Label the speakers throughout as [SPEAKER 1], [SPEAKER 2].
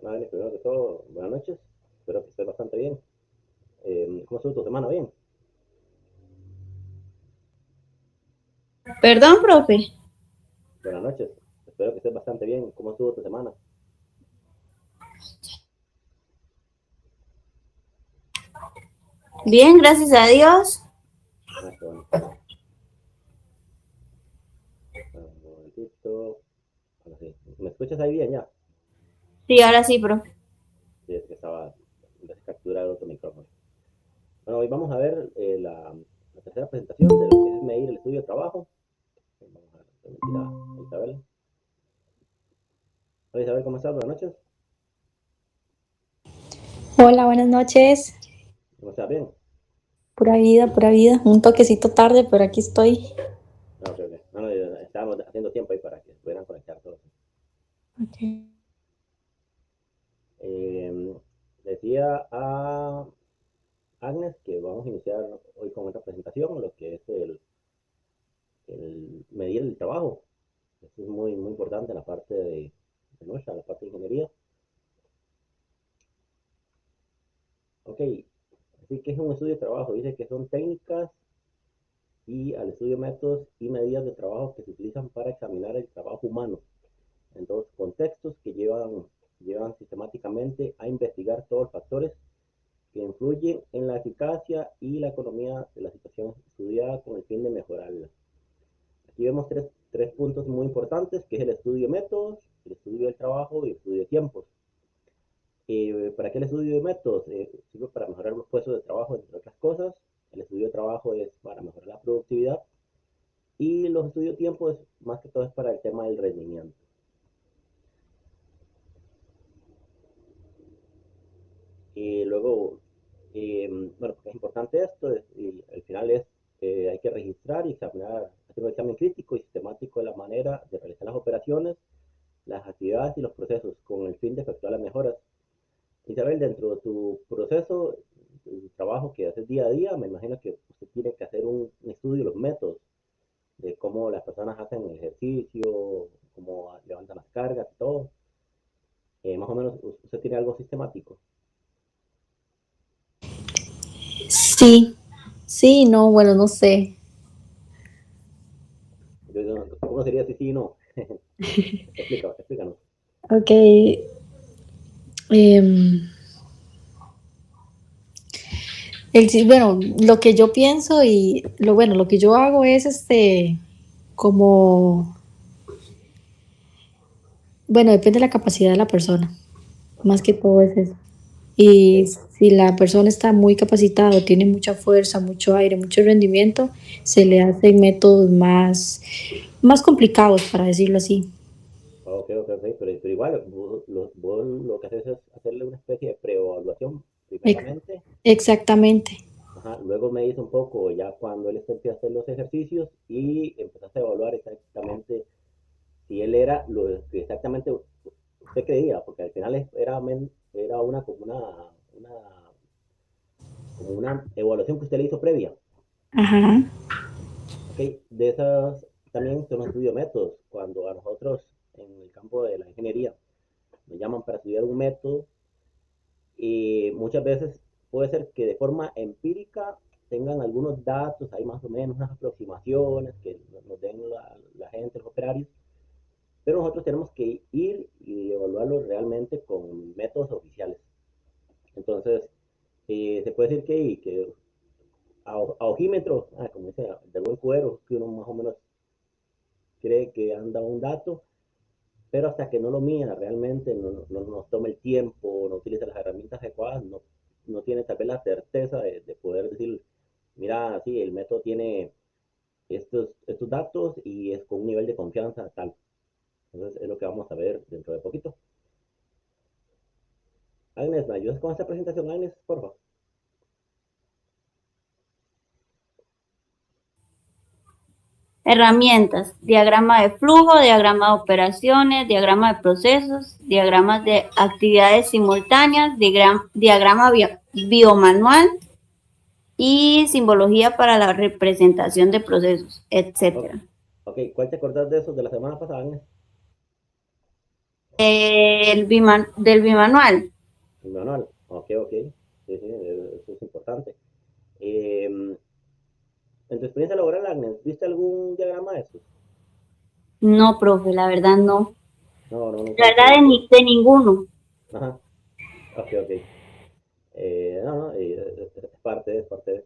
[SPEAKER 1] Vale, primero que todo, buenas noches. Espero que estés bastante bien. ¿Cómo estuvo tu semana? Bien.
[SPEAKER 2] Perdón, profe.
[SPEAKER 1] Buenas noches. Espero que estés bastante bien. ¿Cómo estuvo tu semana?
[SPEAKER 2] Bien, gracias a Dios.
[SPEAKER 1] Qué bueno. Un momentito. Ahora sí. ¿Me escuchas ahí bien ya?
[SPEAKER 2] Sí, ahora sí, profe.
[SPEAKER 1] Sí, es que estaba descapturado tu micrófono. Bueno, hoy vamos a ver la tercera presentación de lo que es medir el estudio de trabajo. Vamos a permitir a Isabel. Hola Isabel, ¿cómo estás? Buenas noches.
[SPEAKER 3] Hola, buenas noches.
[SPEAKER 1] ¿Cómo estás? Bien.
[SPEAKER 3] Pura vida, pura vida. Un toquecito tarde, pero aquí estoy.
[SPEAKER 1] No, ok, ok. No, no, estábamos haciendo tiempo ahí para que pudieran conectar todos.
[SPEAKER 3] Okay.
[SPEAKER 1] Eh, Decía a Agnes que vamos a iniciar hoy con esta presentación, lo que es el medir el trabajo. Esto es muy, muy importante en la parte de nuestra, la parte de ingeniería. Ok, así que es un estudio de trabajo. Dice que son técnicas y al estudio métodos y medidas de trabajo que se utilizan para examinar el trabajo humano en dos contextos que llevan sistemáticamente a investigar todos los factores que influyen en la eficacia y la economía de la situación estudiada con el fin de mejorarla. Aquí vemos tres puntos muy importantes, que es el estudio de métodos, el estudio del trabajo y el estudio de tiempos. ¿Para qué el estudio de métodos? Sirve para mejorar los puestos de trabajo, entre otras cosas. El estudio de trabajo es para mejorar la productividad y los estudios de tiempo es más que todo es para el tema del rendimiento. Y luego, bueno, es importante esto, y al final es hay que registrar y examinar, hacer un examen crítico y sistemático de la manera de realizar las operaciones, las actividades y los procesos con el fin de efectuar las mejoras. Isabel, dentro de tu proceso, el trabajo que haces día a día, me imagino que usted tiene que hacer un estudio de los métodos, de cómo las personas hacen el ejercicio, cómo levantan las cargas y todo. Más o menos, usted tiene algo sistemático.
[SPEAKER 3] Sí, sí, no, bueno, no sé.
[SPEAKER 1] ¿Cómo sería si sí y no? Explícanos.
[SPEAKER 3] Ok. em, bueno, lo que yo pienso y lo que yo hago es como, bueno, depende de la capacidad de la persona. Más
[SPEAKER 1] Ajá,
[SPEAKER 3] que todo es eso. Y
[SPEAKER 1] ok.
[SPEAKER 3] si la persona está muy capacitada, tiene mucha fuerza, mucho aire, mucho rendimiento, se le hacen métodos más complicados, para decirlo así.
[SPEAKER 1] Ok, ok, ok, pero igual vos lo que haces es hacerle una especie de preevaluación
[SPEAKER 3] Ex-
[SPEAKER 1] primeramente.
[SPEAKER 3] Exactamente.
[SPEAKER 1] Ajá, luego me dice un poco ya cuando él empieza a hacer los ejercicios y empezaste a evaluar exactamente si él era lo que exactamente usted creía, porque al final era una, como una evaluación que usted le hizo previa.
[SPEAKER 3] Ajá.
[SPEAKER 1] Ok, de esas también son los estudios de métodos. Cuando a nosotros en el campo de la ingeniería nos llaman para estudiar un método, y muchas veces puede ser que de forma empírica tengan algunos datos, hay más o menos unas aproximaciones que nos den la gente, los operarios, pero nosotros tenemos que ir y evaluarlo realmente con métodos oficiales. Entonces, se puede decir que a ojímetro, como dice, de buen cuero, que uno más o menos cree que anda un dato, pero hasta que no lo mida realmente, no nos toma el tiempo, no utiliza las herramientas adecuadas, no tiene tal vez la certeza de poder decir, mira, sí, el método tiene estos datos y es con un nivel de confianza tal. Entonces es lo que vamos a ver dentro de poquito. Agnes, ¿me ayudas con esta presentación, Agnes, por favor?
[SPEAKER 2] Herramientas, diagrama de flujo, diagrama de operaciones, diagrama de procesos, diagramas de actividades simultáneas, diagrama biomanual y simbología para la representación de procesos,
[SPEAKER 1] Ok,
[SPEAKER 2] etcétera.
[SPEAKER 1] ok, ¿cuál te acordás de eso de la semana pasada, Agnes?
[SPEAKER 2] Del bimanual.
[SPEAKER 1] El manual. Ok, ok. Sí, sí, eso es importante. En tu experiencia laboral, Agnes, ¿viste algún diagrama de estos?
[SPEAKER 2] No, profe, la verdad no.
[SPEAKER 1] No, no, nunca
[SPEAKER 2] La
[SPEAKER 1] viste
[SPEAKER 2] verdad
[SPEAKER 1] uno.
[SPEAKER 2] de ninguno.
[SPEAKER 1] Ajá. Ok, ok. No, no, es parte de.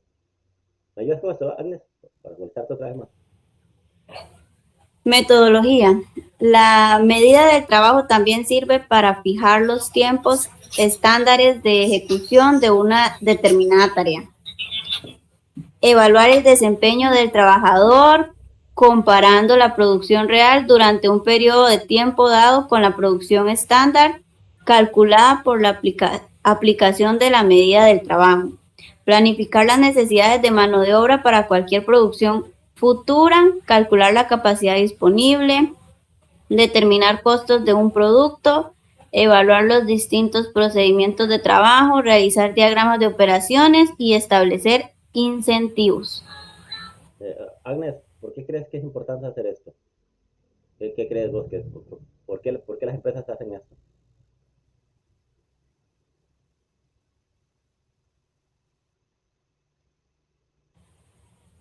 [SPEAKER 1] ¿Me ayudas con esto, Agnes? Para contarte otra vez más.
[SPEAKER 2] Metodología. La medida del trabajo también sirve para fijar los tiempos estándares de ejecución de una determinada tarea. Evaluar el desempeño del trabajador comparando la producción real durante un periodo de tiempo dado con la producción estándar calculada por la aplicación de la medida del trabajo. Planificar las necesidades de mano de obra para cualquier producción futura, calcular la capacidad disponible, determinar costos de un producto, evaluar los distintos procedimientos de trabajo, realizar diagramas de operaciones y establecer incentivos.
[SPEAKER 1] Agnes, ¿por qué crees que es importante hacer esto? ¿Qué crees vos que por qué las empresas hacen esto?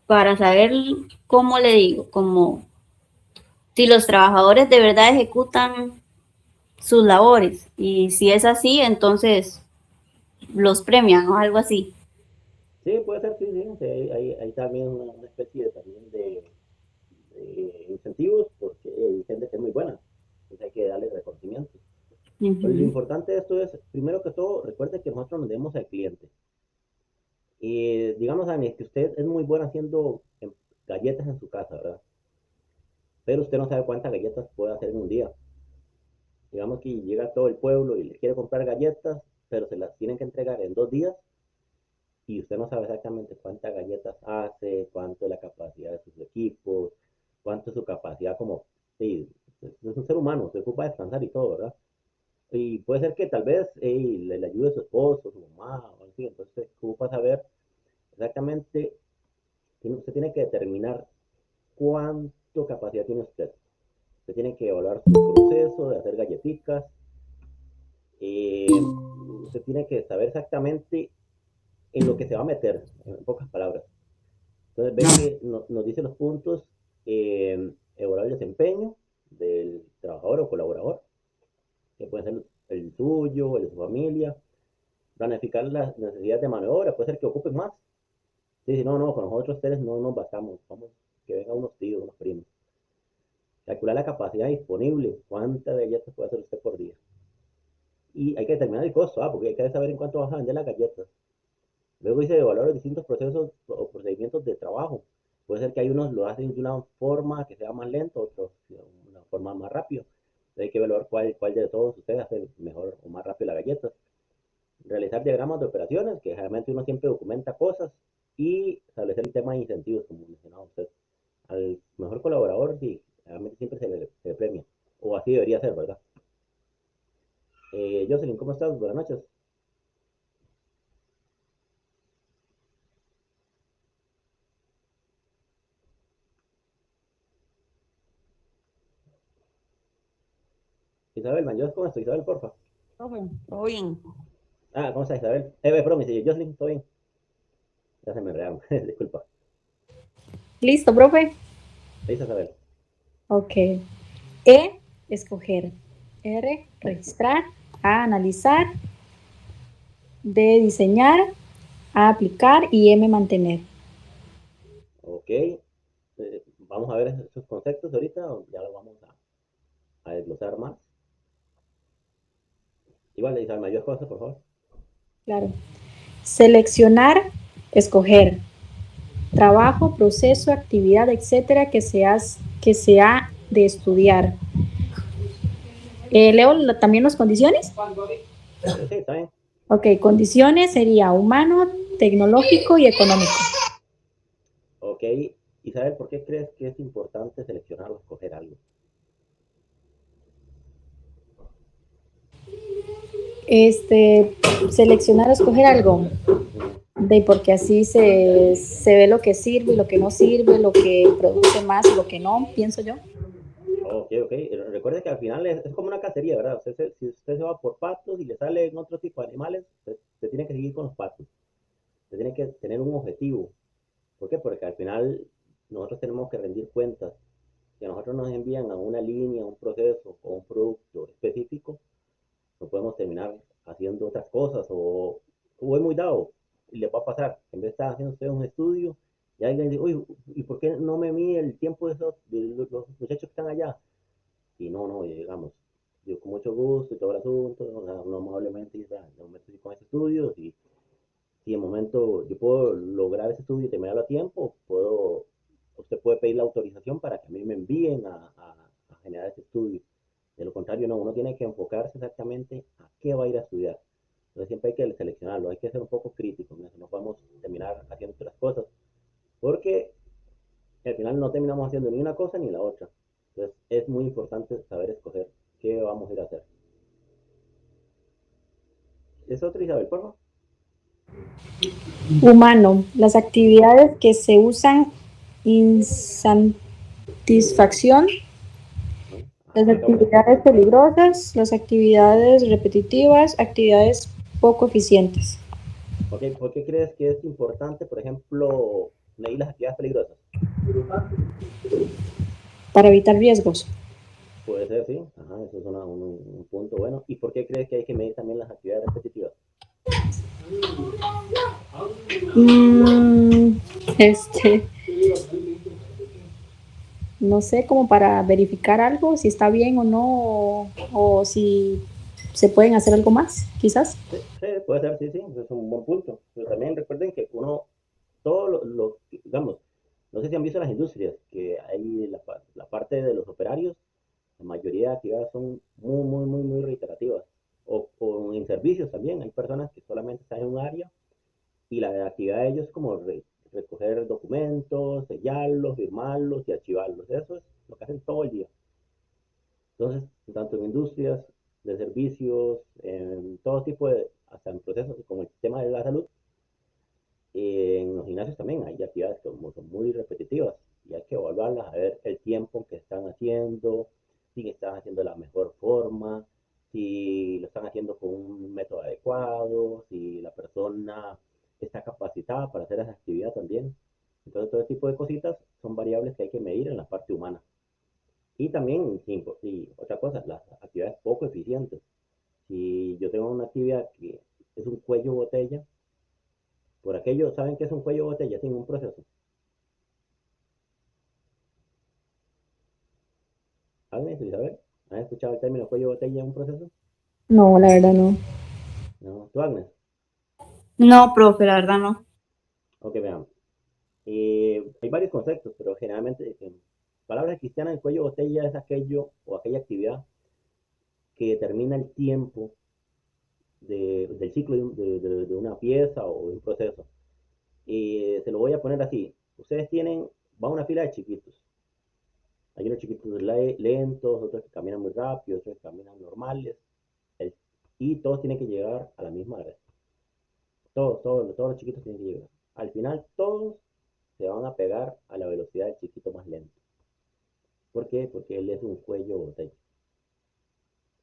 [SPEAKER 2] Para saber cómo le digo, como si los trabajadores de verdad ejecutan sus labores y si es así, entonces los premian o algo así.
[SPEAKER 1] Sí, puede ser, sí, sí. Sí, hay también una especie también de incentivos porque hay gente que es muy buena. Entonces hay que darle reconocimiento. Pero lo
[SPEAKER 2] Ujú.
[SPEAKER 1] importante de esto es, primero que todo, recuerde que nosotros nos debemos al cliente. Y digamos, Agnes, que usted es muy buena haciendo galletas en su casa, ¿verdad? Pero usted no sabe cuántas galletas puede hacer en un día. Digamos que llega todo el pueblo y le quiere comprar galletas, pero se las tienen que entregar en 2 días y usted no sabe exactamente cuántas galletas hace, cuánto es la capacidad de sus equipos, cuánto es su capacidad como, sí, es un ser humano, se ocupa de descansar y todo, ¿verdad? Y puede ser que tal vez le ayude su esposo, su mamá, o así, entonces ocupa saber exactamente, usted tiene que determinar cuánto capacidad tiene usted. Usted tiene que evaluar su proceso de hacer galletitas, eh, usted tiene que saber exactamente en lo que se va a meter, en pocas palabras. Entonces ve que nos dice los puntos, evaluar el desempeño del trabajador o colaborador, que puede ser el suyo, el de su familia, planificar las necesidades de mano de obra, puede ser que ocupen más. Sí, sí, no, no, con nosotros tres no nos bastamos, vamos, que vengan unos tíos, unos primos. Calcular la capacidad disponible, cuántas galletas puede hacer usted por día. Y hay que determinar el costo, porque hay que saber en cuánto vas a vender las galletas. Luego dice evaluar los distintos procesos o procedimientos de trabajo. Puede ser que hay unos lo hacen de una forma que sea más lento, otros de una forma más rápido. Hay que evaluar cuál de todos ustedes hace mejor o más rápido las galletas. Realizar diagramas de operaciones, que generalmente uno siempre documenta cosas, y establecer el tema de incentivos, como mencionaba usted. Al mejor colaborador, sí, realmente siempre se le premia. O así debería ser, ¿verdad? Jocelyn, ¿cómo estás? Buenas noches. Isabel, ¿me ayudas con esto? Isabel, porfa.
[SPEAKER 4] Profe, todo bien.
[SPEAKER 1] Ah, ¿cómo estás, Isabel? Perdón, me dice Jocelyn, ¿todo bien? Ya se me enredaron, disculpa.
[SPEAKER 3] ¿Listo, profe?
[SPEAKER 1] ¿Listo, Isabel?
[SPEAKER 3] Ok. E, escoger. R, registrar. A, analizar. D, diseñar. A, aplicar. Y M, mantener.
[SPEAKER 1] Ok. Vamos a ver esos conceptos ahorita, o ya los vamos a desglosar más. Igual, Isabel, ¿me ayudas con esto, por favor?
[SPEAKER 3] Claro. Seleccionar, escoger. Trabajo, proceso, actividad, etcétera, que sea de estudiar. Leo también las condiciones.
[SPEAKER 1] Sí, está bien.
[SPEAKER 3] Ok, condiciones sería humano, tecnológico y económico.
[SPEAKER 1] Ok. Isabel, ¿por qué crees que es importante seleccionar o escoger algo?
[SPEAKER 3] Este, seleccionar o escoger algo.
[SPEAKER 1] Ujú.
[SPEAKER 3] Porque así se ve lo que sirve y lo que no sirve, lo que produce más y lo que no, pienso yo.
[SPEAKER 1] Ok, ok. Recuerde que al final es como una cacería, ¿verdad? Si usted se va por patos y le salen otro tipo de animales, usted tiene que seguir con los patos. Usted tiene que tener un objetivo. ¿Por qué? Porque al final nosotros tenemos que rendir cuentas. Si a nosotros nos envían a una línea, un proceso o un producto específico, no podemos terminar haciendo otras cosas o es muy dado y le va a pasar. En vez de estar haciendo usted un estudio y alguien dice, uy, ¿y por qué no me mide el tiempo de los muchachos que están allá? Y no, digamos, yo con mucho gusto y todo el asunto, o sea, uno amablemente dice, de momento estoy con ese estudio, si de momento yo puedo lograr ese estudio y terminarlo a tiempo, usted puede pedir la autorización para que a mí me envíen a generar ese estudio. De lo contrario, no, uno tiene que enfocarse exactamente a qué va a ir a estudiar. Entonces siempre hay que seleccionarlo, hay que ser un poco crítico, no podemos terminar haciendo otras cosas, porque al final no terminamos haciendo ni una cosa ni la otra. Entonces es muy importante saber escoger qué vamos a ir a hacer. ¿Es otra, Isabel, por favor?
[SPEAKER 3] Humano, las actividades que se usan insatisfacción,
[SPEAKER 1] Ajá,
[SPEAKER 3] las
[SPEAKER 1] acá una.
[SPEAKER 3] actividades peligrosas, las actividades repetitivas, actividades poco eficientes.
[SPEAKER 1] ¿Por qué crees que es importante, por ejemplo, medir las actividades peligrosas?
[SPEAKER 3] Para evitar riesgos.
[SPEAKER 1] Puede ser, sí. Ajá, eso es un punto bueno. ¿Y por qué crees que hay que medir también las actividades repetitivas?
[SPEAKER 3] Mm, este, no sé, como para verificar algo, si está bien o no, o si se pueden hacer algo más, quizás.
[SPEAKER 1] Sí, sí, puede ser, sí, sí, eso es un buen punto. Pero también recuerden que todo digamos, no sé si han visto las industrias, que hay la parte de los operarios, la mayoría de actividades son muy reiterativas. O en servicios también, hay personas que solamente están en un área y la actividad de ellos es como recoger documentos, sellarlos, firmarlos y archivarlos. Eso es lo que hacen todo el día. Entonces, tanto en industrias, de servicios, en todo tipo hasta en procesos como el tema de la salud, en los gimnasios también hay actividades que son muy repetitivas y hay que evaluarlas, a ver el tiempo que están haciendo, si están haciendo de la mejor forma, si lo están haciendo con un método adecuado, si la persona está capacitada para hacer esa actividad también. Entonces, todo ese tipo de cositas son variables que hay que medir en la parte humana. Y también, y otra cosa, las actividades poco eficientes. Si yo tengo una actividad que es un cuello botella, por aquello, ¿saben qué es un cuello botella sin un proceso? Agnes, Isabel, ¿han escuchado el término cuello botella en un proceso?
[SPEAKER 3] No, la verdad no.
[SPEAKER 1] No, tú, Agnes.
[SPEAKER 2] No, profe, la verdad no.
[SPEAKER 1] Ok, veamos. Hay varios conceptos, pero generalmente en palabras cristianas, el cuello botella es aquello o aquella actividad que determina el tiempo del ciclo de una pieza o de un proceso. Y se lo voy a poner así. Ustedes va una fila de chiquitos. Hay unos chiquitos lentos, otros que caminan muy rápido, otros que caminan normales. el- y todos tienen que llegar a la misma vez. Todos los chiquitos tienen que llegar. Al final, todos se van a pegar a la velocidad del chiquito más lento. ¿Por qué? Porque él es un cuello botella.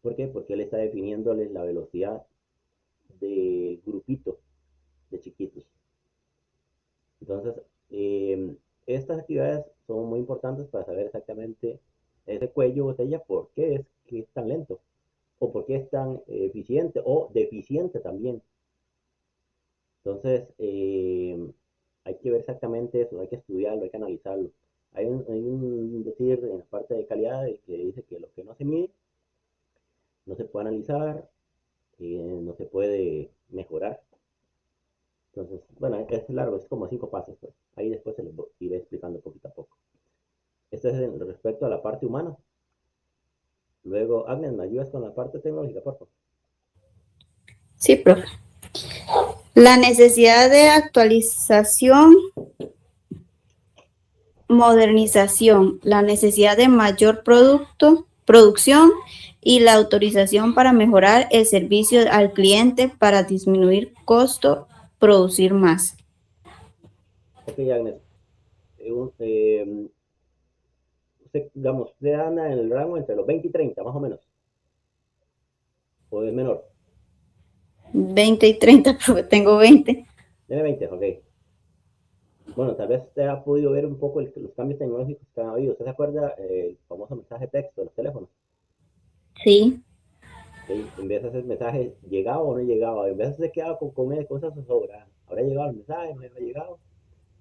[SPEAKER 1] ¿Por qué? Porque él está definiéndoles la velocidad del grupito de chiquitos. Entonces, estas actividades son muy importantes para saber exactamente ese cuello botella, por qué es que es tan lento, o por qué es tan eficiente o deficiente también. Entonces, hay que ver exactamente eso, hay que estudiarlo, hay que analizarlo. Hay un decir en la parte de calidad que dice que lo que no se mide no se puede analizar, no se puede mejorar. Entonces, bueno, es largo, es como 5 pasos, pues. Ahí después se los iré explicando poquito a poco. Esto es en respecto a la parte humana. Luego, Agnes, ¿me ayudas con la parte tecnológica, por favor?
[SPEAKER 2] Sí, profe. La necesidad de actualización, modernización, la necesidad de mayor producción y la autorización para mejorar el servicio al cliente para disminuir costo, producir más.
[SPEAKER 1] Ok, Agnes. usted, digamos, usted anda en el rango entre los 20 y 30, más o menos, o es menor.
[SPEAKER 2] 20 y 30, profe, tengo 20.
[SPEAKER 1] Tiene 20, ok. Bueno, tal vez usted ha podido ver un poco los cambios tecnológicos que han habido. ¿Usted se acuerda el famoso mensaje texto de los teléfonos?
[SPEAKER 2] Sí,
[SPEAKER 1] ¿Sí? En vez de hacer mensajes, ¿llegaba o no llegaba? En vez de se quedaba con cosas zozobra. ¿Habrá llegado el mensaje? ¿No habrá llegado?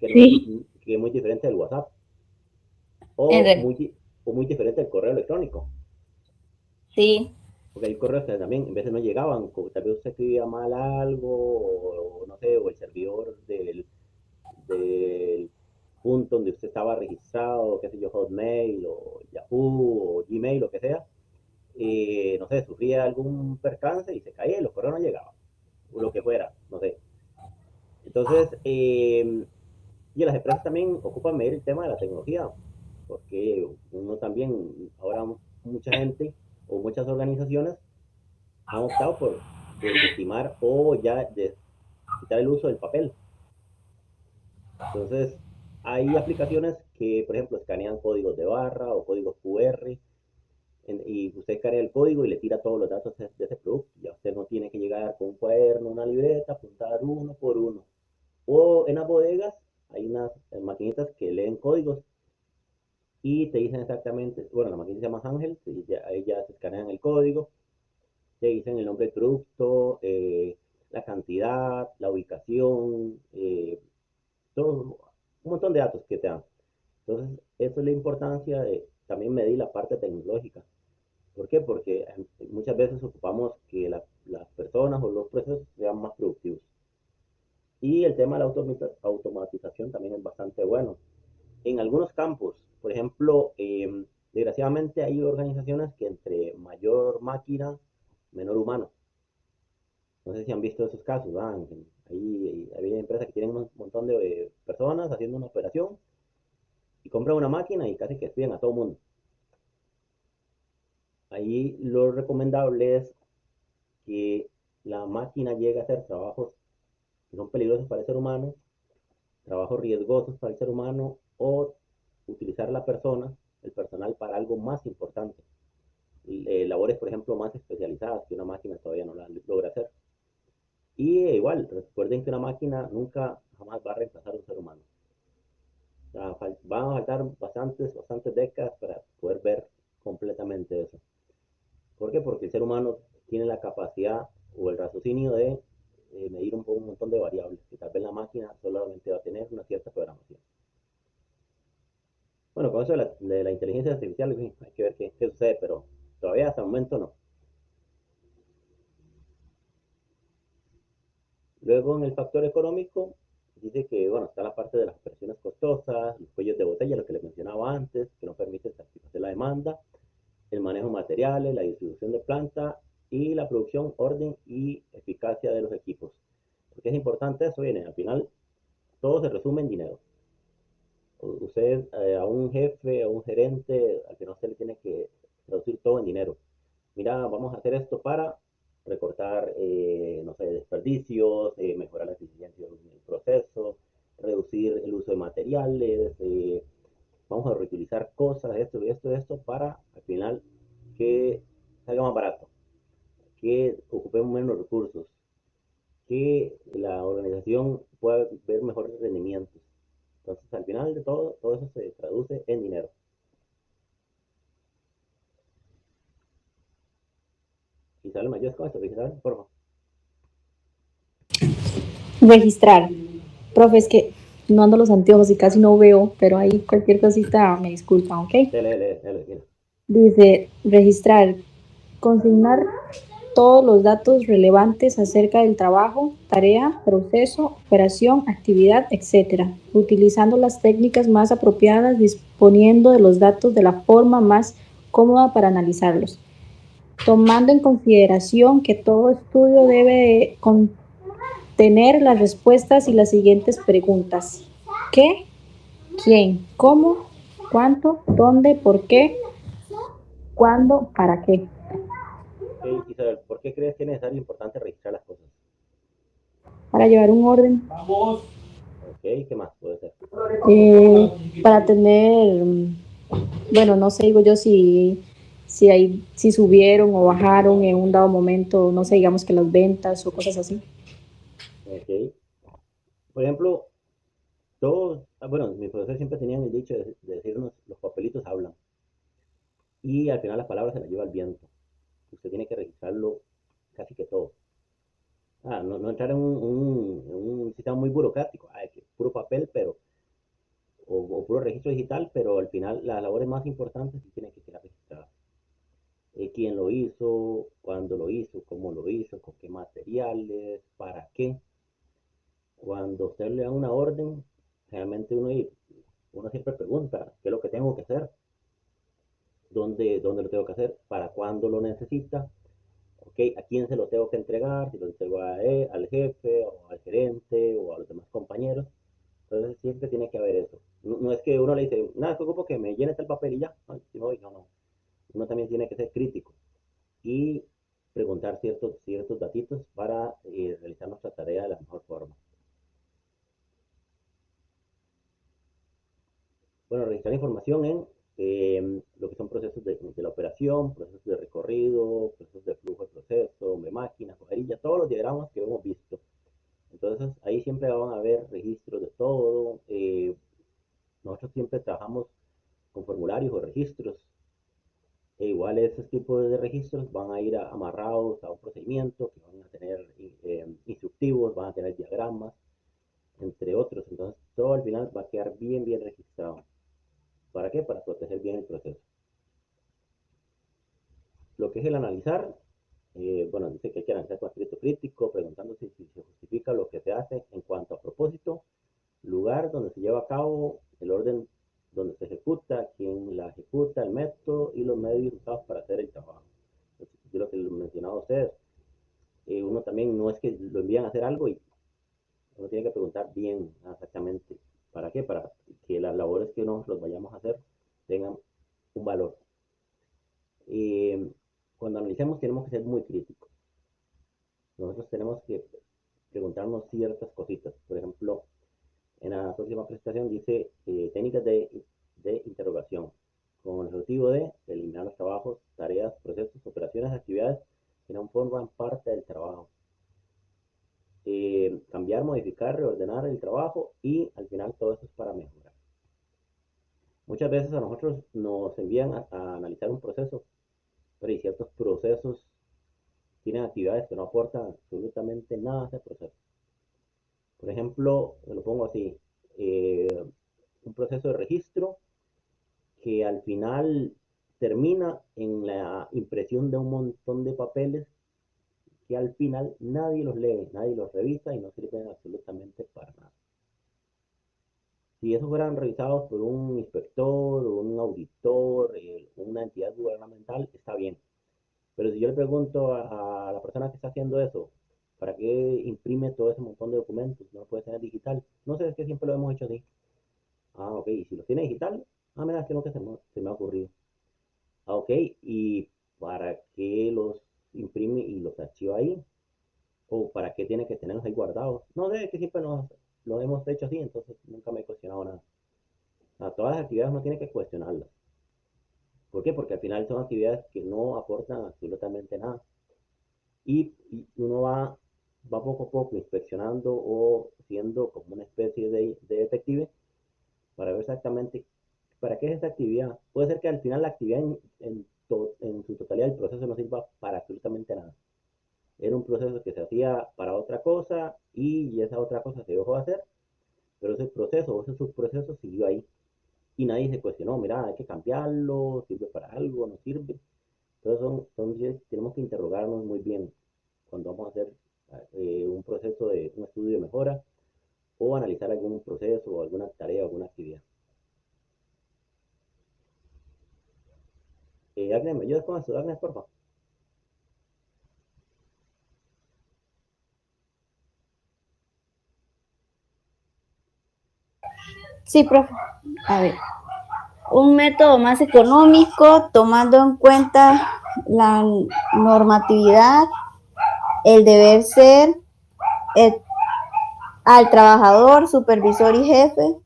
[SPEAKER 1] Que, no es,
[SPEAKER 2] sí,
[SPEAKER 1] que es muy diferente del WhatsApp.
[SPEAKER 2] en
[SPEAKER 1] O
[SPEAKER 2] re-
[SPEAKER 1] muy diferente del correo electrónico.
[SPEAKER 2] sí,
[SPEAKER 1] Porque hay correos que también en veces no llegaban. Tal vez usted escribía mal algo, o no sé, o el servidor del punto donde usted estaba registrado, qué sé yo, Hotmail o Yahoo o Gmail, lo que sea, no sé, sufría algún percance y se caía y los correos no llegaban, o lo que fuera, no sé. Entonces, y las empresas también ocupan medir el tema de la tecnología, porque uno también, ahora mucha gente o muchas organizaciones han optado por desestimar o ya quitar el uso del papel. Entonces, hay aplicaciones que, por ejemplo, escanean códigos de barra o códigos QR y usted escanea el código y le tira todos los datos de ese producto. Ya usted no tiene que llegar con un cuaderno, una libreta, apuntar uno por uno. O en las bodegas hay unas maquinitas que leen códigos y te dicen exactamente, bueno, la maquinita se llama Ángel, y ya, ahí ya se escanean el código, te dicen el nombre del producto, la cantidad, la ubicación, todo, un montón de datos que te dan. Entonces, eso es la importancia de también medir la parte tecnológica. ¿Por qué? Porque muchas veces ocupamos que las personas o los procesos sean más productivos. Y el tema de la automatización también es bastante bueno. En algunos campos, por ejemplo, desgraciadamente hay organizaciones que entre mayor máquina, menor humano. No sé si han visto esos casos, ¿verdad? Hay empresas que tienen un montón de personas haciendo una operación y compran una máquina y casi que despiden a todo el mundo. Ahí lo recomendable es que la máquina llegue a hacer trabajos que son peligrosos para el ser humano, trabajos riesgosos para el ser humano, o utilizar la persona, el personal, para algo más importante. Labores, por ejemplo, más especializadas que una máquina todavía no la logra hacer. Y igual, recuerden que una máquina nunca jamás va a reemplazar a un ser humano. O sea, van a faltar bastantes décadas para poder ver completamente eso. ¿Por qué? Porque el ser humano tiene la capacidad o el raciocinio de medir un montón de variables, que tal vez la máquina solamente va a tener una cierta programación. Bueno, con eso de la inteligencia artificial, hay que ver qué sucede, pero todavía hasta el momento no. Luego, en el factor económico, dice que, bueno, está la parte de las operaciones costosas, los cuellos de botella, lo que les mencionaba antes, que no permiten satisfacer la demanda, el manejo de materiales, la distribución de planta y la producción, orden y eficacia de los equipos. ¿Por qué es importante eso? Viene, al final, todo se resume en dinero. Usted a un jefe, a un gerente, al que no se le tiene que traducir todo en dinero. Mira, vamos a hacer esto para recortar, no sé, desperdicios, mejorar la eficiencia del proceso, reducir el uso de materiales, vamos a reutilizar cosas, esto y esto y esto, para al final que salga más barato, que ocupemos menos recursos, que la organización pueda ver mejores rendimientos. Entonces, al final de todo eso se traduce en dinero. Y sale mayor con esto, Isabel, por favor.
[SPEAKER 3] Registrar. Profe, es que no ando los anteojos y casi no veo, pero ahí cualquier cosita me disculpan, ¿ok?
[SPEAKER 1] Mira.
[SPEAKER 3] Dice, registrar, consignar todos los datos relevantes acerca del trabajo, tarea, proceso, operación, actividad, etcétera, utilizando las técnicas más apropiadas, disponiendo de los datos de la forma más cómoda para analizarlos, tomando en consideración que todo estudio debe contener las respuestas y las siguientes preguntas: ¿qué? ¿Quién? ¿Cómo? ¿Cuánto? ¿Dónde? ¿Por qué? ¿Cuándo? ¿Para qué?
[SPEAKER 1] Ok, Isabel, ¿por qué crees que es necesario e importante registrar las cosas?
[SPEAKER 3] Para llevar un orden,
[SPEAKER 1] Ok, ¿qué más puede ser?
[SPEAKER 3] para tener Bueno, no sé, digo yo si subieron o bajaron en un dado momento, no sé, digamos que las ventas o cosas así.
[SPEAKER 1] ¿Ok? Por ejemplo, todos, bueno, mis profesores siempre tenían el dicho de decirnos, los papelitos hablan. Y al final las palabras se las lleva el viento. Usted tiene que registrarlo casi que todo. No entrar en un sistema muy burocrático, que puro papel, pero, o puro registro digital, pero al final las labores más importantes sí tienen que quedar registradas. Quién lo hizo, cuándo lo hizo, cómo lo hizo, con qué materiales, para qué. Cuando usted le da una orden, realmente uno siempre pregunta, ¿qué es lo que tengo que hacer? ¿Dónde lo tengo que hacer? ¿Para cuándo lo necesita? ¿Ok? ¿A quién se lo tengo que entregar? Si lo entrego al jefe, o al gerente, o a los demás compañeros. Entonces siempre tiene que haber eso. No es que uno le dice, nada, te ocupo que me llenes el papel y ya. No. Uno también tiene que ser crítico y preguntar ciertos datitos para realizar nuestra tarea de la mejor forma. Bueno, registrar información en lo que son procesos de la operación, procesos de recorrido, procesos de flujo de proceso, de máquinas, hojarilla, todos los diagramas que hemos visto. Entonces, ahí siempre van a haber registros de todo. Nosotros siempre trabajamos con formularios o registros. Igual esos tipos de registros van a ir amarrados a un procedimiento, que van a tener instructivos, van a tener diagramas, entre otros. Entonces, todo al final va a quedar bien registrado. ¿Para qué? Para proteger bien el proceso. Lo que es el analizar, bueno, dice que hay que analizar con espíritu crítico, preguntándose si se justifica lo que se hace en cuanto a propósito, lugar donde se lleva a cabo, el orden donde se ejecuta, quién la ejecuta, el método y los medios usados para hacer el trabajo. Yo lo que les mencionaba a ustedes, uno también no es que lo envían a hacer algo y uno tiene que preguntar bien exactamente para qué, para que las labores que nosotros vayamos a hacer tengan un valor. Cuando analicemos tenemos que ser muy críticos. Nosotros tenemos que preguntarnos ciertas cositas. Por ejemplo, en la próxima presentación dice técnicas de interrogación, con el objetivo de eliminar los trabajos, tareas, procesos, operaciones, actividades que no forman parte del trabajo. Cambiar, modificar, reordenar el trabajo y al final todo eso es para mejorar. Muchas veces a nosotros nos envían a analizar un proceso, pero hay ciertos procesos tienen actividades que no aportan absolutamente nada a ese proceso. Por ejemplo, lo pongo así, un proceso de registro que al final termina en la impresión de un montón de papeles que al final nadie los lee, nadie los revisa y no sirven absolutamente para nada. Si esos fueran revisados por un inspector o un auditor, una entidad gubernamental, está bien. Pero si yo le pregunto a la persona que está haciendo eso, ¿para qué imprime todo ese montón de documentos? No puede tener digital. No sé, es que siempre lo hemos hecho así. Ok, y si los tiene digital, mira, es que no que se me ha ocurrido. Ok, ¿y para qué los imprime y los archiva ahí? ¿O para qué tiene que tenerlos ahí guardados? No sé, es que siempre lo hemos hecho así, entonces nunca me he cuestionado nada. A todas las actividades uno tiene que cuestionarlas. ¿Por qué? Porque al final son actividades que no aportan absolutamente nada. Y uno va poco a poco inspeccionando o siendo como una especie de detective para ver exactamente para qué es esa actividad. Puede ser que al final la actividad en su totalidad el proceso no sirva para absolutamente nada. Era un proceso que se hacía para otra cosa y esa otra cosa se dejó de hacer, pero ese proceso o ese subproceso siguió ahí y nadie se cuestionó, mira, hay que cambiarlo, sirve para algo, no sirve. Entonces tenemos que interrogarnos muy bien cuando vamos a hacer un proceso de un estudio de mejora o analizar algún proceso o alguna tarea o alguna actividad. Agnes, ¿me ayudas con eso? Agnes, por favor.
[SPEAKER 2] Sí, profe. A ver, un método más económico tomando en cuenta la normatividad, el deber ser, el- al trabajador, supervisor y jefe,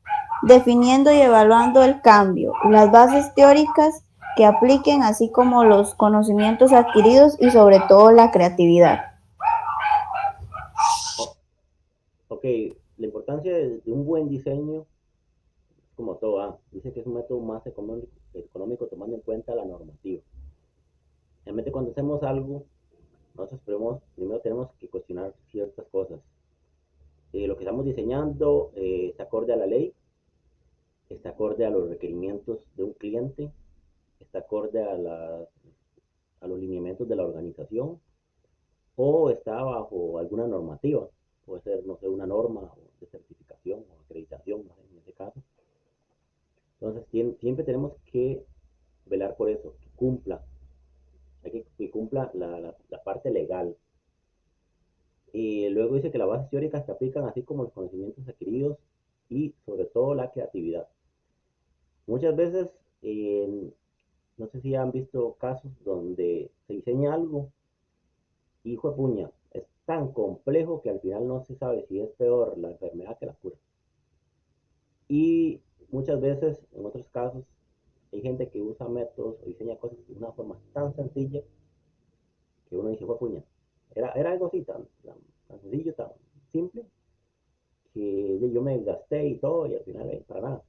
[SPEAKER 2] definiendo y evaluando el cambio, las bases teóricas que apliquen, así como los conocimientos adquiridos y sobre todo la creatividad.
[SPEAKER 1] O- ok, la importancia de un buen diseño, como todo, dice que es un método más económico tomando en cuenta la normativa. Realmente cuando hacemos algo, nosotros primero tenemos que cuestionar ciertas cosas. Lo que estamos diseñando está acorde a la ley, está acorde a los requerimientos de un cliente, está acorde a los lineamientos de la organización o está bajo alguna normativa. Puede ser, no sé, una norma de certificación o acreditación, no sé, en este caso. Entonces, siempre tenemos que velar por eso, que cumpla, que cumpla la parte legal. Y luego dice que las bases teóricas se aplican así como los conocimientos adquiridos y sobre todo la creatividad. Muchas veces, no sé si han visto casos donde se diseña algo, hijo de puña, es tan complejo que al final no se sabe si es peor la enfermedad que la cura. Y muchas veces, en otros casos, hay gente que usa métodos o diseña cosas de una forma tan sencilla que uno dice, hijo de puña, era algo así tan sencillo, tan simple, que yo me gasté y todo y al final para nada.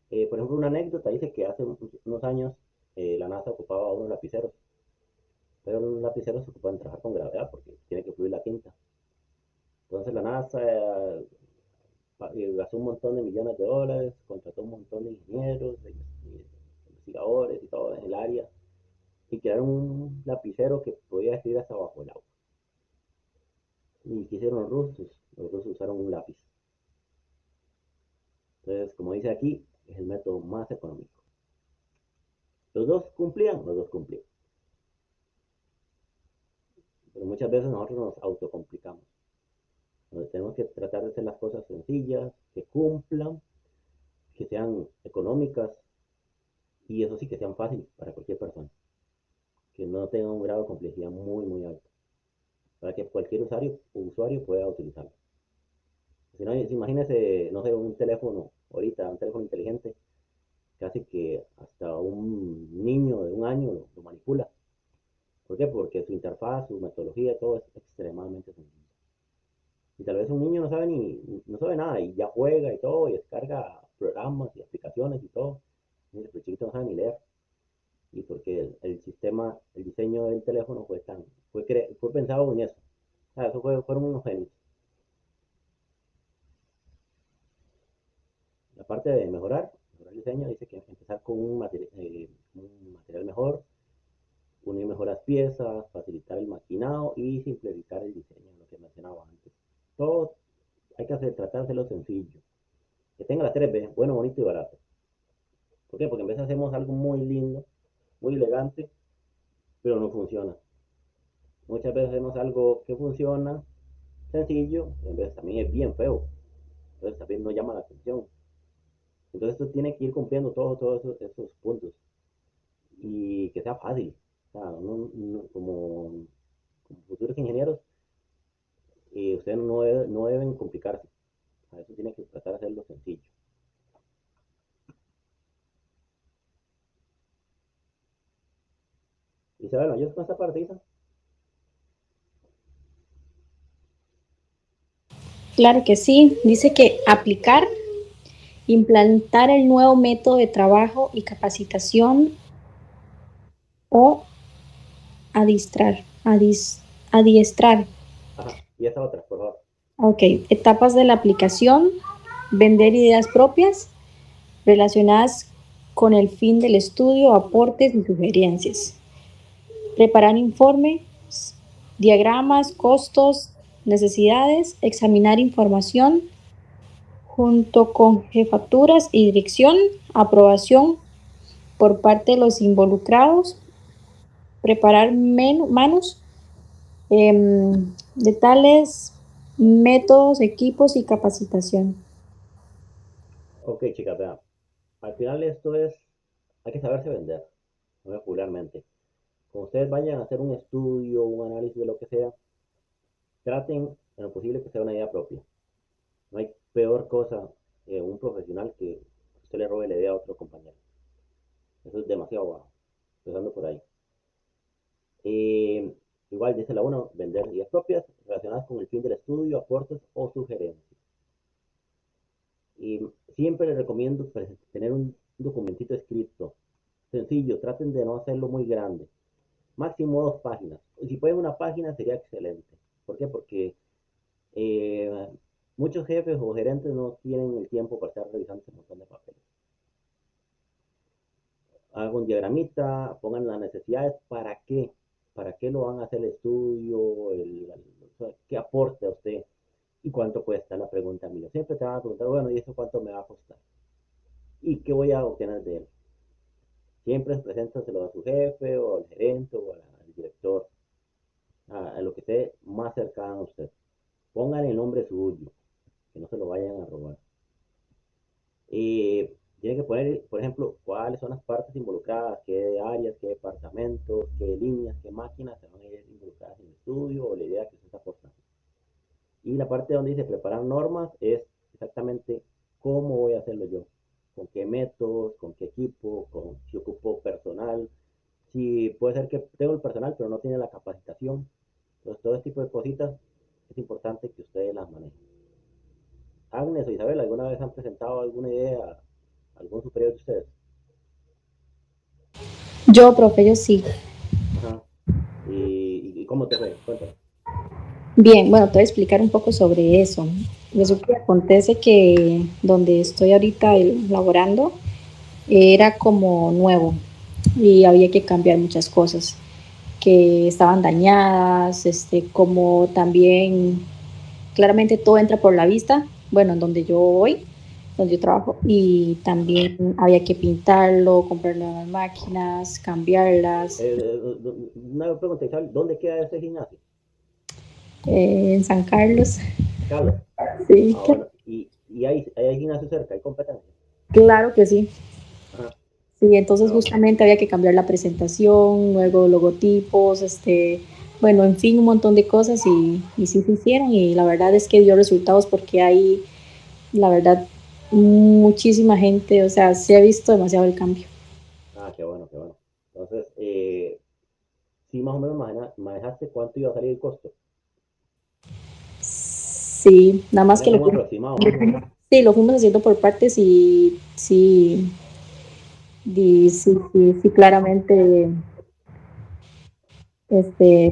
[SPEAKER 1] Por ejemplo, una anécdota dice que hace unos años la NASA ocupaba unos lapiceros, pero los lapiceros se ocupan trabajar con gravedad porque tiene que fluir la tinta. Entonces la NASA gastó un montón de millones de dólares, contrató un montón de ingenieros, de investigadores y todo en el área, y crearon un lapicero que podía escribir hasta bajo el agua. ¿Y qué hicieron los rusos? Los rusos usaron un lápiz. Entonces, como dice aquí, es el método más económico. Los dos cumplían, los dos cumplían. Pero muchas veces nosotros nos autocomplicamos. Entonces, tenemos que tratar de hacer las cosas sencillas, que cumplan, que sean económicas y eso sí que sean fáciles para cualquier persona. Que no tengan un grado de complejidad muy, muy alto. Para que cualquier usuario pueda utilizarlo. Si no, imagínese, no sé, un teléfono, ahorita, un teléfono inteligente, casi que hasta un niño de un año lo manipula. ¿Por qué? Porque su interfaz, su metodología, todo es extremadamente sencillo. Y tal vez un niño no sabe nada y ya juega y todo, y descarga programas y aplicaciones y todo. Y el chiquito no sabe ni leer. Y porque el sistema, el diseño del teléfono fue pensado en eso. O sea, fueron unos genios. La parte de mejorar el diseño, dice que empezar con un material mejor, unir mejor las piezas, facilitar el maquinado y simplificar el diseño, lo que mencionaba antes. Todo hay que tratar de hacerlo sencillo. Que tenga las tres B, bueno, bonito y barato. ¿Por qué? Porque en vez hacemos algo muy lindo, muy elegante, pero no funciona. Muchas veces hacemos algo que funciona, sencillo, en vez también es bien feo. Entonces también no llama la atención. Entonces esto tiene que ir cumpliendo todos esos puntos. Y que sea fácil. O sea, como futuros ingenieros, ustedes no deben complicarse. A eso tiene que tratar de hacerlo sencillo. Isabel, ¿ayudas con esta parte, Isa?
[SPEAKER 3] Claro que sí. Dice que aplicar, implantar el nuevo método de trabajo y capacitación o adiestrar. Adiestrar.
[SPEAKER 1] Ajá. Y esta otra, por favor.
[SPEAKER 3] Ok, etapas de la aplicación, vender ideas propias relacionadas con el fin del estudio, aportes y sugerencias. Preparar informes, diagramas, costos, necesidades, examinar información junto con jefaturas y dirección, aprobación por parte de los involucrados, preparar manos de tales métodos, equipos y capacitación.
[SPEAKER 1] Ok, chicas, vean. Al final hay que saberse vender, muy popularmente. Cuando ustedes vayan a hacer un estudio, un análisis de lo que sea, traten en lo posible que sea una idea propia. No hay peor cosa un profesional que usted le robe la idea a otro compañero. Eso es demasiado bajo, empezando por ahí. Eh, Igual dice la 1, vender ideas propias relacionadas con el fin del estudio, aportes o sugerencias. Y siempre les recomiendo pues, tener un documentito escrito, sencillo, traten de no hacerlo muy grande, máximo 2 páginas. Si pueden una página sería excelente. ¿Por qué? Porque eh, muchos jefes o gerentes no tienen el tiempo para estar revisando ese montón de papeles. Hagan un diagramita, pongan las necesidades, ¿para qué lo van a hacer el estudio, qué aporte a usted y cuánto cuesta la pregunta mía. Siempre te van a preguntar, bueno, ¿y eso cuánto me va a costar? ¿Y qué voy a obtener de él? Siempre preséntaselo a su jefe o al gerente o al director, a lo que esté más cercano a usted. Pongan el nombre suyo, que no se lo vayan a robar. Tienen que poner, por ejemplo, cuáles son las partes involucradas, qué áreas, qué departamentos, qué líneas, qué máquinas se van a ir involucradas en el estudio o la idea que se está aportando. Y la parte donde dice preparar normas es exactamente cómo voy a hacerlo yo, con qué métodos, con qué equipo, si ocupo personal, si puede ser que tengo el personal pero no tiene la capacitación. Entonces todo este tipo de cositas es importante que ustedes las manejen. Agnes o Isabel, ¿alguna vez han presentado alguna idea a algún superior de ustedes?
[SPEAKER 3] Yo, profe, yo sí.
[SPEAKER 1] Ajá. ¿Y cómo te fue? Cuéntame.
[SPEAKER 3] Bien, bueno, te voy a explicar un poco sobre eso.
[SPEAKER 1] Ajá.
[SPEAKER 3] Resulta que acontece que donde estoy ahorita laborando era como nuevo y había que cambiar muchas cosas que estaban dañadas, como también claramente todo entra por la vista, bueno, en donde yo voy, donde yo trabajo, y también había que pintarlo, comprar nuevas máquinas, cambiarlas.
[SPEAKER 1] Una pregunta, Isabel, ¿dónde queda ese gimnasio?
[SPEAKER 3] En San Carlos,
[SPEAKER 1] Carlos.
[SPEAKER 3] sí,
[SPEAKER 1] Ah, bueno, y hay gimnasio cerca, hay competencia.
[SPEAKER 3] claro que sí.
[SPEAKER 1] Ajá.
[SPEAKER 3] Sí, entonces
[SPEAKER 1] Ah,
[SPEAKER 3] justamente había que cambiar la presentación, luego logotipos, bueno, en fin, un montón de cosas y sí se hicieron y la verdad es que dio resultados porque hay, la verdad, muchísima gente, o sea, se ha visto demasiado el cambio.
[SPEAKER 1] qué bueno, qué bueno. Entonces, sí, más o menos manejaste cuánto iba a salir el costo.
[SPEAKER 3] Sí, nada más que
[SPEAKER 1] Tienes un aproximado, más o menos.
[SPEAKER 3] sí, lo fuimos haciendo por partes y sí, sí, claramente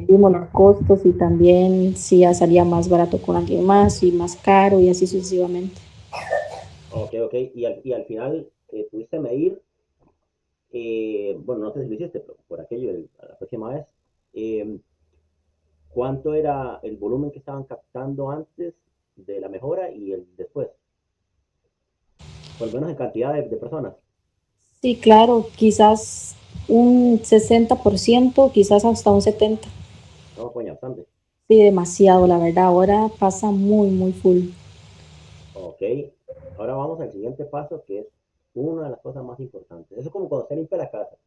[SPEAKER 3] vimos los costos y también si ya salía más barato con alguien más y más caro y así sucesivamente.
[SPEAKER 1] Ok, ok. Y al final, pudiste medir, bueno, no sé si lo hiciste, pero por aquello, la próxima vez, eh, cuánto era el volumen que estaban captando antes de la mejora y el después, por lo menos en cantidad de personas.
[SPEAKER 3] Sí, claro, quizás un 60%, quizás hasta un 70%.
[SPEAKER 1] No, coño, bastante.
[SPEAKER 3] Sí, demasiado, la verdad. Ahora pasa muy, muy full.
[SPEAKER 1] Ok. Ahora vamos al siguiente paso, que es una de las cosas más importantes. Eso es como cuando usted limpia la casa.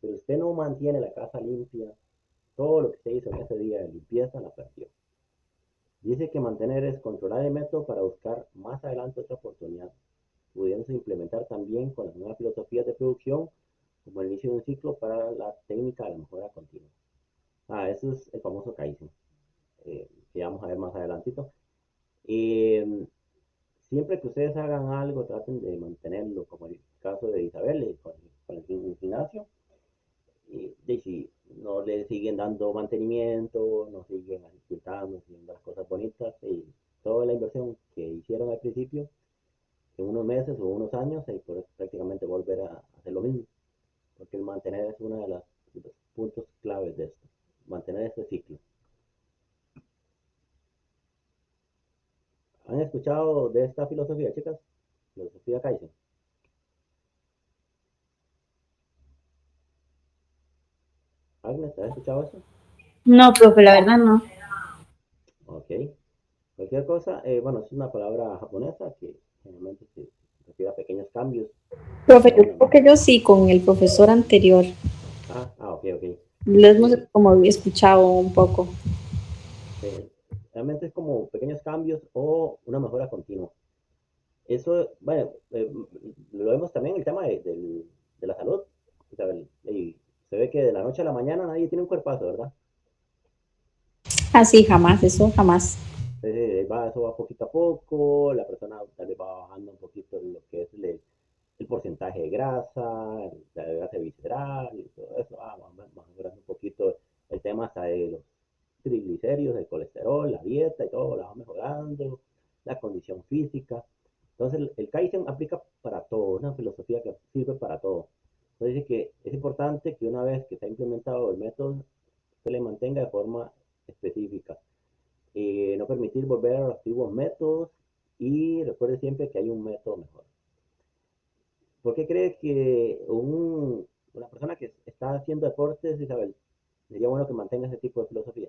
[SPEAKER 1] Si usted no mantiene la casa limpia, todo lo que se hizo en ese día de limpieza la perdió. Dice que mantener es controlar el método para buscar más adelante otra oportunidad, pudiéndose implementar también con las nuevas filosofías de producción, como el inicio de un ciclo para la técnica de la mejora continua. Eso es el famoso Kaizen, que vamos a ver más adelantito. Eh, Siempre que ustedes hagan algo, traten de mantenerlo, como el caso de Isabel, con el gimnasio, y si no le siguen dando mantenimiento, no siguen disfrutando, haciendo las cosas bonitas, y toda la inversión que hicieron al principio, en unos meses o unos años, y por prácticamente volver a hacer lo mismo, porque el mantener es uno de los puntos claves de esto, mantener este ciclo. ¿Han escuchado de esta filosofía, chicas? Filosofía Kaizen. Agnes, ¿has escuchado eso?
[SPEAKER 2] No, profe, la verdad no.
[SPEAKER 1] Ok. Cualquier cosa, bueno, es una palabra japonesa que generalmente se refiere a pequeños cambios que
[SPEAKER 3] Profe,
[SPEAKER 1] lleva
[SPEAKER 3] yo
[SPEAKER 1] una.
[SPEAKER 3] creo que yo sí, con el profesor anterior.
[SPEAKER 1] Ok, ok.
[SPEAKER 3] Lo hemos
[SPEAKER 1] Sí,
[SPEAKER 3] como escuchado un poco.
[SPEAKER 1] realmente es como pequeños cambios o una mejora continua. Eso, bueno, lo vemos también en el tema de la salud. O sea, y se ve que de la noche a la mañana nadie tiene un cuerpazo, ¿verdad?
[SPEAKER 3] Así, jamás, eso jamás.
[SPEAKER 1] Eso va poquito a poco, la persona tal vez va bajando un poquito lo que es el porcentaje de grasa, la grasa visceral y todo eso, va mejorando un poquito el tema hasta de los triglicéridos, el colesterol, la dieta y todo, la va mejorando, la condición física. Entonces el Kaizen aplica para todo, una filosofía que sirve para todo. Entonces dice que es importante que una vez que se ha implementado el método, se le mantenga de forma específica. No permitir volver a los antiguos métodos y recuerde siempre que hay un método mejor. ¿Por qué crees que una persona que está haciendo deportes, Isabel, sería bueno que mantenga ese tipo de filosofía?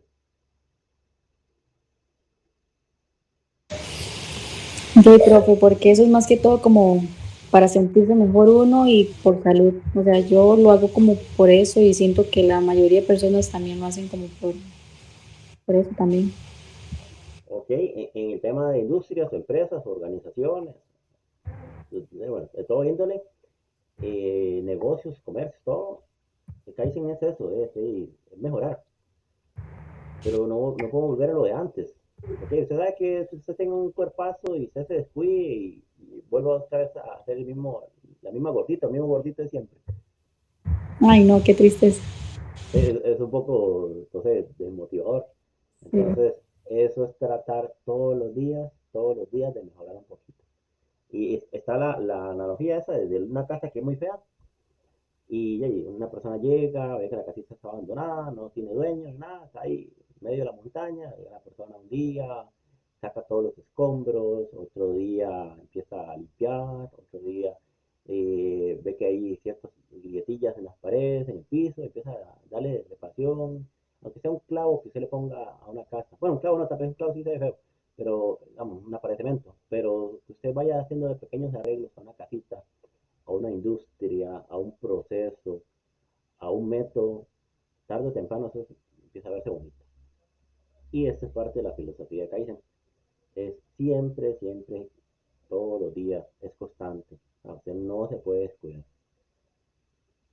[SPEAKER 3] Yo, profe, porque eso es más que todo como para sentirse mejor uno y por salud. O sea, yo lo hago como por eso y siento que la mayoría de personas también lo hacen como por eso también.
[SPEAKER 1] ¿Ok? En el tema de industrias, empresas, organizaciones, bueno, de todo índole, negocios, comercio, todo, el Kaizen es eso, es mejorar, pero no puedo volver a lo de antes. ¿Ok? Usted sabe que si usted tenga un cuerpazo y usted se descuide y vuelva otra vez a hacer la misma gordita, el mismo gordito de siempre.
[SPEAKER 3] Ay, no, qué tristeza.
[SPEAKER 1] Es un poco, entonces, desmotivador.
[SPEAKER 3] Sí.
[SPEAKER 1] Entonces, eso es tratar todos los días de mejorar un poquito. Y está la analogía esa de una casa que es muy fea y una persona llega, ve que la casita está abandonada, no tiene dueño, nada, está ahí en medio de la montaña, llega la persona un día, saca todos los escombros, otro día empieza a limpiar, otro día ve que hay ciertas grietillas en las paredes, en el piso, empieza a darle reparación, aunque sea un clavo que se le ponga a una casa. Bueno, un clavo no, tal vez un clavo sí se ve feo, pero vamos, un aparecimiento, pero que usted vaya haciendo de pequeños arreglos a una casita, a una industria, a un proceso, a un método, tarde o temprano eso empieza a verse bonito. Y esta es parte de la filosofía de Kaizen. Es siempre, siempre, todos los días, es constante. Usted no se puede descuidar.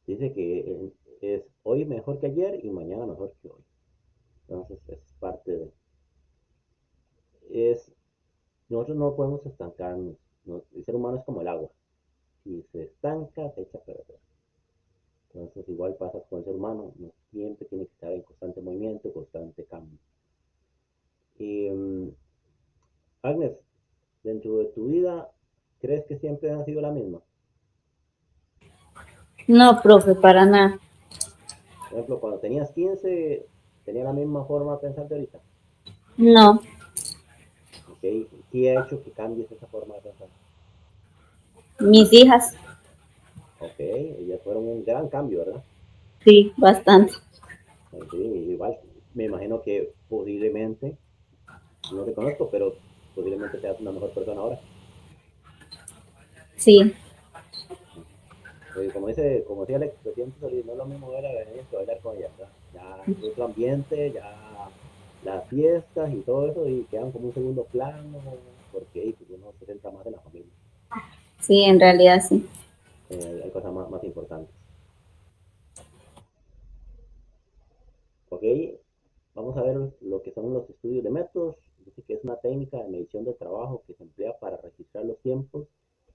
[SPEAKER 1] Dice que es hoy mejor que ayer y mañana mejor que hoy. Entonces es parte de... Es, nosotros no podemos estancarnos. El ser humano es como el agua. Si se estanca, se echa a perder. Entonces igual pasa con el ser humano. No siempre tiene que estar en constante movimiento, constante cambio. Y, Agnes, dentro de tu vida, ¿crees que siempre ha sido la misma?
[SPEAKER 2] No, profe, para nada.
[SPEAKER 1] Por ejemplo, cuando tenías 15, ¿tenía la misma forma de pensar de ahorita?
[SPEAKER 2] No,
[SPEAKER 1] ¿Ok? ¿Qué ha hecho que cambies esa forma de pensar?
[SPEAKER 2] mis hijas,
[SPEAKER 1] Ok, ellas fueron un gran cambio, ¿verdad?
[SPEAKER 2] sí, bastante.
[SPEAKER 1] Sí, igual, me imagino que posiblemente, no te conozco, pero posiblemente seas una mejor persona ahora.
[SPEAKER 2] Sí,
[SPEAKER 1] Como decía Alex, presidente Solís, no es lo mismo ver a Berenice que bailar con ella, ¿verdad? Ya es otro ambiente, ya las fiestas y todo eso, y quedan como un segundo plano, porque pues, uno se centra más en la familia.
[SPEAKER 2] sí, en realidad sí.
[SPEAKER 1] Hay cosas más importantes. Ok, vamos a ver lo que son los estudios de métodos. Dice que es una técnica de medición de trabajo que se emplea para registrar los tiempos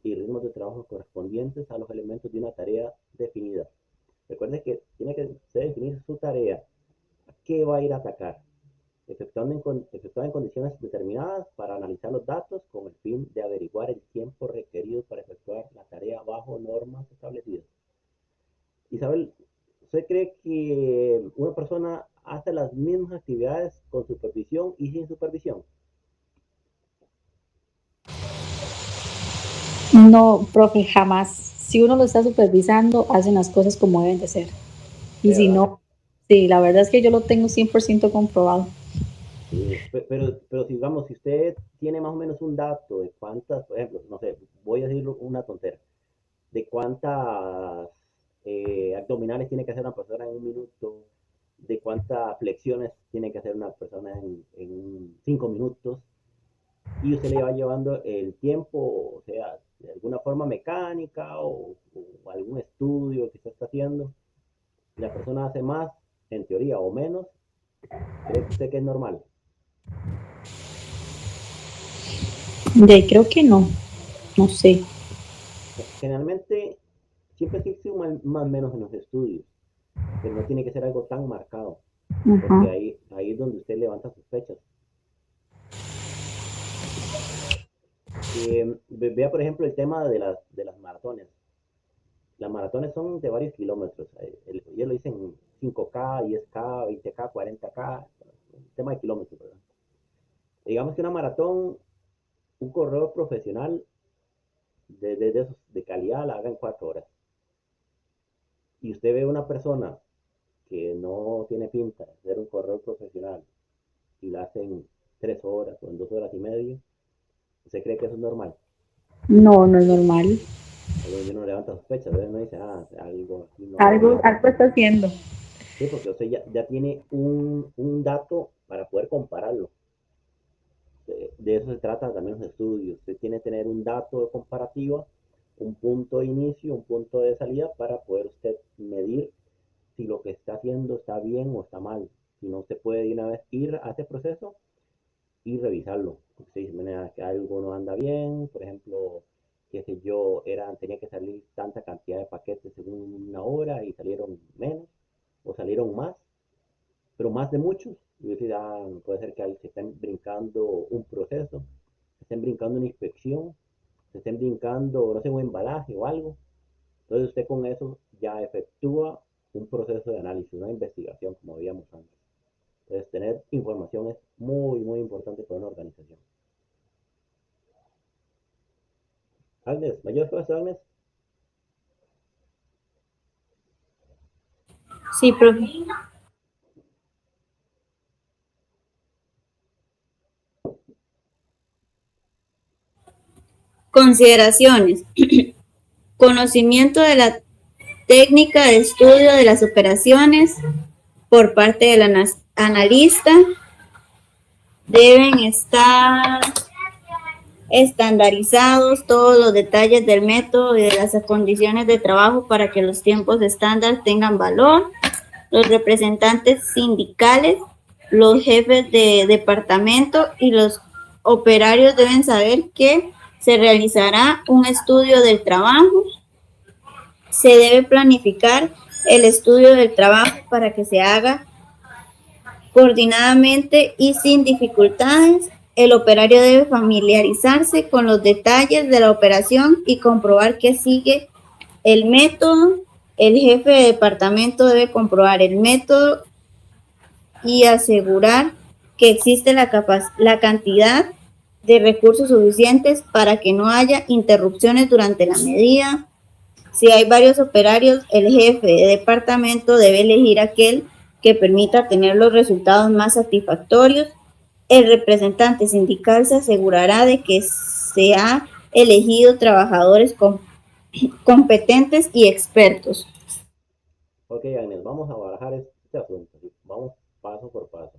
[SPEAKER 1] y ritmos de trabajo correspondientes a los elementos de una tarea definida. Recuerde que tiene que definir su tarea, a qué va a ir a atacar, efectuada en condiciones determinadas para analizar los datos con el fin de averiguar el tiempo requerido para efectuar la tarea bajo normas establecidas. Isabel, ¿usted cree que una persona hace las mismas actividades con supervisión y sin supervisión?
[SPEAKER 3] No, profe, jamás. Si uno lo está supervisando, hacen las cosas como deben de ser.
[SPEAKER 1] Sí,
[SPEAKER 3] Y si
[SPEAKER 1] ¿verdad?
[SPEAKER 3] no, sí, la verdad es que yo lo tengo 100% comprobado.
[SPEAKER 1] Sí, pero digamos, si usted tiene más o menos un dato de cuántas, por ejemplo, no sé, voy a decir una tontera, de cuántas abdominales tiene que hacer una persona en un minuto, de cuántas flexiones tiene que hacer una persona en 5 minutos, y usted le va llevando el tiempo, o sea, de alguna forma mecánica o algún estudio que usted está haciendo, y la persona hace más, en teoría, o menos, ¿cree usted que es normal?
[SPEAKER 3] De ahí creo que no, no sé.
[SPEAKER 1] Generalmente, siempre existe un más o menos en los estudios, pero no tiene que ser algo tan marcado,
[SPEAKER 3] Ajá.
[SPEAKER 1] porque ahí es donde usted levanta sospechas. Vea, por ejemplo, el tema de las maratones. Las maratones son de varios kilómetros. Ellos lo dicen 5K, 10K, 20K, 40K, tema de kilómetros, ¿verdad? Digamos que una maratón, un corredor profesional esos de calidad la haga en 4 horas. Y usted ve una persona que no tiene pinta de ser un corredor profesional y la hace en 3 horas o en 2 horas y media, ¿usted cree que eso es normal?
[SPEAKER 3] No, no es normal.
[SPEAKER 1] Ahí es donde uno levanta sospechas, ¿verdad? Uno dice, algo aquí no anda
[SPEAKER 3] Algo,
[SPEAKER 1] bien.
[SPEAKER 3] algo está haciendo.
[SPEAKER 1] Sí, porque usted ya tiene un dato para poder compararlo. De eso se trata también los estudios. Usted tiene que tener un dato de comparativa, un punto de inicio, un punto de salida para poder usted medir si lo que está haciendo está bien o está mal. Si no, usted puede de una vez ir a ese proceso y revisarlo. Usted dice, mira, que algo no anda bien, por ejemplo, qué sé yo, tenía que salir tanta cantidad de paquetes en una hora y salieron menos o salieron más, pero más de muchos. Y decir, puede ser que ahí se estén brincando un proceso, se estén brincando una inspección, se estén brincando, no sé, un embalaje o algo. Entonces usted con eso ya efectúa un proceso de análisis, una investigación, como habíamos antes. Entonces tener información es muy, muy importante para una organización. Agnes, ¿mayor ayudas Agnes?
[SPEAKER 2] Sí, profe. Consideraciones. Conocimiento de la técnica de estudio de las operaciones por parte del analista. Deben estar estandarizados todos los detalles del método y de las condiciones de trabajo para que los tiempos estándar tengan valor. Los representantes sindicales, los jefes de departamento y los operarios deben saber que se realizará un estudio del trabajo. Se debe planificar el estudio del trabajo para que se haga coordinadamente y sin dificultades. El operario debe familiarizarse con los detalles de la operación y comprobar que sigue el método. El jefe de departamento debe comprobar el método y asegurar que existe la cantidad de recursos suficientes para que no haya interrupciones durante la medida. Si hay varios operarios, el jefe de departamento debe elegir aquel que permita tener los resultados más satisfactorios. El representante sindical se asegurará de que se ha elegido trabajadores competentes y expertos.
[SPEAKER 1] Ok, Agnes, vamos a barajar este asunto. ¿Sí? Vamos paso por paso.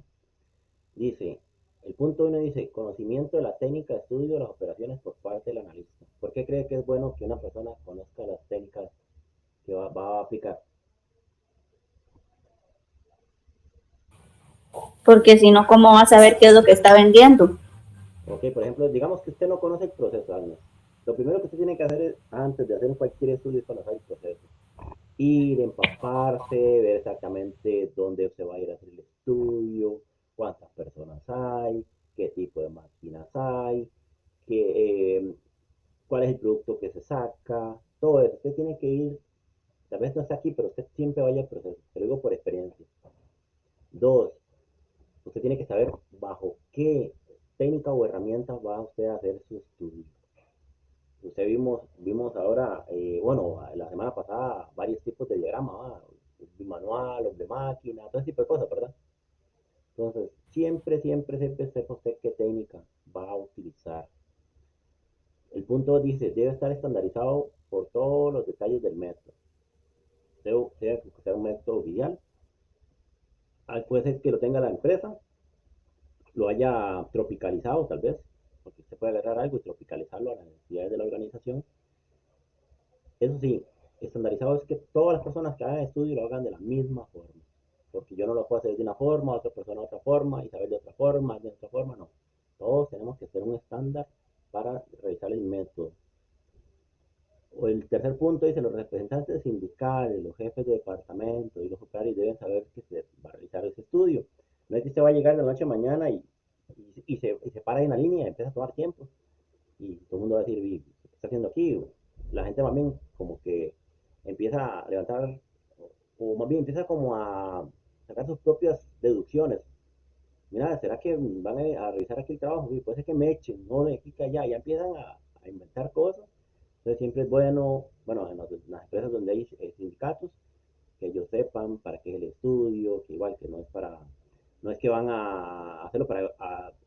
[SPEAKER 1] Dice, el punto 1 dice, conocimiento de la técnica de estudio de las operaciones por parte del analista. ¿Por qué cree que es bueno que una persona conozca las técnicas que va a aplicar?
[SPEAKER 2] Porque si no, ¿cómo va a saber qué es lo que está vendiendo?
[SPEAKER 1] Ok, por ejemplo, digamos que usted no conoce el proceso, Agnes. Lo primero que usted tiene que hacer es, antes de hacer cualquier estudio, es conocer el proceso. Ir, empaparse, ver exactamente dónde se va a ir a hacer el estudio, cuántas personas hay, qué tipo de máquinas hay, cuál es el producto que se saca, todo eso. Usted tiene que ir, tal vez no está aquí, pero usted siempre vaya al proceso. Te lo digo por experiencia. Dos, usted tiene que saber bajo qué técnica o herramienta va usted a hacer su estudio. Usted vimos ahora, bueno, la semana pasada, varios tipos de diagrama, ¿va? Los manual, los de máquina, todo ese tipo de cosas, ¿verdad? Entonces, siempre, siempre, siempre sepa usted qué técnica va a utilizar. El punto dice, debe estar estandarizado por todos los detalles del método. Debe ser un método oficial. Puede ser que lo tenga la empresa, lo haya tropicalizado tal vez, porque usted puede agarrar algo y tropicalizarlo a las necesidades de la organización. Eso sí, estandarizado es que todas las personas que hagan estudio lo hagan de la misma forma, porque yo no lo puedo hacer de una forma, otra persona de otra forma, Isabel de otra forma, no. Todos tenemos que hacer un estándar para realizar el método. O el tercer punto dice, los representantes sindicales, los jefes de departamento y los operarios deben saber que se va a realizar ese estudio. No es que usted va a llegar de la noche a mañana y se para en la línea y empieza a tomar tiempo. Y todo el mundo va a decir, ¿qué está haciendo aquí? La gente más bien como que empieza a levantar, o más bien empieza como a sacar sus propias deducciones. Mira, ¿será que van a revisar aquí el trabajo? Y puede ser que me echen, no de aquí que allá, ya empiezan a inventar cosas. Entonces siempre es bueno, bueno, en las empresas donde hay sindicatos, que ellos sepan para qué es el estudio, que igual que no es para, no es que van a hacerlo para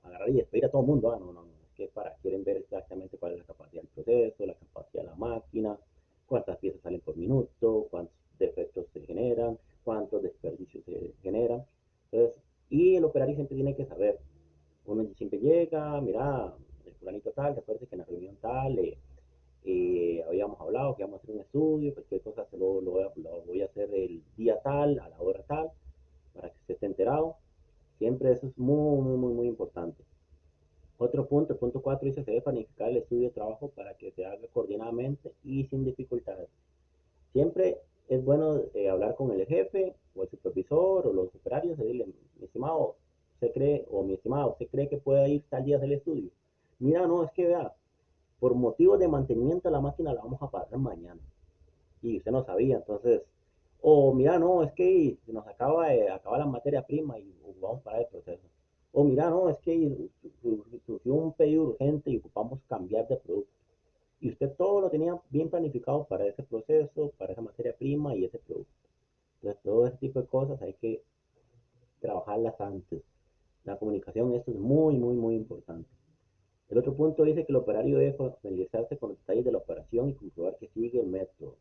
[SPEAKER 1] agarrar y despedir a todo el mundo, no, no, no, es que para, quieren ver exactamente cuál es la capacidad del proceso, la capacidad de la máquina, cuántas piezas salen por minuto, cuántos defectos se generan, cuántos desperdicios se generan. Entonces, y el operario siempre tiene que saber, uno siempre llega, mira, el fulanito tal, recuerde que en la reunión tal, habíamos hablado que íbamos a hacer un estudio, cualquier cosa lo voy a hacer el día tal, a la hora tal, para que usted esté enterado. Siempre eso es muy, muy, muy, muy importante. Otro punto, el punto 4 dice, se debe planificar el estudio de trabajo para que se haga coordinadamente y sin dificultades. Siempre es bueno hablar con el jefe o el supervisor o los operarios y decirle, mi estimado, ¿usted cree, o mi estimado, ¿usted cree que pueda ir tal día a hacer el estudio? Mira, no, es que vea, por motivos de mantenimiento de la máquina la vamos a pagar mañana. Y usted no sabía, entonces, o mira, no, es que se nos acaba la materia prima y vamos a parar el proceso. O mira, no, es que surgió un pedido urgente y ocupamos cambiar de producto. Y usted todo lo tenía bien planificado para ese proceso, para esa materia prima y ese producto. Entonces, todo ese tipo de cosas hay que trabajarlas antes. La comunicación, esto es muy, muy, muy importante. El otro punto dice que el operario debe familiarizarse con los detalles de la operación y comprobar que sigue el método.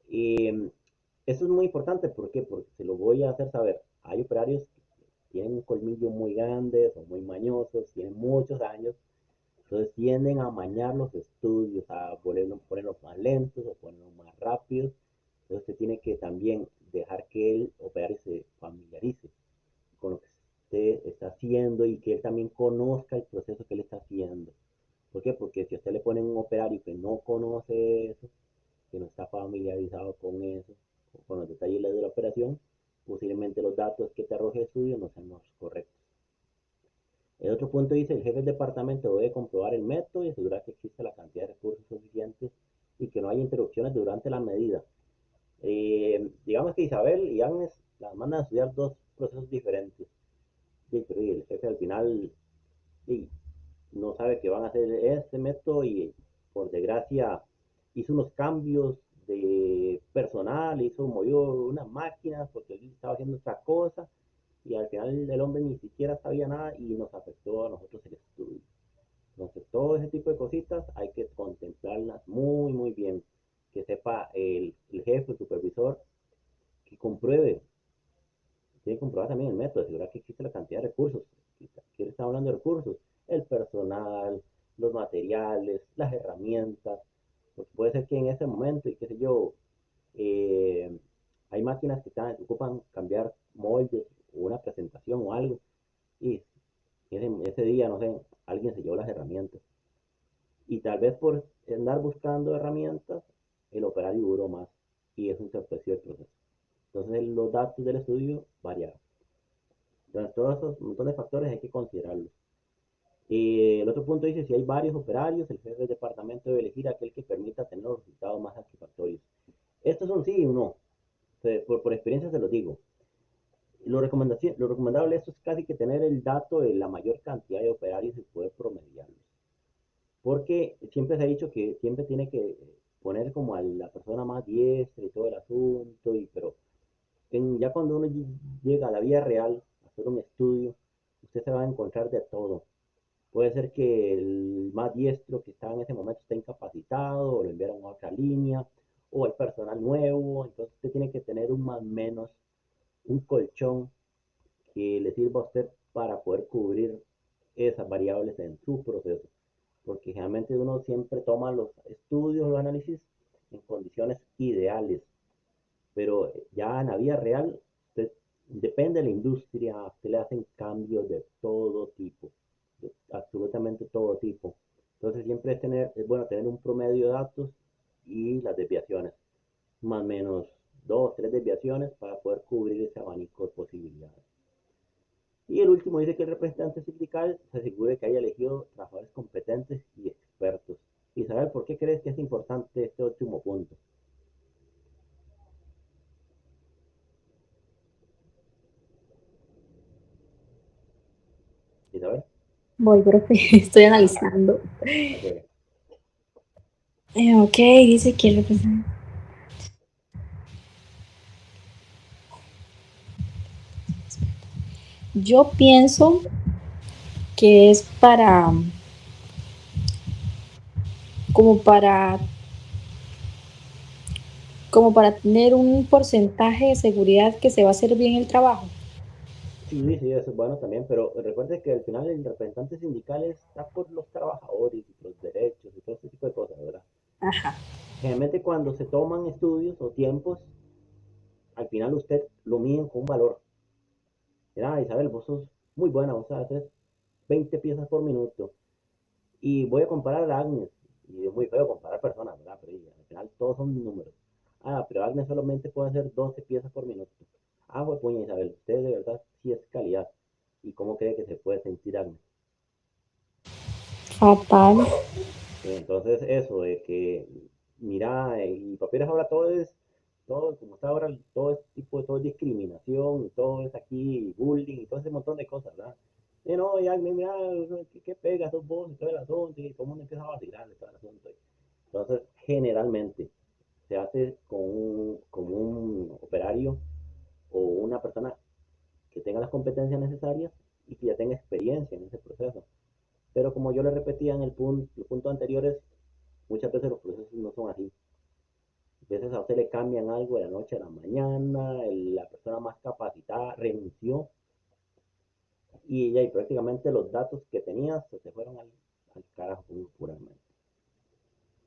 [SPEAKER 1] Eso es muy importante, ¿por qué? Porque se lo voy a hacer saber. Hay operarios que tienen un colmillo muy grande, son muy mañosos, tienen muchos años, entonces tienden a mañar los estudios, a ponerlos más lentos o ponerlos más rápidos. Entonces usted tiene que también dejar que el operario se familiarice con lo que usted está haciendo y que él también conozca el proceso que él está haciendo. ¿Por qué? Porque si usted le pone un operario que no conoce eso, que no está familiarizado con eso, con los detalles de la operación, posiblemente los datos que te arroje el estudio no sean los correctos. El otro punto dice, el jefe del departamento debe comprobar el método y asegurar que existe la cantidad de recursos suficientes y que no haya interrupciones durante la medida. Digamos que Isabel y Agnes las mandan a estudiar dos procesos diferentes. Sí, pero el jefe al final sí, no sabe que van a hacer este método y por desgracia hizo unos cambios de personal, movió unas máquinas porque él estaba haciendo otra cosa y al final el hombre ni siquiera sabía nada y nos afectó a nosotros el estudio. Entonces todo ese tipo de cositas hay que contemplarlas muy muy bien, que sepa el jefe, el supervisor, que compruebe, tiene que comprobar también el método, asegurar que existe la cantidad de recursos. Aquí está hablando de recursos, el personal, los materiales, las herramientas, porque puede ser que en ese momento, y qué sé yo, eh, hay máquinas que ocupan cambiar moldes o una presentación o algo, y ese día, no sé, alguien se llevó las herramientas. Y tal vez por andar buscando herramientas, el operario duró más y eso entorpeció el proceso. Entonces los datos del estudio variaron. Entonces, todos esos montón de factores hay que considerarlos. El otro punto dice, si hay varios operarios, el jefe del departamento debe elegir aquel que permita tener los resultados más satisfactorios. Esto es un sí y un no. Por experiencia se los digo. Lo recomendable es casi que tener el dato de la mayor cantidad de operarios y poder promediarlos. Porque siempre se ha dicho que siempre tiene que poner como a la persona más diestra y todo el asunto, pero ya cuando uno llega a la vida real, a hacer un estudio, usted se va a encontrar de todo. Puede ser que el más diestro que está en ese momento esté incapacitado o lo enviaron a otra línea o hay personal nuevo, entonces usted tiene que tener un más o menos, un colchón que le sirva a usted para poder cubrir esas variables en su proceso. porque generalmente uno siempre toma los estudios, los análisis en condiciones ideales, pero ya en la vida real, usted, depende de la industria, a usted le hacen cambios de todo tipo, de absolutamente todo tipo. Entonces siempre es bueno tener un promedio de datos y las desviaciones, más o menos dos, tres desviaciones para poder cubrir ese abanico de posibilidades. Y el último dice que el representante sindical se asegure que haya elegido trabajadores competentes y expertos. Isabel, ¿por qué crees que es importante este último punto? Isabel,
[SPEAKER 3] Voy, profe, estoy analizando.
[SPEAKER 1] ok.
[SPEAKER 3] Ok, dice que el representante. Yo pienso que es como para, como para tener un porcentaje de seguridad que se va a hacer bien el trabajo.
[SPEAKER 1] Sí, sí, eso es bueno también, pero recuerde que al final el representante sindical está por los trabajadores y los derechos y todo ese tipo de cosas, ¿verdad?
[SPEAKER 3] Ajá.
[SPEAKER 1] Generalmente cuando se toman estudios o tiempos, al final usted lo miden con un valor. Mira, Isabel, vos sos muy buena, vos haces 20 piezas por minuto. Y voy a comparar a Agnes, y es muy feo comparar personas, ¿verdad? Pero al final todos son números. Ah, pero Agnes solamente puede hacer 12 piezas por minuto. Ah, pues puña Isabel, usted de verdad sí es calidad. ¿Y cómo cree que se puede sentir Agnes?
[SPEAKER 3] Fatal.
[SPEAKER 1] Entonces, eso de que, mira, y papeles ahora todo, como está ahora, todo este tipo de todo es discriminación, y todo es aquí bullying, y todo ese montón de cosas, ¿verdad? Y no, ya, mira, ¿qué pega sos vos y todo el asunto? Y todo el mundo empieza a vacilar y todo el asunto. Entonces, generalmente, se hace con un operario o una persona que tenga las competencias necesarias y que ya tenga experiencia en ese proceso. Pero como yo le repetía en el punto anteriores, muchas veces los procesos no son así. A veces a usted le cambian algo de la noche a la mañana, la persona más capacitada renunció y ya y prácticamente los datos que tenía se fueron al carajo puramente.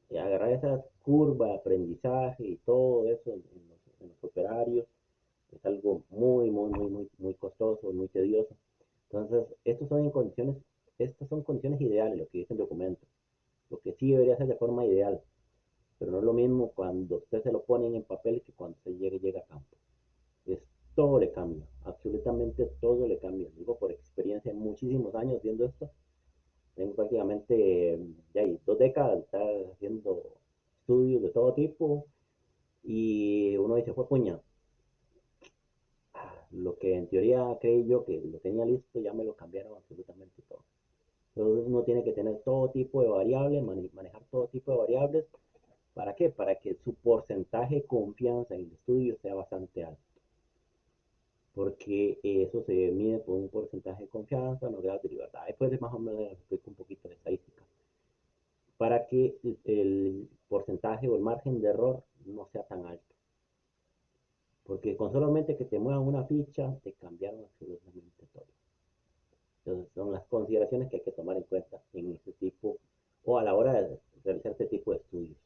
[SPEAKER 1] Y agarrar esa curva de aprendizaje y todo eso en los operarios es algo muy costoso, muy tedioso. Entonces, estas son condiciones ideales, lo que dice el documento, lo que sí debería ser de forma ideal, pero no es lo mismo cuando usted se lo ponen en papel que cuando se llega a campo. Es, todo le cambia, absolutamente todo le cambia. Digo, por experiencia, muchísimos años viendo esto, tengo prácticamente ya hay 2 décadas de estar haciendo estudios de todo tipo y uno dice, fue puña, lo que en teoría creí yo que lo tenía listo, ya me lo cambiaron absolutamente todo. Entonces uno tiene que tener todo tipo de variables, manejar todo tipo de variables. ¿Para qué? Para que su porcentaje de confianza en el estudio sea bastante alto. Porque eso se mide por un porcentaje de confianza, no grados de libertad. Después más o menos les explico un poquito de estadística. Para que el porcentaje o el margen de error no sea tan alto. Porque con solamente que te muevan una ficha, te cambiaron absolutamente todo. Entonces son las consideraciones que hay que tomar en cuenta en este tipo o a la hora de realizar este tipo de estudios.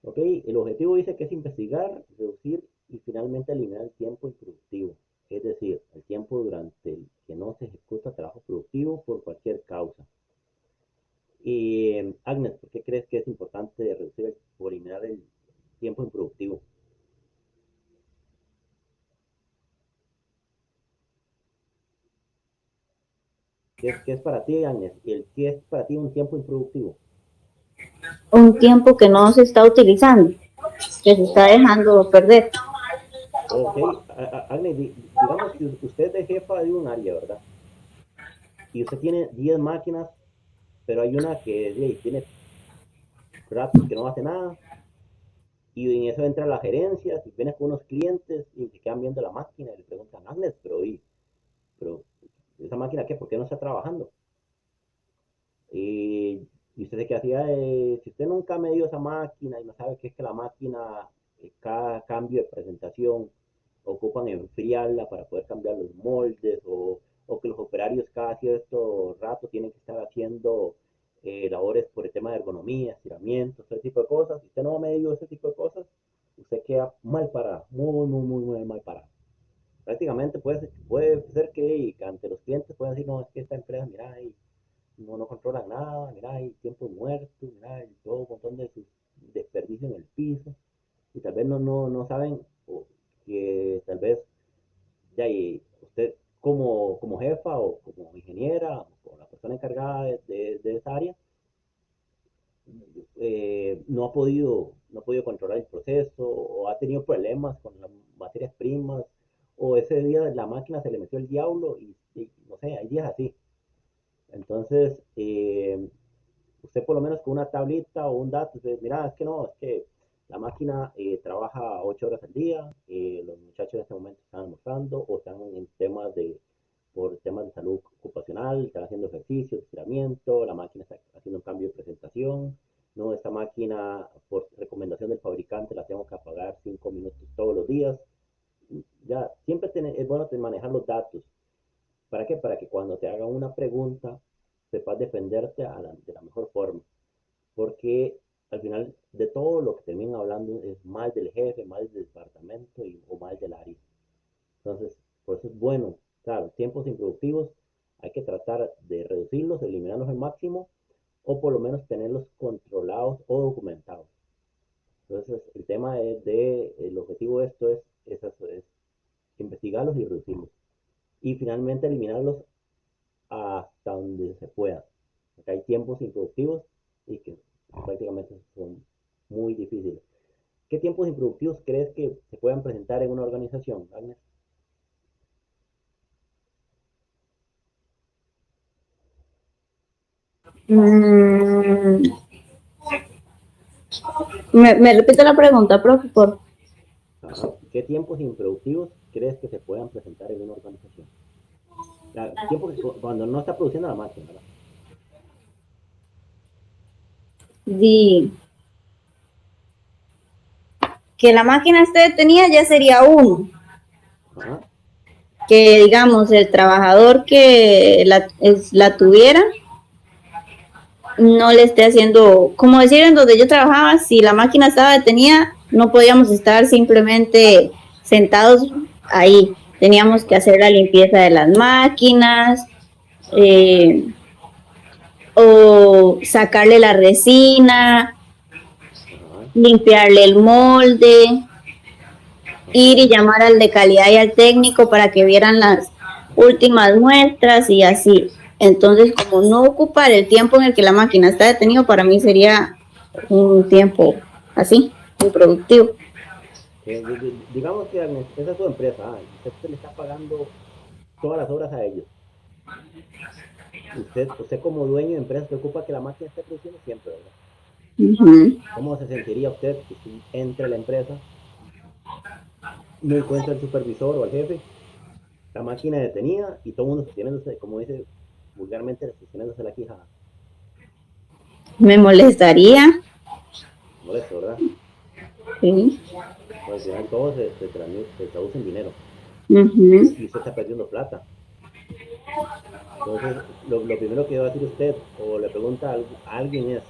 [SPEAKER 1] ¿Ok? El objetivo dice que es investigar, reducir y finalmente eliminar el tiempo improductivo, es decir, el tiempo durante el que no se ejecuta trabajo productivo por cualquier causa. Y Agnes, ¿por qué crees que es importante reducir o eliminar el tiempo improductivo? ¿Qué es para ti, Agnes? ¿Qué es para ti un tiempo improductivo?
[SPEAKER 2] Un tiempo que no se está utilizando, que se está
[SPEAKER 1] Ok,
[SPEAKER 2] dejando perder.
[SPEAKER 1] ok. Agnes, digamos que usted es jefa de un área, ¿verdad? Y usted tiene 10 máquinas, pero hay una que tiene ratos que no hace nada, y en eso entra la gerencia, si vienes con unos clientes y se quedan viendo la máquina y le preguntan, Agnes, pero esa máquina, ¿qué? ¿Por qué no está trabajando? Y usted se queda así, si usted nunca ha medido esa máquina y no sabe qué es que la máquina, cada cambio de presentación, ocupan enfriarla para poder cambiar los moldes o que los operarios cada cierto rato tienen que estar haciendo labores por el tema de ergonomía, estiramientos, ese tipo de cosas. Si usted no ha medido ese tipo de cosas, usted queda mal parado, muy mal parado. Prácticamente puede ser que ante los clientes puedan decir, no, es que esta empresa, mira, y no controlan nada, mira, hay tiempo muerto, mira, hay todo un montón de desperdicio en el piso, y tal vez no saben que tal vez ya y usted como jefa o como ingeniera o la persona encargada de esa área no ha podido controlar el proceso o ha tenido problemas con las materias primas o ese día la máquina se le metió el diablo y no sé, hay días así. Entonces, usted por lo menos con una tablita o un dato, usted, mira, es que no, es que la máquina trabaja 8 horas al día, los muchachos en este momento están almorzando o están en por temas de salud ocupacional, están haciendo ejercicio, estiramiento, la máquina está haciendo un cambio de presentación, no, esta máquina por recomendación del fabricante la tengo que apagar 5 minutos todos los días. Ya, siempre es bueno manejar los datos. ¿Para qué? Para que cuando te hagan una pregunta sepas defenderte de la mejor forma. Porque al final de todo lo que terminan hablando es mal del jefe, mal del departamento o mal del área. Entonces, por eso es bueno, claro, tiempos improductivos hay que tratar de reducirlos, eliminarlos al máximo o por lo menos tenerlos controlados o documentados. Entonces, el tema el objetivo de esto es investigarlos y reducirlos. Y finalmente eliminarlos hasta donde se pueda. Porque hay tiempos improductivos y que prácticamente son muy difíciles. ¿Qué tiempos improductivos crees que se puedan presentar en una organización, Agnes?
[SPEAKER 2] Mm, me repite la pregunta, profe, por...
[SPEAKER 1] Ajá. ¿Qué tiempos improductivos crees que se puedan presentar en una organización? Tiempo cuando no está produciendo la máquina, ¿verdad?
[SPEAKER 2] Di que la máquina esté detenida ya sería uno.
[SPEAKER 1] Ajá.
[SPEAKER 2] Que digamos el trabajador que la tuviera no le esté haciendo, como decir en donde yo trabajaba, si la máquina estaba detenida, no podíamos estar simplemente sentados ahí. Teníamos que hacer la limpieza de las máquinas, eh, o sacarle la resina,
[SPEAKER 1] Ajá.
[SPEAKER 2] limpiarle el molde, ir y llamar al de calidad y al técnico para que vieran las últimas muestras y así. Entonces, como no ocupar el tiempo en el que la máquina está detenida, para mí sería un tiempo así, muy productivo.
[SPEAKER 1] Digamos que esa es su empresa, usted se le está pagando todas las horas a ellos. Usted como dueño de empresa, se ocupa que la máquina esté produciendo siempre, ¿verdad? ¿Cómo se sentiría usted si usted entra a la empresa, no encuentra el supervisor o al jefe, la máquina detenida y todo el mundo sosteniéndose, como dice vulgarmente, sosteniéndose la quijada?
[SPEAKER 2] Me molestaría.
[SPEAKER 1] Molesto, ¿verdad?
[SPEAKER 2] Sí.
[SPEAKER 1] Pues al final todo se traduce en dinero y usted está perdiendo plata. Entonces, lo primero que va a decir usted o le pregunta a alguien es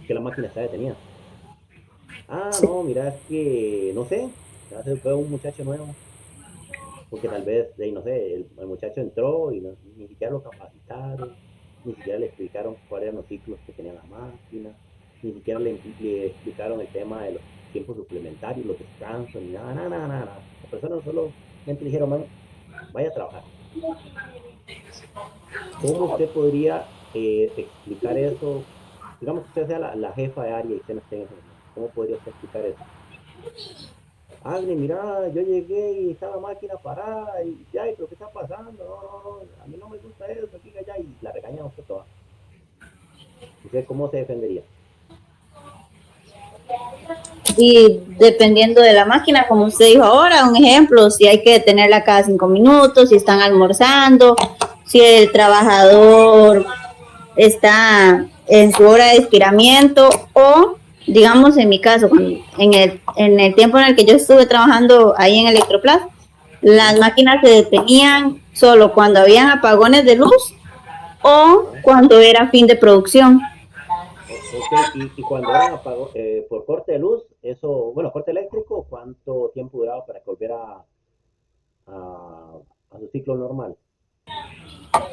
[SPEAKER 1] que la máquina está detenida. Ah, no, mira, es que no sé, ya se fue un muchacho nuevo, porque tal vez, no sé, el muchacho entró y ni siquiera lo capacitaron, ni siquiera le explicaron cuáles eran los ciclos que tenía la máquina, ni siquiera le explicaron el tema de los tiempos suplementarios, los descansos, ni nada. La persona solamente le dijeron, "Man, vaya a trabajar". ¿Cómo usted podría explicar eso? Digamos que usted sea la jefa de área y usted no esté en ese momento. ¿Cómo podría usted explicar eso? Agni, mira, yo llegué y estaba la máquina parada y ya, pero ¿qué está pasando? No, a mí no me gusta eso, aquí, allá, y la regaña a usted toda. ¿Usted cómo se defendería?
[SPEAKER 2] Y dependiendo de la máquina, como usted dijo ahora, un ejemplo, si hay que detenerla cada 5 minutos, si están almorzando, si el trabajador está en su hora de estiramiento o, digamos, en mi caso, en el tiempo en el que yo estuve trabajando ahí en Electroplas, Las máquinas se detenían solo cuando habían apagones de luz o
[SPEAKER 1] Ajá.
[SPEAKER 2] cuando era fin de producción.
[SPEAKER 1] Ok, y cuando eran por corte de luz, eso, bueno, corte eléctrico, ¿cuánto tiempo duraba para que volviera a su ciclo normal?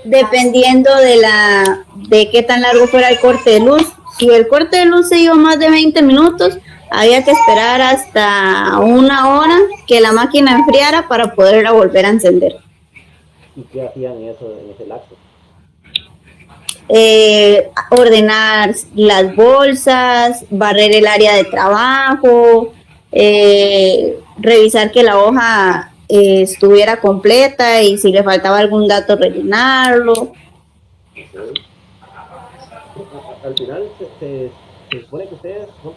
[SPEAKER 2] Dependiendo de qué tan largo fuera el corte de luz. Si el corte de luz se iba más de 20 minutos, había que esperar hasta una hora que la máquina enfriara para poderla volver a encender.
[SPEAKER 1] ¿Y qué hacían en ese lapso?
[SPEAKER 2] Ordenar las bolsas, barrer el área de trabajo, revisar que la hoja estuviera completa y si le faltaba algún dato rellenarlo.
[SPEAKER 1] Ok. Sí, al final se supone que ustedes son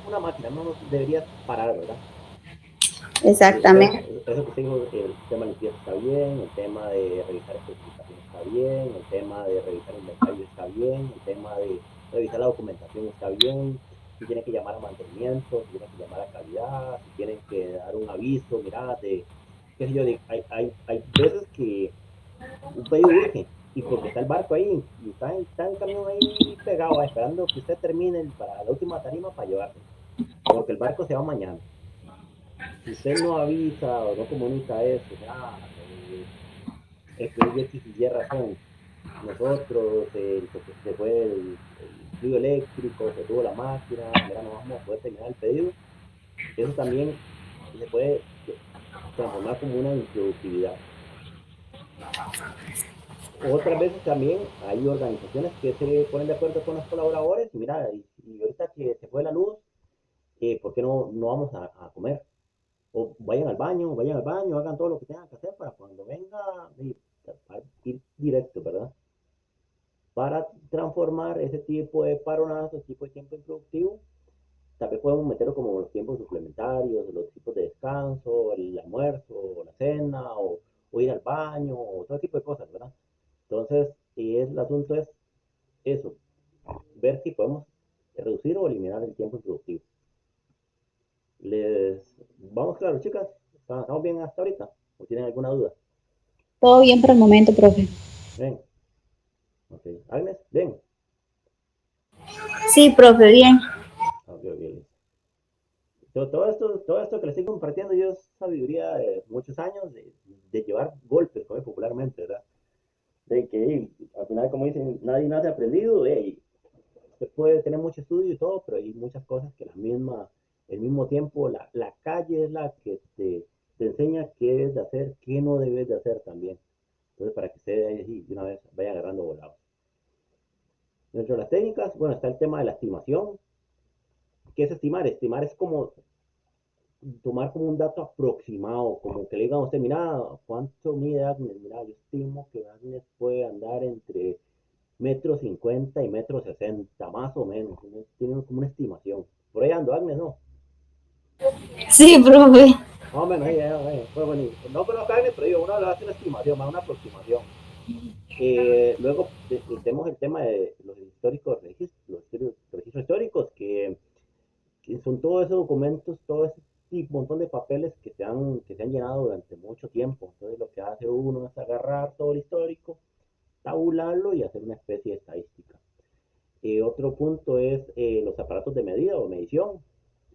[SPEAKER 1] una máquina, no debería parar, ¿verdad? Entonces,
[SPEAKER 2] Exactamente.
[SPEAKER 1] eso que usted dijo, el tema de limpieza está bien, el tema de revisar especificaciones está bien, el tema de revisar inventario está bien, el tema de revisar la documentación está bien, si tienen que llamar a mantenimiento, si tienen que llamar a calidad, si tienen que dar un aviso, mira, qué sé yo, hay veces que un pedido urge y porque está el barco ahí y está el camión ahí pegado, esperando que usted termine para la última tarima para llevárselo, porque el barco se va mañana. Si usted no avisa o no comunica eso, ya, X, Y razón, nosotros, se fue el fluido eléctrico, se tuvo la máquina, mira, no vamos a poder terminar el pedido, eso también se puede transformar como una improductividad. Otras veces también hay organizaciones que se ponen de acuerdo con los colaboradores y mira, y ahorita que se fue la luz, ¿por qué no vamos a comer? O vayan al baño, hagan todo lo que tengan que hacer para cuando venga, para ir directo, ¿verdad? Para transformar ese tipo de paronazo, ese tipo de tiempo improductivo, tal vez podemos meterlo como los tiempos suplementarios, los tipos de descanso, el almuerzo, o la cena, o ir al baño, o todo tipo de cosas, ¿verdad? Entonces, el asunto es eso, ver si podemos reducir o eliminar el tiempo improductivo. Les vamos claro, chicas, ¿estamos bien hasta ahorita? ¿O tienen alguna duda?
[SPEAKER 3] Todo bien por el momento, profe.
[SPEAKER 1] Bien, ok. Agnes, bien.
[SPEAKER 2] Sí, profe, bien.
[SPEAKER 1] Ok, ok. Todo esto que les estoy compartiendo yo es sabiduría de muchos años de llevar golpes, como popularmente, ¿verdad? De que al final, como dicen, nadie nace aprendido, se puede tener mucho estudio y todo, pero hay muchas cosas que el mismo tiempo, la calle es la que te enseña qué debes de hacer, qué no debes de hacer también. Entonces, para que usted ahí de una vez vaya agarrando volados. Dentro de las técnicas, bueno, está el tema de la estimación. ¿Qué es estimar? Estimar es como tomar como un dato aproximado, como que le digan a usted, mira, ¿cuánto mide Agnes? Mira, yo estimo que Agnes puede andar entre metro 50 y metro 60, más o menos. Tienen como una estimación. Por ahí ando, Agnes, ¿no?
[SPEAKER 2] Sí, profe.
[SPEAKER 1] Más o menos, pues bueno, no conozco a Agnes, pero digo, uno le hace una estimación, más una aproximación. Luego tenemos el tema de los históricos registros, los registros históricos, que son todos esos documentos, todo ese montón de papeles que se han llenado durante mucho tiempo. Entonces lo que hace uno es agarrar todo el histórico, tabularlo y hacer una especie de estadística. Otro punto es los aparatos de medida o medición.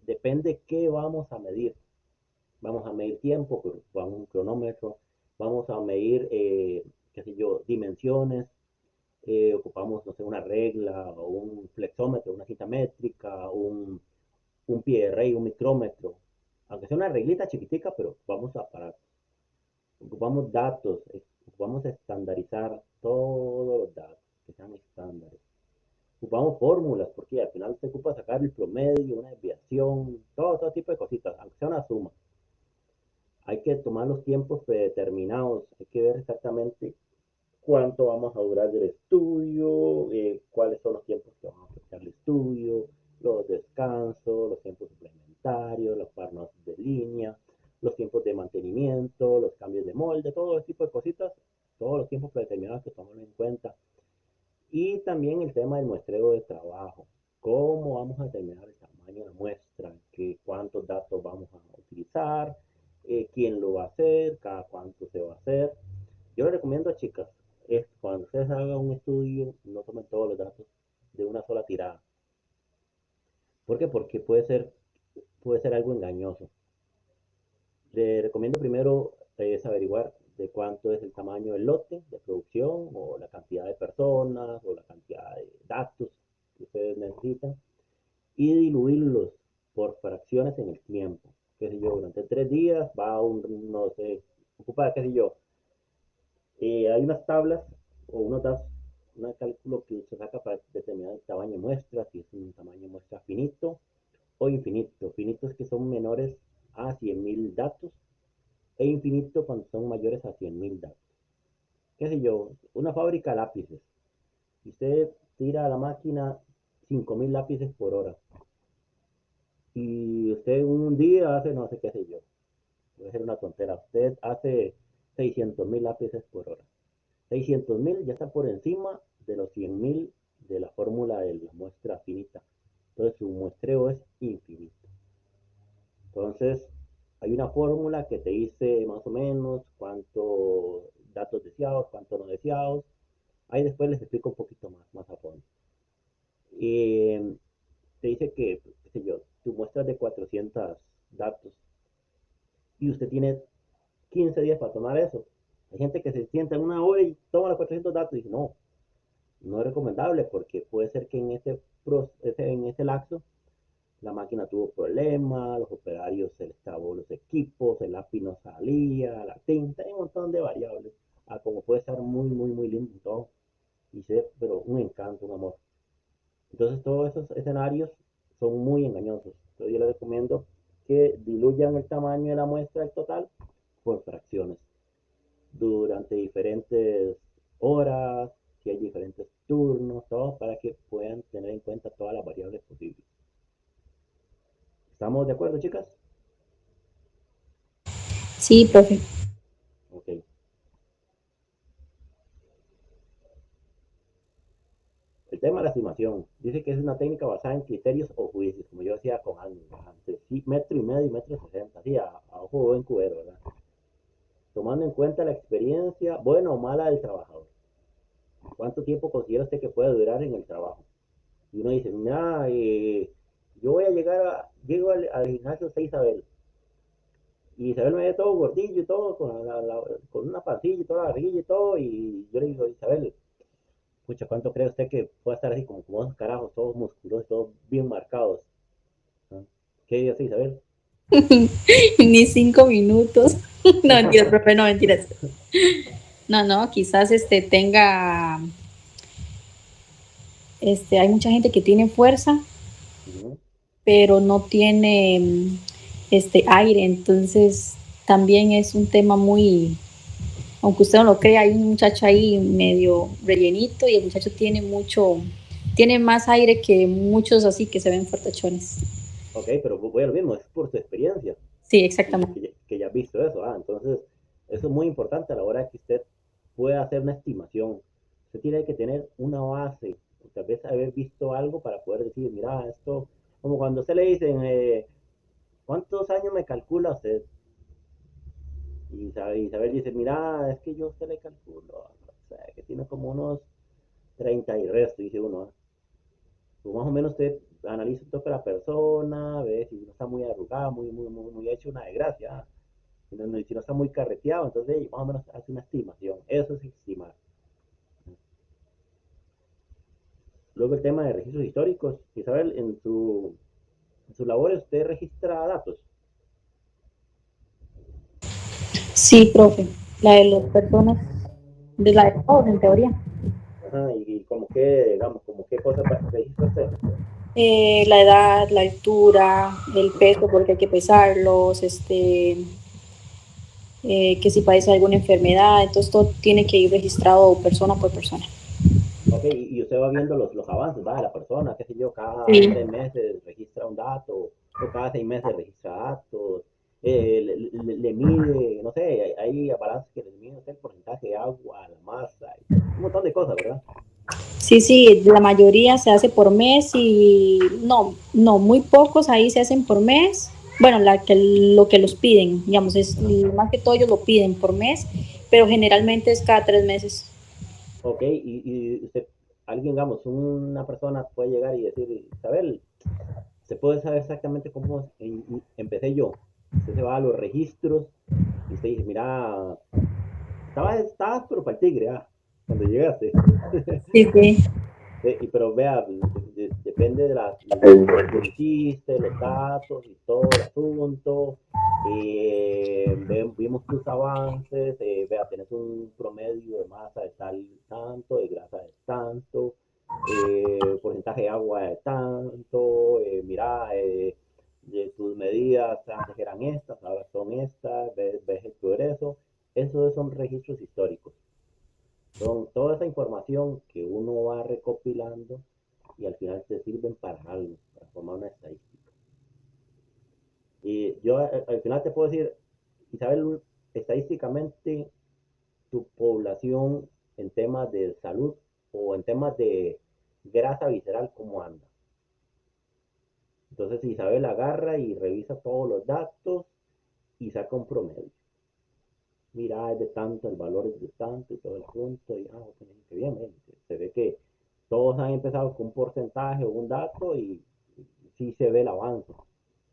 [SPEAKER 1] Depende qué vamos a medir. Vamos a medir tiempo, pues, vamos a un cronómetro, vamos a medir, qué sé yo, dimensiones, ocupamos, no sé, una regla o un flexómetro, una cita métrica, un pie de rey, un micrómetro, aunque sea una reglita chiquitica, pero vamos a parar. Ocupamos datos, ocupamos estandarizar todos los datos, que sean estándares. Ocupamos fórmulas, porque al final se ocupa sacar el promedio, una desviación, todo tipo de cositas, aunque sea una suma. Hay que tomar los tiempos predeterminados, hay que ver exactamente cuánto vamos a durar del estudio, cuáles son los tiempos que vamos a aplicar el estudio, los descansos, los tiempos suplementarios, los parnos de línea, los tiempos de mantenimiento, los cambios de molde, todo ese tipo de cositas, todos los tiempos predeterminados que tomamos en cuenta. Y también el tema del muestreo de trabajo. ¿Cómo vamos a determinar el tamaño de la muestra? ¿Cuántos datos vamos a utilizar? quién lo va a hacer, cada cuánto se va a hacer. Yo les recomiendo a chicas, es cuando ustedes hagan un estudio, no tomen todos los datos de una sola tirada. ¿Por qué? Porque puede ser algo engañoso. Le recomiendo primero averiguar de cuánto es el tamaño del lote de producción o la cantidad de personas o la cantidad de datos que ustedes necesitan y diluirlos por fracciones en el tiempo. Qué sé yo, durante 3 días va no sé, ocupa, qué sé yo. Hay unas tablas o un cálculo que se saca para determinar el tamaño de muestra, si es un tamaño de muestra finito o infinito. Finito es que son menores a 100.000 datos e infinito cuando son mayores a 100.000 datos. Qué sé yo, una fábrica de lápices. Usted tira a la máquina 5.000 lápices por hora. Y usted un día hace, no sé qué sé yo, puede ser una tontera, usted hace 600.000 lápices por hora. 600.000 ya está por encima de los 100.000 de la fórmula de la muestra finita. Entonces su muestreo es infinito. Entonces hay una fórmula que te dice más o menos cuántos datos deseados, cuántos no deseados. Ahí después les explico un poquito más a fondo. Te dice que, qué sé yo, tu muestra es de 400 datos y usted tiene 15 días para tomar eso. Hay gente que se sienta en una hora y toma los 400 datos y dice, no, no es recomendable porque puede ser que en ese lapso la máquina tuvo problemas, los operarios se les trabó los equipos, el API no salía, la tinta, hay un montón de variables, como puede estar muy, muy, muy lindo y todo, pero un encanto, un amor. Entonces todos esos escenarios son muy engañosos. Entonces yo les recomiendo que diluyan el tamaño de la muestra del total por fracciones durante diferentes horas, si hay diferentes turnos, todo para que puedan tener en cuenta todas las variables posibles. ¿Estamos de acuerdo, chicas?
[SPEAKER 3] Sí, profe.
[SPEAKER 1] Ok. El tema de la estimación. Dice que es una técnica basada en criterios o juicios, como yo decía con antes. Sí, 1,5 m y 1,60 m. Sí, a ojo buen cubero, ¿verdad? Tomando en cuenta la experiencia, buena o mala del trabajador. ¿Cuánto tiempo considera usted que puede durar en el trabajo? Y uno dice, mira, yo voy a llego al gimnasio 6 Isabel. Y Isabel me ve todo gordillo y todo, con una pancilla y toda la barriguilla y todo. Y yo le digo, Isabel, pucha, ¿cuánto cree usted que pueda estar así como dos carajos, todos musculosos, todos bien marcados? ¿Ah? ¿Qué dice Isabel?
[SPEAKER 3] Ni 5 minutos. No, mentiras, profe, no, mentiras. No, quizás tenga, hay mucha gente que tiene fuerza,
[SPEAKER 1] Ujú.
[SPEAKER 3] pero no tiene aire, entonces también es un tema muy, aunque usted no lo crea, hay un muchacho ahí medio rellenito y el muchacho tiene más aire que muchos así que se ven fortachones.
[SPEAKER 1] Ok, pero voy a lo mismo, es por su experiencia.
[SPEAKER 3] Sí, exactamente.
[SPEAKER 1] Que ya has visto eso. Entonces, eso es muy importante a la hora de que usted pueda hacer una estimación. Usted tiene que tener una base, tal vez haber visto algo para poder decir, mira, esto, como cuando se le dicen, ¿cuántos años me calcula usted? Y Isabel dice, mira, es que yo a usted le calculo, o sea, que tiene como unos 30 y resto, dice uno. Pues más o menos usted analiza un poco la persona, ve si no está muy arrugada, muy hecho una desgracia. Si no está muy carreteado, entonces más o menos hace una estimación. Eso es estimar. Luego el tema de registros históricos. Isabel, en su labor usted registra datos.
[SPEAKER 3] Sí, profe, la de las personas, de la de todos en teoría.
[SPEAKER 1] Ajá, y como que, digamos, como qué cosas registra usted.
[SPEAKER 3] La edad, la altura, el peso, porque hay que pesarlos, que si padece alguna enfermedad, entonces todo tiene que ir registrado persona por persona.
[SPEAKER 1] Ok, y usted va viendo los avances, va, de la persona, qué sé yo, cada
[SPEAKER 3] Sí.
[SPEAKER 1] 3 meses registra un dato, o cada 6 meses registra datos, le mide, no sé, hay aparatos que le miden, no sé, el porcentaje de agua, la masa, un montón de cosas, ¿verdad?
[SPEAKER 3] Sí, la mayoría se hace por mes y no, muy pocos ahí se hacen por mes Bueno, lo que los piden, digamos, es más que todo ellos lo piden por mes, pero generalmente es cada 3 meses.
[SPEAKER 1] Ok, y usted, alguien, digamos, una persona puede llegar y decir, Isabel, se puede saber exactamente cómo empecé yo. Usted se va a los registros y usted dice, mira, estabas pero para el tigre, cuando llegaste.
[SPEAKER 3] Sí, sí.
[SPEAKER 1] Pero vea, depende de lo que hiciste, los datos y todo el asunto. Vimos tus avances, vea, tenés un promedio de masa de tal tanto, de grasa de tanto, porcentaje de agua de tanto, mira, de tus medidas antes eran estas, ahora son estas, ves el progreso. Esos son registros históricos. Son toda esa información que uno va recopilando y al final te sirven para algo, para formar una estadística. Y yo al final te puedo decir, Isabel, estadísticamente tu población en temas de salud o en temas de grasa visceral, ¿cómo anda? Entonces Isabel agarra y revisa todos los datos y saca un promedio. Mira, es de tanto, el valor es de tanto y todo el punto, y ok, qué bien, se ve que todos han empezado con un porcentaje o un dato y sí se ve el avance.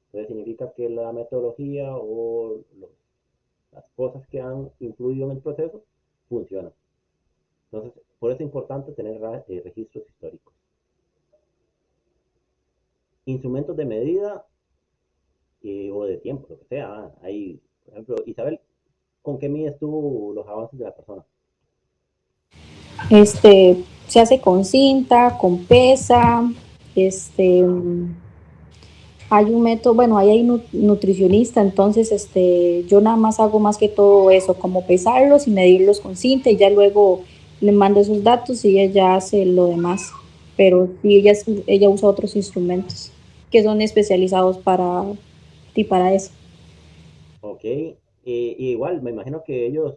[SPEAKER 1] Entonces significa que la metodología o las cosas que han influido en el proceso funcionan. Entonces, por eso es importante tener registros históricos. Instrumentos de medida o de tiempo, lo que sea. Hay, por ejemplo, Isabel, ¿con qué mides tú los avances de la persona?
[SPEAKER 3] Se hace con cinta, con pesa, hay un método, bueno, ahí hay nutricionista, entonces yo nada más hago más que todo eso, como pesarlos y medirlos con cinta y ya luego le mando esos datos y ella hace lo demás. Pero sí, ella usa otros instrumentos que son especializados para eso.
[SPEAKER 1] Ok, y igual, me imagino que ellos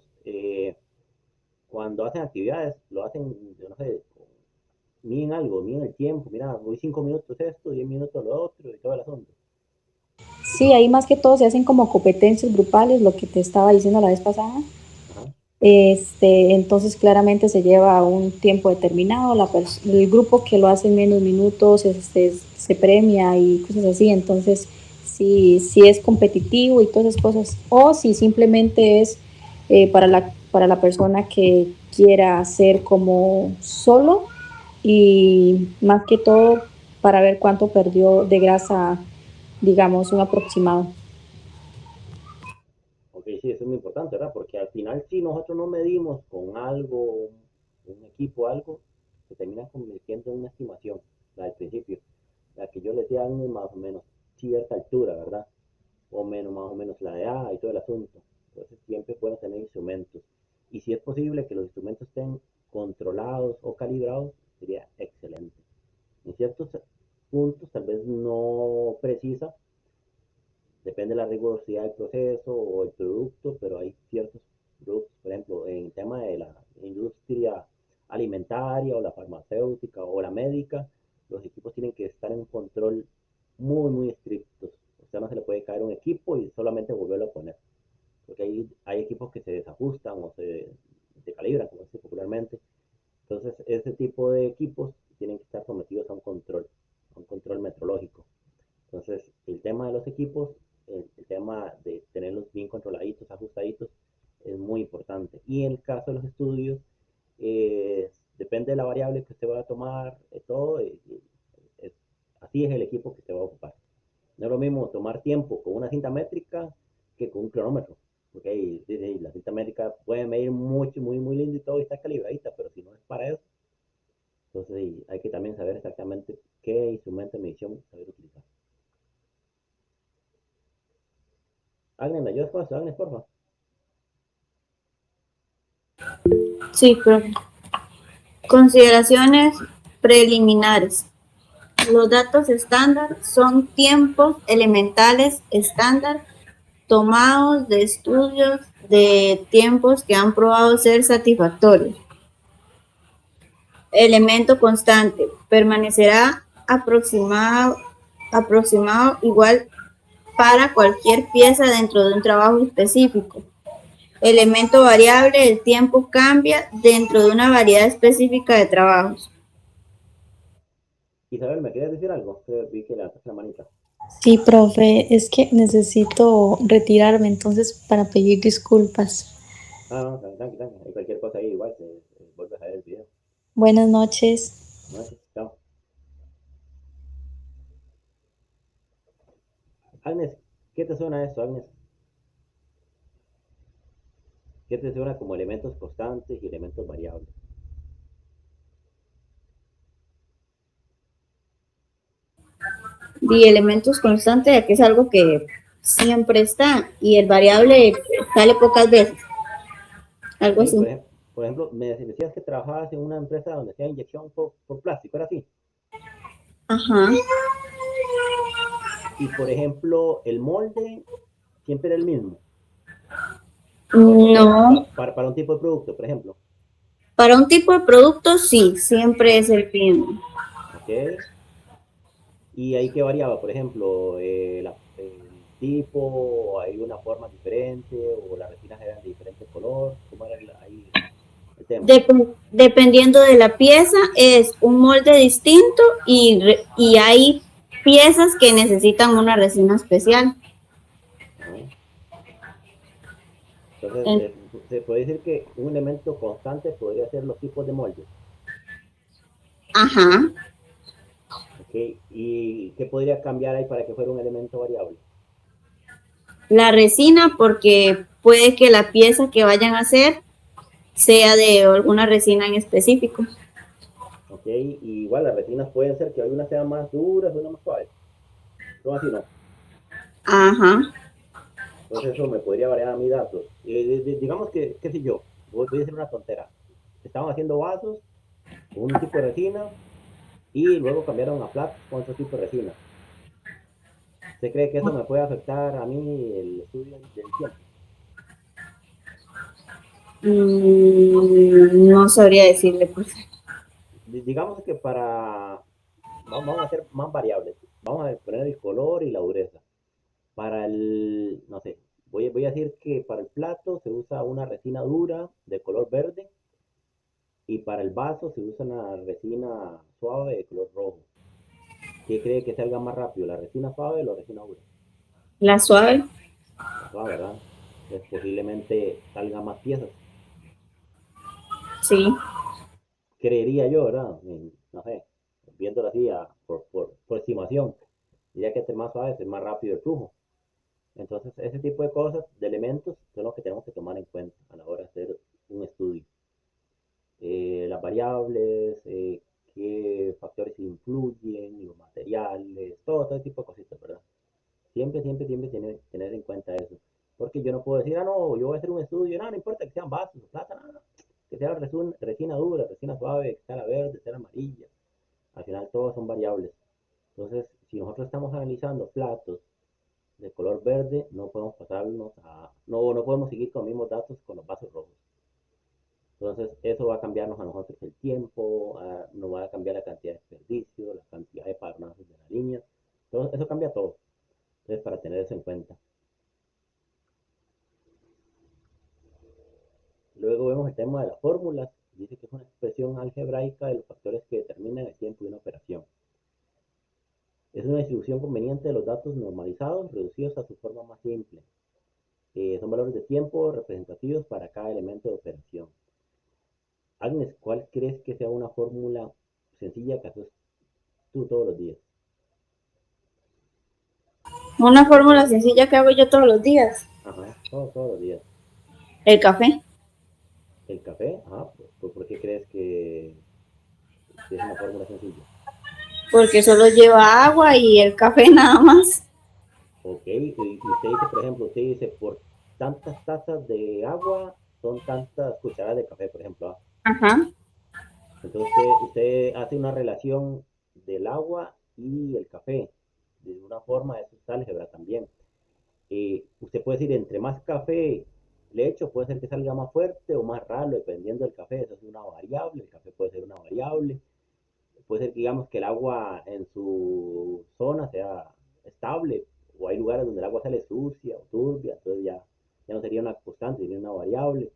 [SPEAKER 1] cuando hacen actividades, lo hacen, yo no sé, miden algo, miden el tiempo, mira, voy 5 minutos esto, 10 minutos lo otro y todo el asunto.
[SPEAKER 3] Sí, ahí más que todo se hacen como competencias grupales, lo que te estaba diciendo la vez pasada.
[SPEAKER 1] Ajá.
[SPEAKER 3] Entonces claramente se lleva un tiempo determinado, el grupo que lo hace en menos minutos se premia y cosas así, entonces si es competitivo y todas esas cosas, o si simplemente es para la persona que quiera hacer como solo y más que todo para ver cuánto perdió de grasa, digamos, un aproximado.
[SPEAKER 1] Ok, sí, eso es muy importante, ¿verdad? Porque al final, si nosotros no medimos con algo, un equipo, algo, se termina convirtiendo en una estimación, la del principio, la que yo les decía más o menos cierta altura, ¿verdad? O menos, más o menos la edad y todo el asunto. Entonces, siempre pueden tener instrumentos. Y si es posible que los instrumentos estén controlados o calibrados, sería excelente. En ciertos puntos, tal vez no precisa, depende de la rigurosidad del proceso o el producto, pero hay ciertos productos, por ejemplo, en el tema de la industria alimentaria o la farmacéutica o la médica, los equipos tienen que estar en un control muy, muy estrictos. O sea, no se le puede caer un equipo y solamente volverlo a poner, porque hay equipos que se desajustan o se calibran, como se dice popularmente. Entonces, ese tipo de equipos tienen que estar sometidos a un control metrológico. Entonces, el tema de los equipos, el tema de tenerlos bien controladitos, ajustaditos, es muy importante. Y en el caso de los estudios, depende de la variable que usted va a tomar, todo, es, así es el equipo que se va a ocupar. No es lo mismo tomar tiempo con una cinta métrica que con un cronómetro. Porque la cinta métrica puede medir mucho, muy, muy lindo y todo, y está calibradita, pero si no es para eso, entonces hay que también saber exactamente qué instrumento de medición saber utilizar. Agnes, ¿me ayudas con eso? Agnes, porfa.
[SPEAKER 2] Sí, profe. Consideraciones preliminares. Los datos estándar son tiempos elementales estándar tomados de estudios de tiempos que han probado ser satisfactorios. Elemento constante permanecerá aproximado igual para cualquier pieza dentro de un trabajo específico. Elemento variable, el tiempo cambia dentro de una variedad específica de trabajos.
[SPEAKER 1] Isabel, ¿me quieres decir algo? Que vi que levantaste la manita.
[SPEAKER 3] Sí, profe, es que necesito retirarme entonces para pedir disculpas.
[SPEAKER 1] Ah, no, tranqui. Hay cualquier cosa ahí, igual, vuelves a ver el video.
[SPEAKER 3] Buenas noches.
[SPEAKER 1] No, chao. Agnes, ¿qué te suena esto, Agnes? ¿Qué te suena como elementos constantes y elementos variables?
[SPEAKER 2] Y elementos constantes, que es algo que siempre está, y el variable sale pocas veces,
[SPEAKER 1] Ok,
[SPEAKER 2] algo así.
[SPEAKER 1] por ejemplo, me decías que trabajabas en una empresa donde hacía inyección por plástico, ¿era así?
[SPEAKER 2] Ajá.
[SPEAKER 1] Y por ejemplo, el molde siempre era el mismo. O sea,
[SPEAKER 2] No,
[SPEAKER 1] para un tipo de producto, por ejemplo.
[SPEAKER 2] para un tipo de producto sí, siempre es el mismo.
[SPEAKER 1] Ok. Y ahí que variaba, por ejemplo, el tipo, hay una forma diferente, o las resinas eran de diferente color. ¿Cómo era ahí el tema?
[SPEAKER 2] Dependiendo de la pieza, es un molde distinto y hay piezas que necesitan una resina especial.
[SPEAKER 1] Ajá. Entonces,
[SPEAKER 2] En-
[SPEAKER 1] se puede decir que un elemento constante podría ser los tipos de moldes.
[SPEAKER 2] Ajá.
[SPEAKER 1] ¿Ok? ¿Y qué podría cambiar ahí para que fuera un elemento variable?
[SPEAKER 2] La resina, porque puede que la pieza que vayan a hacer sea de alguna resina en específico.
[SPEAKER 1] ¿Ok? Y igual las resinas pueden ser que algunas sean más duras, otras más suaves. Son así, ¿no?
[SPEAKER 2] Ajá.
[SPEAKER 1] Entonces eso me podría variar a mis datos. Digamos que, qué sé yo, voy a decir una tontera. Estaban haciendo vasos con un tipo de resina y luego cambiaron a flat con otro tipo de resina. ¿Usted cree que eso me puede afectar a mí el estudio del tiempo?
[SPEAKER 2] No sabría decirle, pues.
[SPEAKER 1] Digamos que vamos a hacer más variables. Vamos a poner el color y la dureza. Para el, no sé, voy a decir que para el plato se usa una resina dura de color verde y para el vaso se usa una resina suave de color rojo. ¿Qué cree que salga más rápido, la resina suave o la resina dura?
[SPEAKER 2] La suave,
[SPEAKER 1] La suave, ¿verdad? Entonces posiblemente salga más piezas.
[SPEAKER 2] sí.
[SPEAKER 1] Creería yo, ¿verdad? No sé, viéndolo así por estimación. Ya que entre más suave es más rápido el flujo. Entonces, ese tipo de cosas, de elementos, son los que tenemos que tomar en cuenta a la hora de hacer un estudio. Las variables, qué factores influyen, los materiales, todo ese tipo de cositas, ¿verdad? Siempre tener en cuenta eso. Porque yo no puedo decir, ah, no, yo voy a hacer un estudio, no importa que sean vasos, plata, nada, que sea resina dura, resina suave, que sea la verde, que sea la amarilla. Al final todos son variables. Entonces, si nosotros estamos analizando platos de color verde, no podemos pasarnos no podemos seguir con los mismos datos con los vasos rojos. Entonces, eso va a cambiarnos a nosotros el tiempo, nos va a cambiar la cantidad de desperdicio, la cantidad de paronazos de la línea. Entonces, eso cambia todo. Entonces, para tener eso en cuenta. Luego vemos el tema de las fórmulas. Dice que es una expresión algebraica de los factores que determinan el tiempo de una operación. Es una distribución conveniente de los datos normalizados, reducidos a su forma más simple. Son valores de tiempo representativos para cada elemento de operación. Agnes, ¿cuál crees que sea una fórmula sencilla que haces tú todos los días?
[SPEAKER 2] Una fórmula sencilla que hago yo todos los días.
[SPEAKER 1] Ajá, todos los días.
[SPEAKER 2] El café,
[SPEAKER 1] El café, ajá, ¿por qué crees que es una fórmula sencilla?
[SPEAKER 2] porque solo lleva agua y el café nada más.
[SPEAKER 1] Ok, y usted dice, por ejemplo, usted dice, por tantas tazas de agua son tantas cucharadas de café, por ejemplo.
[SPEAKER 2] Ajá.
[SPEAKER 1] Entonces usted hace una relación del agua y el café. De una forma, eso es álgebra también. Usted puede decir, entre más café le echo, puede ser que salga más fuerte o más ralo, dependiendo del café. Eso es una variable, el café puede ser una variable. Puede ser, digamos, que el agua en su zona sea estable o hay lugares donde el agua sale sucia o turbia, entonces ya no sería una constante, sería una variable.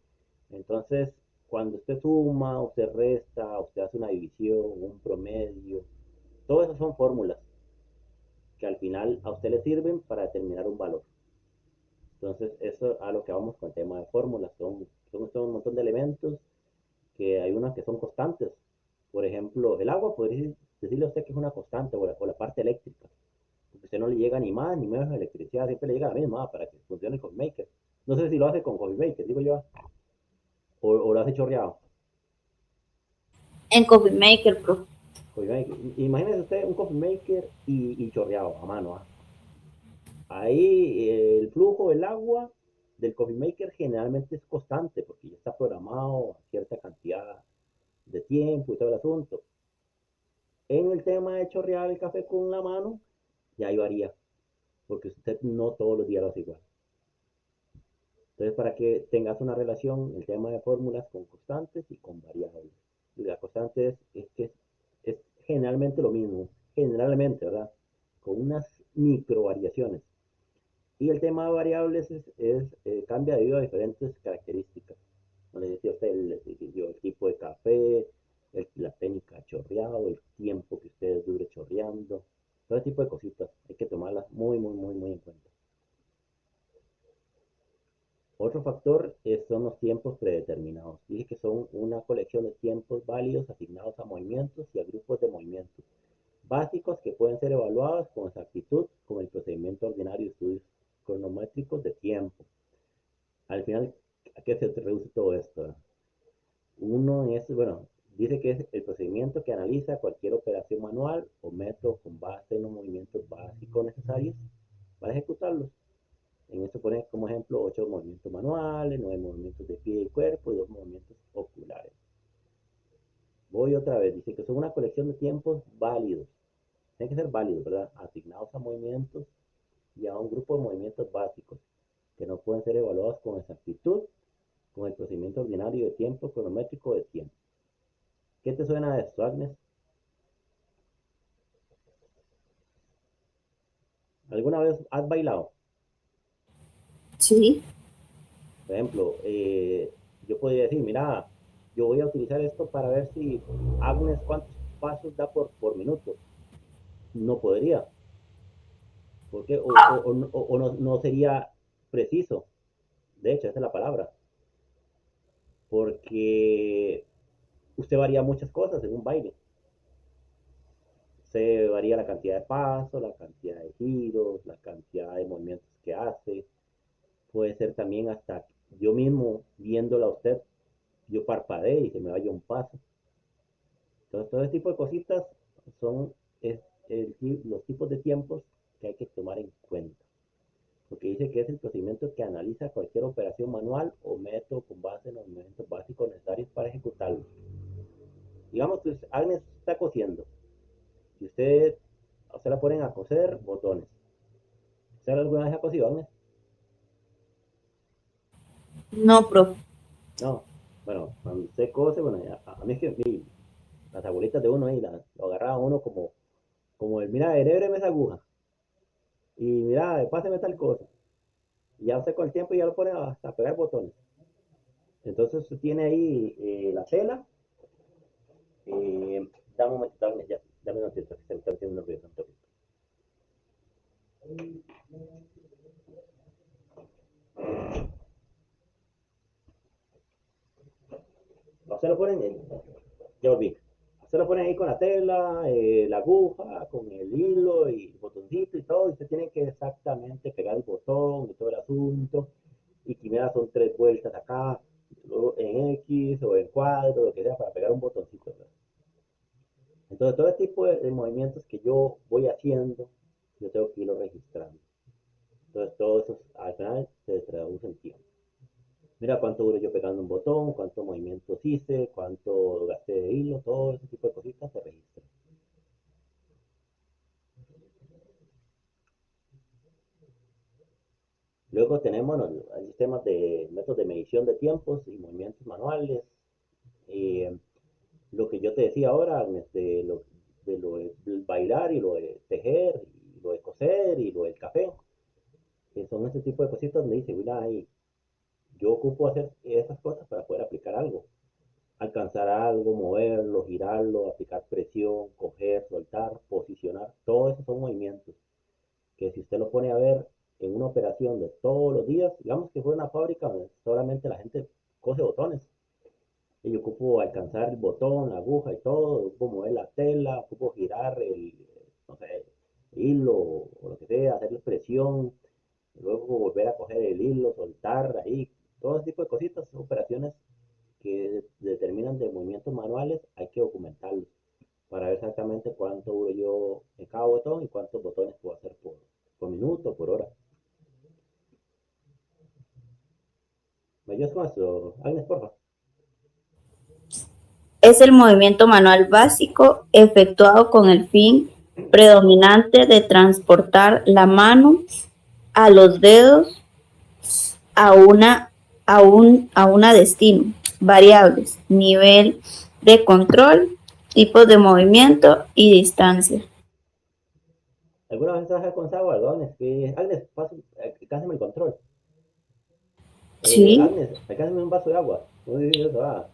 [SPEAKER 1] Entonces, cuando usted suma, usted resta, usted hace una división, un promedio, todo eso son fórmulas que al final a usted le sirven para determinar un valor. Entonces, eso a lo que vamos con el tema de fórmulas, son un montón de elementos que hay unas que son constantes. Por ejemplo, el agua, podría decirle a usted que es una constante, o la parte eléctrica. Porque usted no le llega ni más ni menos electricidad, siempre le llega la misma para que funcione el coffee maker. No sé si lo hace con coffee maker, digo yo, o lo hace chorreado.
[SPEAKER 2] En Coffee Maker, profe.
[SPEAKER 1] Coffee maker. Imagínese usted un coffee maker y chorreado a mano. ¿Ah? Ahí el flujo del agua del coffee maker generalmente es constante porque ya está programado a cierta cantidad de tiempo y todo el asunto. En el tema de chorrear el café con la mano, ya ahí varía, porque usted no todos los días lo hace igual. Entonces, para que tengas una relación, el tema de fórmulas con constantes y con variables. Y la constante es que es generalmente lo mismo, generalmente, ¿verdad? Con unas micro variaciones. Y el tema de variables cambia debido a diferentes características. No le decía usted el tipo de café, la técnica de chorreado, el tiempo que usted dure chorreando, todo ese tipo de cositas. Hay que tomarlas muy, muy, muy, muy en cuenta. Otro factor son los tiempos predeterminados. Dice que son una colección de tiempos válidos asignados a movimientos y a grupos de movimientos básicos que pueden ser evaluados con exactitud con el procedimiento ordinario de estudios cronométricos de tiempo. Al final, ¿a qué se reduce todo esto? Uno es, bueno, dice que es el procedimiento que analiza cualquier operación manual o método con base en los movimientos básicos necesarios para ejecutarlos. En esto pone como ejemplo 8 movimientos manuales, 9 movimientos de pie y cuerpo y 2 movimientos oculares. Voy otra vez, dice que son una colección de tiempos válidos. Tienen que ser válidos, ¿verdad? Asignados a movimientos y a un grupo de movimientos básicos que no pueden ser evaluados con exactitud con el procedimiento ordinario de tiempo cronométrico de tiempo. ¿Qué te suena de esto, Agnes? ¿Alguna vez has bailado?
[SPEAKER 2] Sí.
[SPEAKER 1] Por ejemplo, yo podría decir, mira, yo voy a utilizar esto para ver si Agnes cuántos pasos da por minuto. No podría, porque o no sería preciso. De hecho, esa es la palabra. Porque usted varía muchas cosas en un baile. Se varía la cantidad de pasos, la cantidad de giros, la cantidad de movimientos que hace. Puede ser también hasta yo mismo viéndola a usted, yo parpadeé y se me vaya un paso. Entonces, todo ese tipo de cositas son es, los tipos de tiempos que hay que tomar en cuenta. Porque dice que es el procedimiento que analiza cualquier operación manual o método con base en los movimientos básicos necesarios para ejecutarlo. Digamos que Agnes está cosiendo y usted la ponen a coser botones. ¿Usted alguna vez ha cosido, Agnes?
[SPEAKER 2] No, profe.
[SPEAKER 1] No. Bueno, cuando usted cose, bueno, a mí es que las abuelitas de uno ahí lo agarraban uno como el, mira, herébreme esa aguja. Y mira, páseme tal cosa. Y ya usted con el tiempo ya lo pone hasta pegar botones. Entonces usted tiene ahí la tela. Dame un momentito, ya, dame un momentito, que se me está haciendo un ruido. Usted lo pone en, ya volví. Usted lo pone ahí con la tela, la aguja, con el hilo y el botoncito y todo. Y usted tiene que exactamente pegar el botón y todo el asunto. Y primero son 3 vueltas acá, luego en X o en cuadro, lo que sea, para pegar un botoncito, ¿verdad? Entonces, todo el tipo de movimientos que yo voy haciendo, yo tengo que irlo registrando. Entonces, todo eso al final se traduce en tiempo. Mira cuánto duro yo pegando un botón, cuántos movimientos hice, cuánto gasté de hilo, todo ese tipo de cositas se registra. Luego tenemos los sistemas de métodos de medición de tiempos y movimientos manuales. Eh, lo que yo te decía ahora, de lo de bailar y lo de tejer, y lo de coser y lo del café. son ese tipo de cositas donde dice, mira, ahí, yo ocupo hacer esas cosas para poder aplicar algo, alcanzar algo, moverlo, girarlo, aplicar presión, coger, soltar, posicionar, todo eso son movimientos que si usted lo pone a ver en una operación de todos los días, digamos que fue una fábrica donde solamente la gente cose botones, y yo ocupo alcanzar el botón, la aguja y todo, ocupo mover la tela, ocupo girar el, no sé, hilo o lo que sea, hacerle presión, luego volver a coger el hilo, soltar ahí, todo ese tipo de cositas, son operaciones que determinan de movimientos manuales, hay que documentarlos para ver exactamente cuánto duro yo en cada botón y cuántos botones puedo hacer por minuto, por hora. ¿Me ayudas con eso, Agnes, porfa?
[SPEAKER 2] Es el movimiento manual básico efectuado con el fin predominante de transportar la mano a los dedos a una destino, variables, nivel de control, tipos de movimiento y distancia.
[SPEAKER 1] ¿Alguna vez trabajas con Sauer, Agnes? Agnes, alcánzame el control.
[SPEAKER 2] Sí,
[SPEAKER 1] Agnes, alcánzame un vaso de agua. Uy, eso va.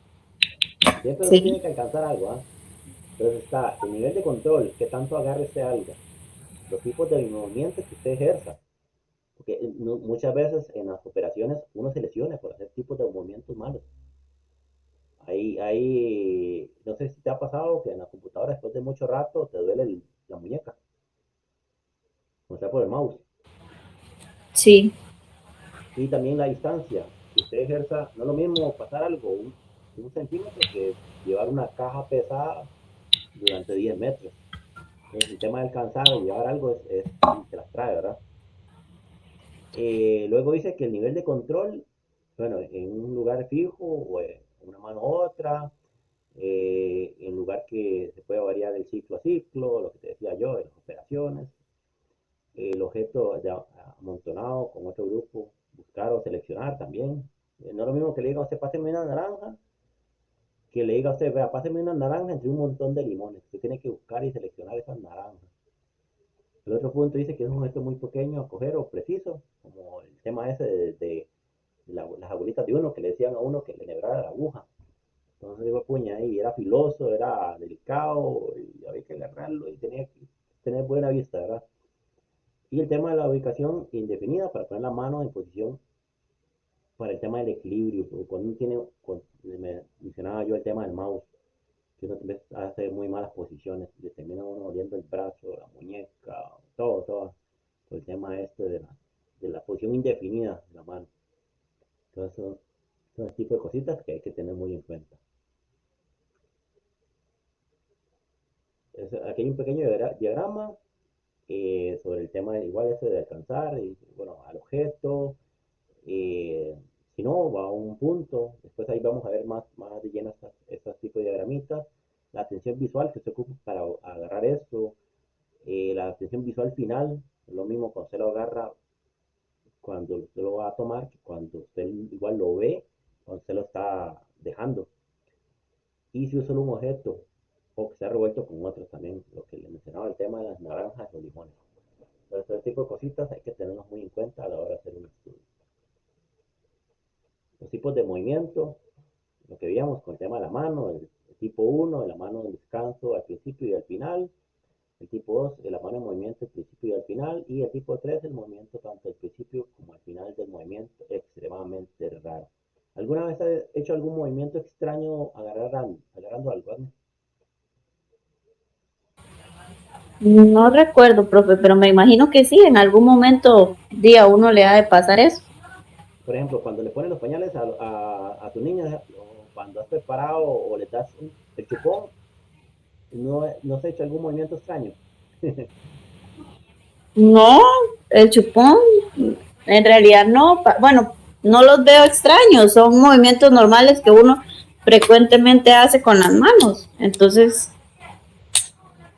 [SPEAKER 1] Siempre uno tiene
[SPEAKER 2] sí,
[SPEAKER 1] que alcanzar algo, ¿ah? Entonces está el nivel de control, que tanto agarre este algo, los tipos de movimientos que usted ejerza, porque muchas veces en las operaciones uno se lesiona por hacer tipos de movimientos malos. No sé si te ha pasado que en la computadora después de mucho rato te duele la muñeca, o sea, por el mouse.
[SPEAKER 2] sí,
[SPEAKER 1] Y también la distancia, que usted ejerza, no es lo mismo pasar algo, un centímetro, que llevar una caja pesada durante 10 metros. Entonces, el tema de alcanzar o llevar algo y se las trae, ¿verdad? Luego dice que el nivel de control, bueno, en un lugar fijo o en una mano u otra, en lugar que se puede variar de ciclo a ciclo, lo que te decía yo, de las operaciones, el objeto ya amontonado con otro grupo, buscar o seleccionar también. No es lo mismo que le diga a usted, páseme una naranja, que le diga a usted, vea, páseme una naranja entre un montón de limones. Usted tiene que buscar y seleccionar esas naranjas. El otro punto dice que es un objeto muy pequeño a coger o preciso, como el tema ese las abuelitas de uno que le decían a uno que le nebrara la aguja. Entonces digo, puña, ahí era filoso, era delicado, y había que agarrarlo y tenía que tener buena vista, ¿verdad? Y el tema de la ubicación indefinida para poner la mano en posición para el tema del equilibrio, porque cuando uno tiene, me mencionaba yo el tema del mouse, que uno hace muy malas posiciones, le termina uno oliendo el brazo, la muñeca, todo, por el tema este de la posición indefinida de la mano. Entonces, son ese tipo de cositas que hay que tener muy en cuenta. Aquí hay un pequeño diagrama sobre el tema igual ese de alcanzar, y, bueno, al objeto, eh, si no, va a un punto, después ahí vamos a ver más de lleno estas tipos de diagramitas, la atención visual que se ocupa para agarrar esto, la atención visual final, es lo mismo cuando usted lo agarra, cuando usted lo va a tomar, que cuando usted igual lo ve, cuando usted lo está dejando, y si es solo un objeto, o que se ha revuelto con otros también, lo que le mencionaba, el tema de las naranjas o limones. Entonces, este tipo de cositas hay que tenerlos muy en cuenta a la hora de hacer un estudio. Los tipos de movimiento, lo que veíamos con el tema de la mano, el tipo 1, de la mano en descanso al principio y al final, el tipo 2, de la mano en movimiento al principio y al final, y el tipo 3, el movimiento tanto al principio como al final del movimiento, extremadamente raro. ¿Alguna vez has hecho algún movimiento extraño agarrando algo, Agnes?
[SPEAKER 2] no recuerdo, profe, pero me imagino que sí, en algún momento día uno le ha de pasar eso.
[SPEAKER 1] Por ejemplo, cuando le ponen los pañales a tu niña, o cuando has preparado o le das el chupón, no se ha hecho algún movimiento extraño.
[SPEAKER 2] No, el chupón, en realidad no, bueno, no los veo extraños, son movimientos normales que uno frecuentemente hace con las manos. Entonces,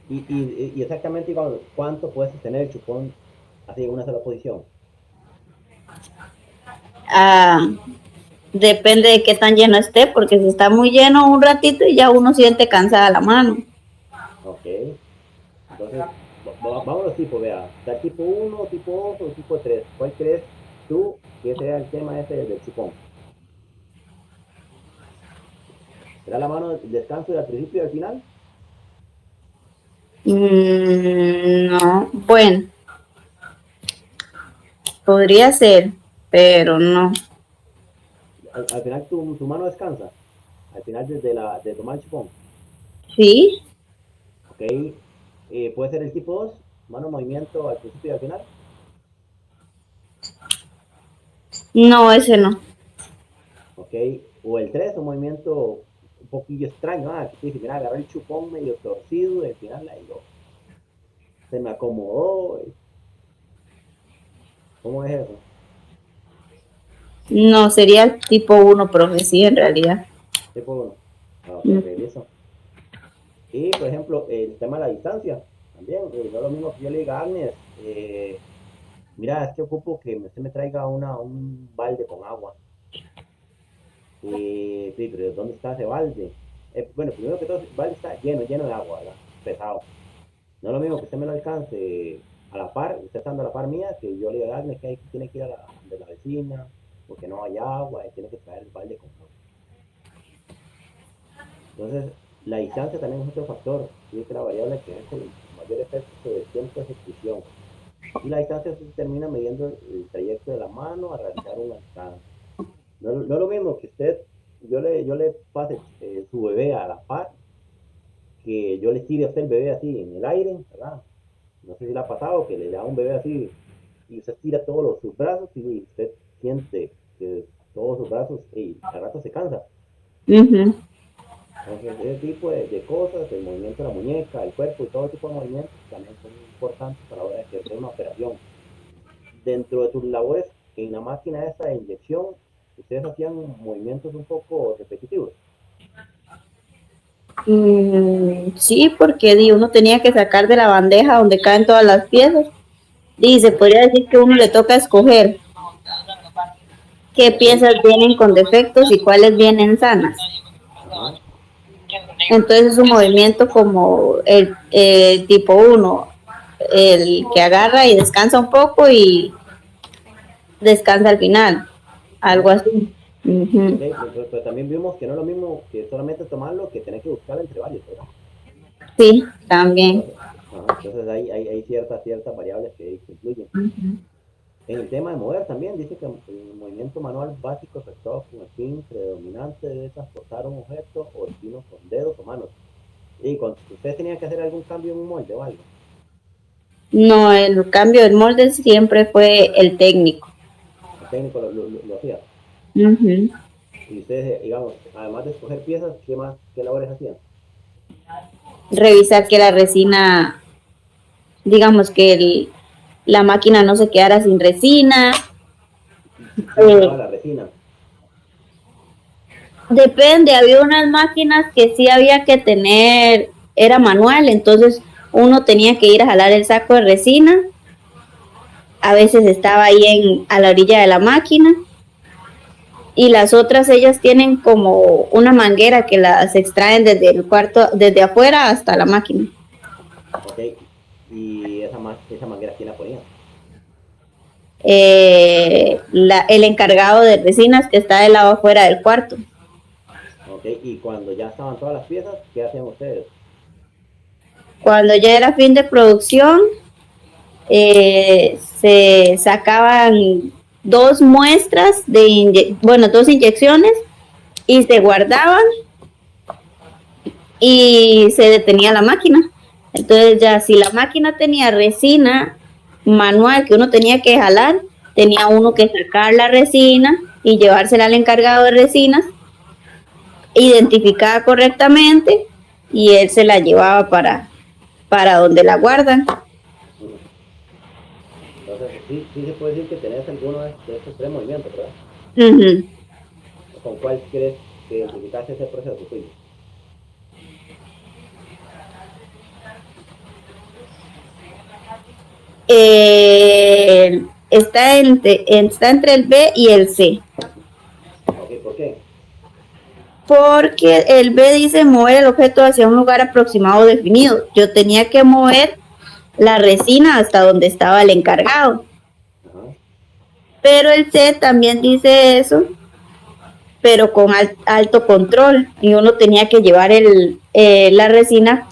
[SPEAKER 1] Y exactamente igual, ¿cuánto puedes sostener el chupón así en una sola posición?
[SPEAKER 2] ah, depende de qué tan lleno esté, porque si está muy lleno un ratito y ya uno siente cansada la mano.
[SPEAKER 1] Ok. Entonces, vamos a los tipos, vea. Está el tipo uno, tipo 2 o tipo 3. ¿Cuál crees tú que sea el tema ese del chupón? ¿Será la mano de descanso del principio y al final?
[SPEAKER 2] No, bueno, podría ser, pero no.
[SPEAKER 1] Al final tu mano descansa. Al final de tomar el chupón.
[SPEAKER 2] ¿Sí?
[SPEAKER 1] ¿Ok? Puede ser el tipo 2, mano en movimiento al principio y al final.
[SPEAKER 2] No, ese no.
[SPEAKER 1] ¿Ok? O el 3, un movimiento un poquillo extraño. Que te dice, mira, agarré el chupón medio torcido y al final ahí se me acomodó. ¿Cómo es eso?
[SPEAKER 2] No, sería el tipo uno, profe, sí, en realidad.
[SPEAKER 1] Tipo 1. Ok,
[SPEAKER 2] Mm.
[SPEAKER 1] reviso. Y, por ejemplo, el tema de la distancia. También, no es lo mismo que yo le diga a Agnes, mira, es que ocupo que usted me traiga un balde con agua. Sí, pero ¿dónde está ese balde? Bueno, primero que todo, el balde está lleno de agua, ¿verdad? Pesado. No es lo mismo que usted me lo alcance a la par, usted estando a la par mía, que yo le diga a Agnes que tiene que ir a de la vecina, porque no hay agua, y tiene que traer el balde con agua. Entonces, la distancia también es otro factor, y es la variable que es el mayor efecto de tiempo de ejecución. Y la distancia se termina midiendo el trayecto de la mano a realizar un alcance. No es lo mismo que yo le pase su bebé a la par, que yo le tire a usted el bebé así en el aire, ¿verdad? No sé si le ha pasado que le da un bebé así y usted tira todos sus brazos y usted siente que todos sus brazos y al rato se cansa.
[SPEAKER 2] Ujú.
[SPEAKER 1] Entonces, ese tipo de cosas, el movimiento de la muñeca, el cuerpo y todo tipo de movimientos también son importantes para la hora de ejercer una operación. Dentro de tus labores en la máquina esta de inyección, ustedes hacían movimientos un poco repetitivos.
[SPEAKER 2] Sí, porque uno tenía que sacar de la bandeja donde caen todas las piezas. Y se podría decir que a uno le toca escoger qué
[SPEAKER 1] Ok,
[SPEAKER 2] piezas vienen con defectos y cuáles vienen sanas.
[SPEAKER 1] ajá,
[SPEAKER 2] Entonces es un movimiento como el tipo uno, el que agarra y descansa un poco y descansa al final, algo
[SPEAKER 1] ajá.
[SPEAKER 2] así.
[SPEAKER 1] Ok,
[SPEAKER 2] Ujú.
[SPEAKER 1] pero también vimos que no es lo mismo que solamente tomarlo, que tener que buscar entre varios, ¿verdad?
[SPEAKER 2] Sí, también.
[SPEAKER 1] Entonces, ajá, entonces hay ciertas variables que influyen. En el tema de mover también, dice que el movimiento manual básico efectuado con el fin predominante debe transportar un objeto o destino con dedos o manos. Y cuando ustedes tenían que hacer algún cambio en un molde o algo,
[SPEAKER 2] No, el cambio del molde siempre fue el técnico.
[SPEAKER 1] el técnico lo hacía.
[SPEAKER 2] Ujú.
[SPEAKER 1] Y ustedes, digamos, además de escoger piezas, qué labores hacían?
[SPEAKER 2] Revisar que la resina, digamos que la máquina no se quedara sin resina.
[SPEAKER 1] ¿Y quién llevaba
[SPEAKER 2] Eh,
[SPEAKER 1] la resina?
[SPEAKER 2] Depende, había unas máquinas que sí había que tener, era manual, entonces uno tenía que ir a jalar el saco de resina, a veces estaba ahí a la orilla de la máquina, y las otras ellas tienen como una manguera que las extraen desde el cuarto, desde afuera hasta la máquina.
[SPEAKER 1] Ok, y esa manguera, ¿quién la ponía?
[SPEAKER 2] El encargado de resinas que está del lado afuera del cuarto.
[SPEAKER 1] Ok, y cuando ya estaban todas las piezas, ¿qué hacían ustedes?
[SPEAKER 2] Cuando ya era fin de producción, se sacaban dos muestras bueno, dos inyecciones y se guardaban y se detenía la máquina. Entonces ya si la máquina tenía resina manual que uno tenía que jalar, tenía uno que sacar la resina y llevársela al encargado de resinas, identificada correctamente y él se la llevaba para donde la guardan.
[SPEAKER 1] Ujú. Entonces, sí se puede decir que tenés alguno de estos tres movimientos, ¿verdad?
[SPEAKER 2] Ujú.
[SPEAKER 1] ¿Con cuál crees que identificaste ese proceso tuyo?
[SPEAKER 2] Está entre el B y el C.
[SPEAKER 1] Ok, ¿por qué?
[SPEAKER 2] Porque el B dice mover el objeto hacia un lugar aproximado definido. Yo tenía que mover la resina hasta donde estaba el encargado.
[SPEAKER 1] Ajá.
[SPEAKER 2] Pero el C también dice eso, pero con alto control, y uno tenía que llevar la resina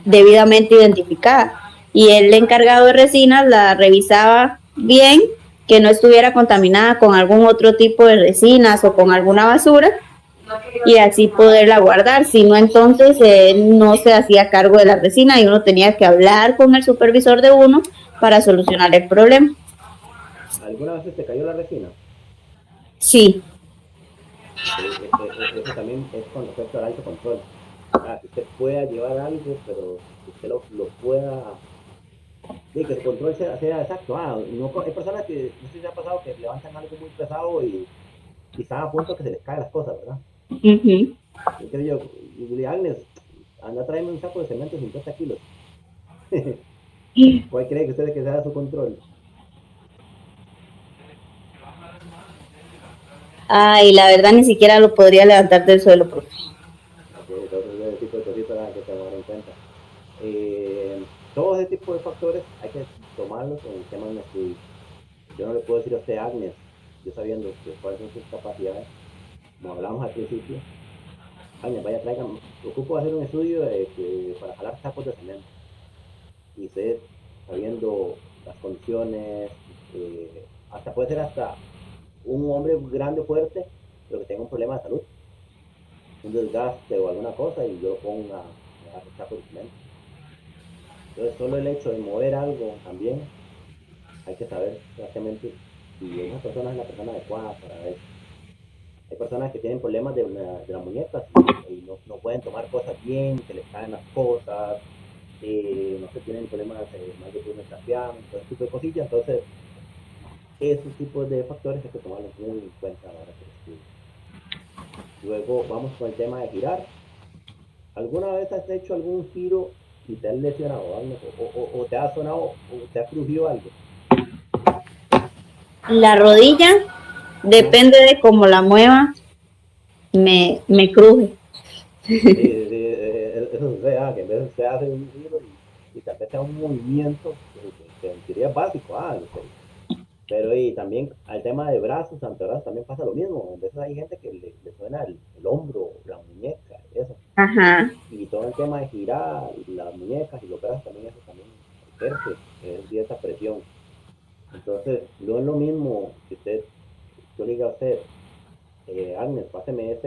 [SPEAKER 2] debidamente identificada. Y el encargado de resinas la revisaba bien, que no estuviera contaminada con algún otro tipo de resinas o con alguna basura, y así poderla guardar. Si no, entonces no se hacía cargo de la resina y uno tenía que hablar con el supervisor de uno para solucionar el problema.
[SPEAKER 1] ¿Alguna vez se te cayó la resina?
[SPEAKER 2] Sí.
[SPEAKER 1] Eso también es con respecto al alto control. Que usted pueda llevar algo, pero que usted lo pueda, de que su control sea exacto. No, hay personas que, no sé si ha pasado, que levantan algo muy pesado y están a punto que se les caen las cosas, ¿verdad?
[SPEAKER 2] Uh-huh.
[SPEAKER 1] Yo creo Agnes, anda a traerme un saco de cemento de 50 kilos. ¿Cuál cree que usted que sea su control?
[SPEAKER 2] Ay, la verdad ni siquiera lo podría levantar del suelo, profe.
[SPEAKER 1] Ok, entonces ese tipo de cositas que tomar en cuenta. Todo ese tipo de factores hay que tomarlos en el tema de un estudio. Yo no le puedo decir a usted, Agnes, yo sabiendo cuáles son sus capacidades, como hablamos al principio, Agnes, vaya, traigan, ocupo hacer un estudio para jalar sacos de cemento. Y usted, sabiendo las condiciones, hasta puede ser hasta un hombre grande o fuerte, pero que tenga un problema de salud, un desgaste o alguna cosa, y yo lo pongo a jalar sacos de cemento. Entonces, solo el hecho de mover algo también, hay que saber exactamente si esa persona es la persona adecuada para eso. Hay personas que tienen problemas de las muñecas y no pueden tomar cosas bien, se les caen las cosas, no se tienen problemas más de metafiamos, todo ese tipo de cosillas. Entonces, esos tipos de factores hay que tomarlos muy en cuenta a la hora que el estudio. Luego vamos con el tema de girar. ¿Alguna vez has hecho algún giro y te has lesionado o te ha sonado o te ha crujido algo?
[SPEAKER 2] La rodilla,
[SPEAKER 1] Ajá.
[SPEAKER 2] depende de cómo la mueva, me cruje.
[SPEAKER 1] Eso sucede, que en vez usted hace un giro y tal vez sea un movimiento que en teoría es básico, pero y también al tema de brazos, antebrazos, también pasa lo mismo. A veces hay gente que le suena el hombro, la muñeca, eso.
[SPEAKER 2] Ajá.
[SPEAKER 1] Y todo el tema de girar, las muñecas y los brazos también, eso también ejerce, cierta presión. Entonces, no es lo mismo que yo le diga a usted, Agnes, páseme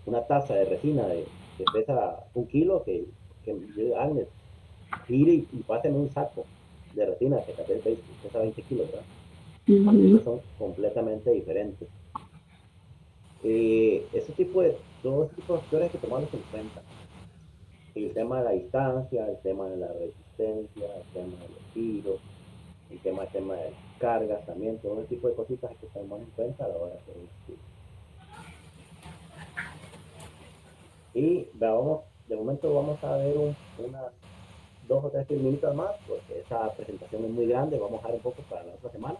[SPEAKER 1] una taza de resina que pesa 1 kilo, que yo diga, Agnes, gire y páseme un saco de resina que tal vez pesa 20 kilos, ¿verdad?
[SPEAKER 2] Uh-huh.
[SPEAKER 1] Entonces son completamente diferentes. Todo ese tipo de factores hay que tomarlos en cuenta. El tema de la distancia, el tema de la resistencia, el tema de los giros, el tema de las cargas también, todo ese tipo de cositas hay que tomar en cuenta a la hora de hacer un estudio. Y de momento vamos a ver unas 2 o 3 minutos más, porque esa presentación es muy grande, vamos a dejar un poco para la otra semana,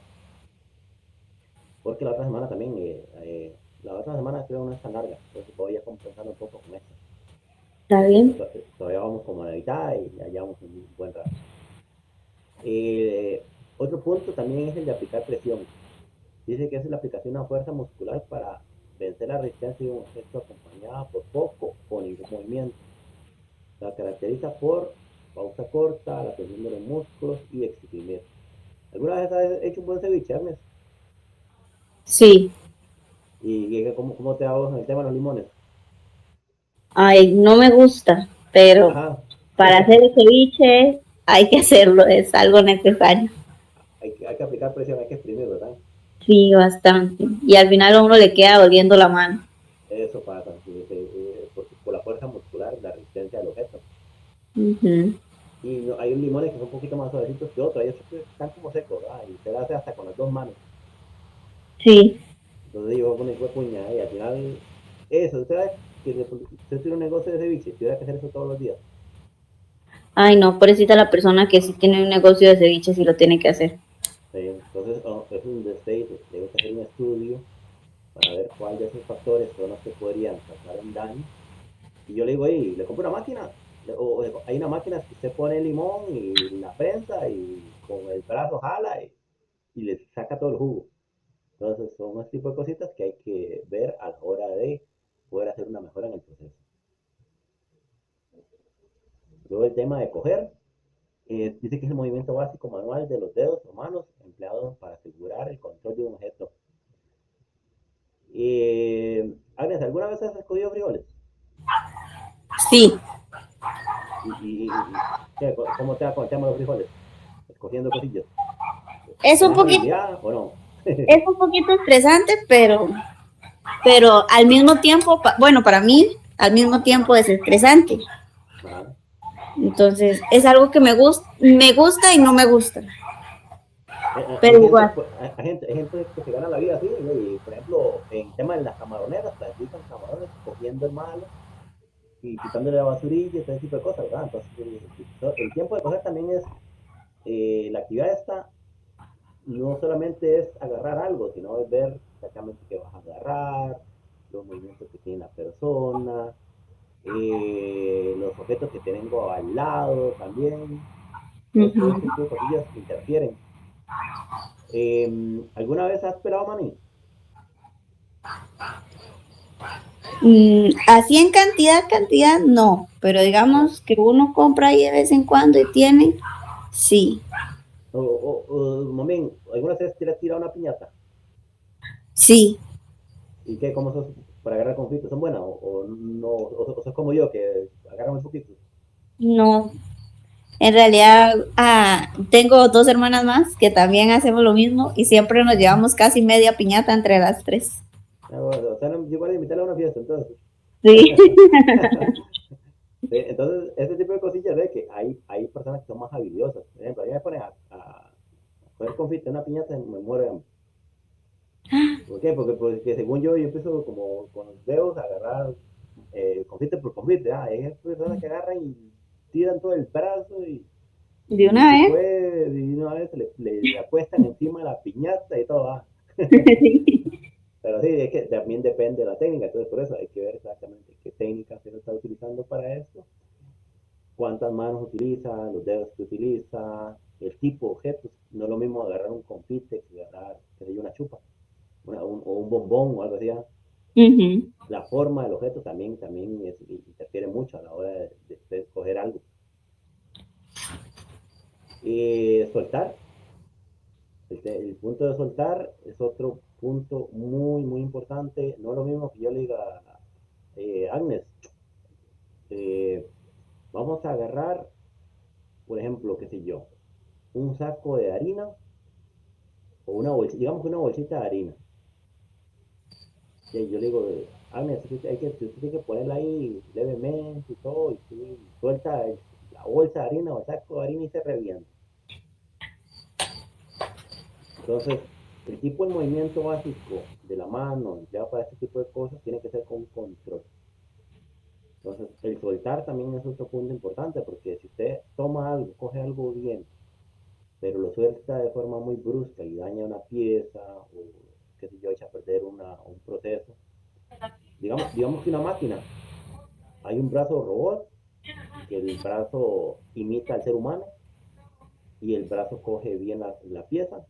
[SPEAKER 1] porque la otra semana también, la otra semana creo no es tan larga, entonces voy a compensar un poco con esta.
[SPEAKER 2] ¿Está bien?
[SPEAKER 1] Todavía vamos como a la mitad y ya llevamos un buen rato. Eh, Otro punto también es el de aplicar presión. Dice que es la aplicación de una fuerza muscular para vencer la resistencia de un objeto acompañada por poco o ningún movimiento. La caracteriza por pausa corta, la tensión de los músculos y exprimir. ¿Alguna vez has hecho un buen ceviche, Agnes?
[SPEAKER 2] Sí.
[SPEAKER 1] ¿Y cómo te hago en el tema de los limones?
[SPEAKER 2] Ay, no me gusta, pero
[SPEAKER 1] Ajá.
[SPEAKER 2] para hacer el ceviche hay que hacerlo, es algo necesario.
[SPEAKER 1] Hay que aplicar presión, hay que exprimir, ¿verdad?
[SPEAKER 2] Sí, bastante. Y al final a uno le queda doliendo la mano.
[SPEAKER 1] Eso pasa, sí, sí, por la fuerza muscular, la resistencia del objeto.
[SPEAKER 2] Uh-huh.
[SPEAKER 1] Y hay limones que son un poquito más suavecitos que otros, hay otros que están como secos, ¿verdad? Y usted lo hace hasta con las 2 manos.
[SPEAKER 2] Sí.
[SPEAKER 1] Entonces yo con el puña y al final, eso, usted sabe que usted tiene un negocio de ceviche, tiene que hacer eso todos los días.
[SPEAKER 2] Ay, no, pobrecita la persona que sí tiene un negocio de ceviche, sí lo tiene que hacer.
[SPEAKER 1] Entonces, es un debate, tengo que hacer un estudio para ver cuál de esos factores son los que podrían causar un daño. Y yo le digo, hey, le compro una máquina. Hay una máquina que usted pone el limón y la prensa y con el brazo jala y le saca todo el jugo. Entonces son ese tipo de cositas que hay que ver a la hora de poder hacer una mejora en el proceso. Luego el tema de coger, dice que es el movimiento básico manual de los dedos o manos empleado para asegurar el control de un objeto. Agnes, ¿alguna vez has escogido frijoles?
[SPEAKER 2] Sí,
[SPEAKER 1] ¿Cómo te va con el tema de los frijoles? Escogiendo cosillas.
[SPEAKER 2] es un
[SPEAKER 1] ¿Tenés
[SPEAKER 2] poquito,
[SPEAKER 1] habilidad o no?
[SPEAKER 2] es un poquito estresante, pero al mismo tiempo, bueno, para mí, al mismo tiempo es estresante.
[SPEAKER 1] Ajá.
[SPEAKER 2] Entonces, es algo que me gusta y no me gusta,
[SPEAKER 1] Hay
[SPEAKER 2] pero
[SPEAKER 1] gente,
[SPEAKER 2] igual.
[SPEAKER 1] pues, hay gente que se gana la vida así, y, por ejemplo, en tema de las camaroneras, clasifican camarones cogiendo el malo y quitándole la basurilla y ese tipo de cosas, ¿verdad? Entonces, el tiempo de coger también es, la actividad esta no solamente es agarrar algo, sino es ver exactamente qué vas a agarrar, los movimientos que tiene la persona, los objetos que tengo al lado también. Entonces, todo este
[SPEAKER 2] Ujú.
[SPEAKER 1] tipo de cosillas interfieren. ¿Alguna vez has pelado maní?
[SPEAKER 2] Así en cantidad, no, pero
[SPEAKER 1] No.
[SPEAKER 2] digamos que uno compra ahí de vez en cuando y tiene, sí,
[SPEAKER 1] Momín, ¿alguna vez te has tirado una piñata?
[SPEAKER 2] sí,
[SPEAKER 1] ¿Y qué? ¿Cómo sos para agarrar confites? ¿Son buenas? ¿O no? ¿O sos como yo, que agarran un poquito?
[SPEAKER 2] no. En realidad, tengo dos hermanas más que también hacemos lo mismo y siempre nos llevamos casi media piñata entre las tres.
[SPEAKER 1] Bueno, o sea, yo igual invitarla a una fiesta, entonces.
[SPEAKER 2] Sí.
[SPEAKER 1] Sí, entonces, ese tipo de cosillas de que hay personas que son más habilidosas. Por ejemplo, a mí me ponen a coger confite en una piñata y me muero de hambre. ¿Por qué? Porque según yo empiezo como con los dedos a agarrar, confite por confite. Hay personas que agarran y tiran todo el brazo
[SPEAKER 2] De
[SPEAKER 1] y
[SPEAKER 2] una
[SPEAKER 1] si
[SPEAKER 2] vez.
[SPEAKER 1] puede, y una vez le acuestan encima de la piñata y todo. Pero sí, es que también depende de la técnica, entonces por eso hay que ver exactamente qué técnica se está utilizando para esto, cuántas manos utiliza, los dedos que utiliza, el tipo de objetos. No es lo mismo agarrar un confite que agarrar, qué sé yo, una chupa, o un bombón o algo así.
[SPEAKER 2] Ujú.
[SPEAKER 1] La forma del objeto también interfiere mucho a la hora de escoger algo. Soltar, el punto de soltar es otro punto muy importante. No es lo mismo que yo le diga, Agnes, eh, vamos a agarrar, por ejemplo, qué sé yo, un saco de harina o una bolsita, digamos que una bolsita de harina. Y yo le digo, Agnes, usted tiene que ponerla ahí levemente y todo, y tú suelta la bolsa de harina o el saco de harina y se revienta. Entonces, el tipo de movimiento básico de la mano empleado para este tipo de cosas tiene que ser con control. Entonces, el soltar también es otro punto importante, porque si usted toma algo, coge algo bien, pero lo suelta de forma muy brusca y daña una pieza o, qué sé yo, echa a perder un proceso. Digamos que una máquina, hay un brazo robot, que el brazo imita al ser humano y el brazo coge bien la pieza,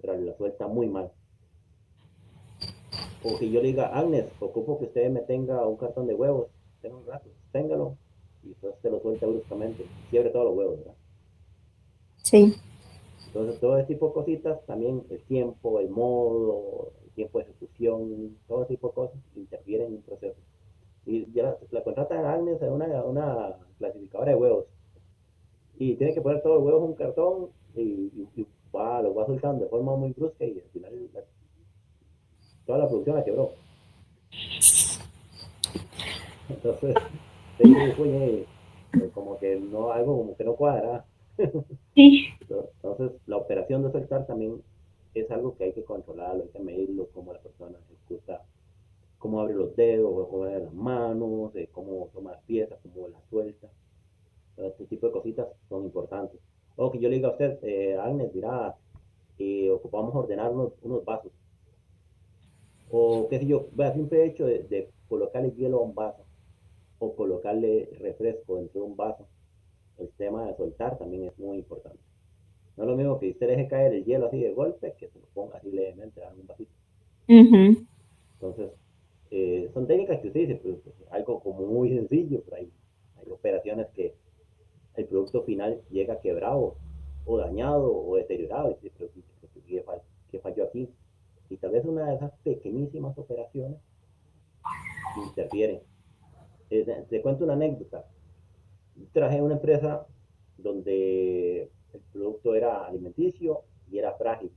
[SPEAKER 1] pero la suelta muy mal. O que yo le diga, Agnes, ocupo que usted me tenga un cartón de huevos, tenga un rato, téngalo, y entonces te lo suelta bruscamente, quiebre todos los huevos, ¿verdad?
[SPEAKER 2] Sí.
[SPEAKER 1] Entonces, todo ese tipo de cositas, también el tiempo, el modo, el tiempo de ejecución, todo ese tipo de cosas interfieren en un proceso. Y ya la contrata a Agnes en una clasificadora de huevos, y tiene que poner todos los huevos en un cartón, y los va soltando de forma muy brusca, y al final toda la producción la quebró. Entonces, te dice, oye, como que no, algo como que no cuadra.
[SPEAKER 2] Sí.
[SPEAKER 1] Entonces, la operación de soltar también es algo que hay que controlarlo, hay que medirlo, cómo la persona ejecuta, cómo abre los dedos, cómo abre las manos, cómo toma las piezas, cómo las suelta. Todo este tipo de cositas son importantes. O que yo le diga a usted, Agnes, mira, ocupamos ordenar unos vasos. O qué sé yo, vea, simple hecho de colocarle hielo a un vaso. o colocarle refresco dentro de un vaso, el tema de soltar también es muy importante. No es lo mismo que usted deje caer el hielo así de golpe, que se lo ponga así levemente en un vasito.
[SPEAKER 2] Ujú.
[SPEAKER 1] Entonces, son técnicas que usted dice, pues, algo como muy sencillo, pero hay operaciones que el producto final llega quebrado o dañado o deteriorado y dice, pero ¿qué falló aquí? Y tal vez una de esas pequeñísimas operaciones interfieren. Te cuento una anécdota. Traje una empresa donde el producto era alimenticio y era frágil.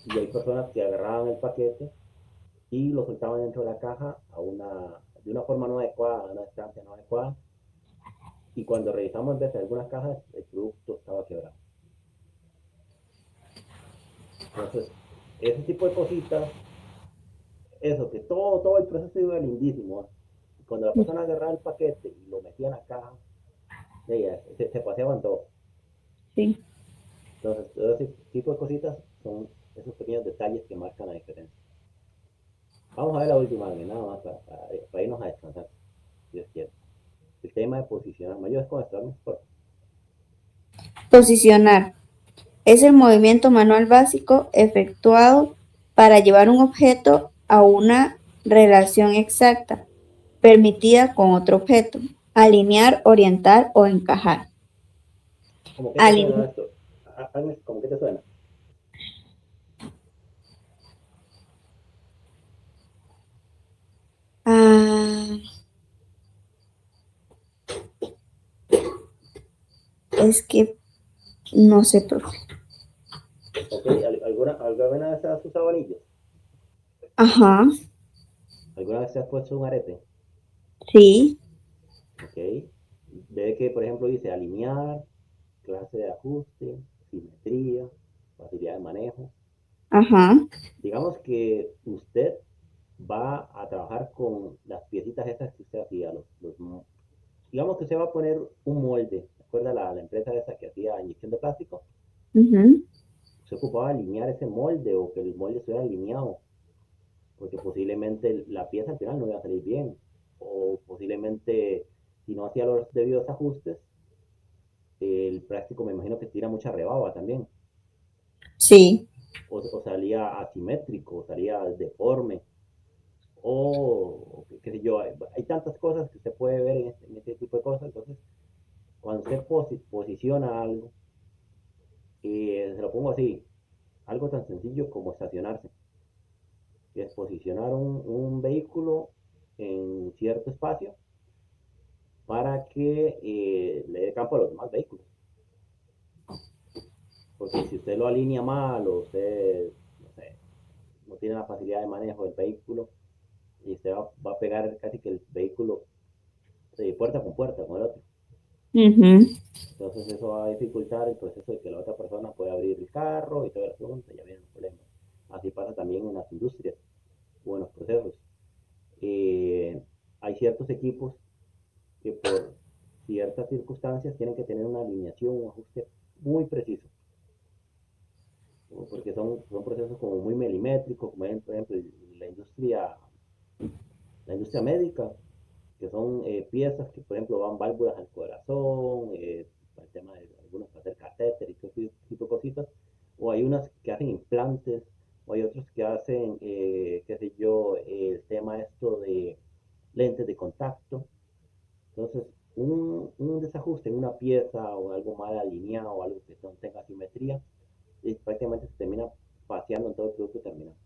[SPEAKER 1] Y hay personas que agarraban el paquete y lo soltaban dentro de la caja de una forma no adecuada, a una distancia no adecuada. Y cuando revisamos en vez de algunas cajas, el producto estaba quebrado. Entonces, ese tipo de cositas, eso, que todo el proceso iba lindísimo. Cuando la persona agarraba el paquete y lo metía en la caja, se paseaban todo.
[SPEAKER 2] Sí.
[SPEAKER 1] Entonces, todo ese tipo de cositas son esos pequeños detalles que marcan la diferencia. Vamos a ver la última, nada más para irnos a descansar, si Dios quiere. El tema de posicionar. ¿Me ayudas con esto? Por
[SPEAKER 2] Posicionar. Es el movimiento manual básico efectuado para llevar un objeto a una relación exacta, permitida con otro objeto. Alinear, orientar o encajar.
[SPEAKER 1] ¿Cómo que te suena
[SPEAKER 2] Alinear.
[SPEAKER 1] esto? Agnes, ¿cómo que te suena?
[SPEAKER 2] Ah, es que no sé, profe.
[SPEAKER 1] ¿Ok? ¿Alguna vez has usado anillos?
[SPEAKER 2] Ajá,
[SPEAKER 1] ¿Alguna vez te has puesto un arete?
[SPEAKER 2] sí,
[SPEAKER 1] ¿Ok? Ve que, por ejemplo, dice alinear, clase de ajuste, simetría, facilidad de manejo.
[SPEAKER 2] ajá,
[SPEAKER 1] Digamos que usted va a trabajar con las piecitas esas que usted hacía, digamos que usted va a poner un molde. ¿Recuerda la empresa esa que hacía inyección de plástico?
[SPEAKER 2] ujú,
[SPEAKER 1] Se ocupaba alinear ese molde o que el molde estuviera alineado, porque posiblemente la pieza al final no iba a salir bien, o posiblemente si no hacía los debidos ajustes, el plástico me imagino que tira mucha rebaba también,
[SPEAKER 2] sí,
[SPEAKER 1] o salía asimétrico, o salía deforme, o qué sé yo, hay tantas cosas que usted puede ver en este tipo de cosas. Entonces cuando usted posiciona algo, se lo pongo así, algo tan sencillo como estacionarse, que es posicionar un vehículo en cierto espacio para que le dé campo a los demás vehículos. Porque si usted lo alinea mal o usted, no sé, no tiene la facilidad de manejo del vehículo, y usted va a pegar casi que el vehículo puerta con puerta con el otro.
[SPEAKER 2] ujú,
[SPEAKER 1] Entonces eso va a dificultar el proceso de que la otra persona pueda abrir el carro y todo el asunto, ya vienen los problemas. Así pasa también en las industrias o en los procesos. Eh, Hay ciertos equipos que por ciertas circunstancias tienen que tener una alineación, un ajuste muy preciso, porque son procesos como muy milimétricos, como por ejemplo la industria, la industria médica, que son piezas que, por ejemplo, van válvulas al corazón, para el tema de algunos para hacer catéter y todo ese tipo de cositas, o hay unas que hacen implantes, o hay otros que hacen, qué sé yo, el tema esto de lentes de contacto. Entonces, un desajuste en una pieza o algo mal alineado o algo que no tenga simetría, y prácticamente se termina paseando en todo el producto terminado.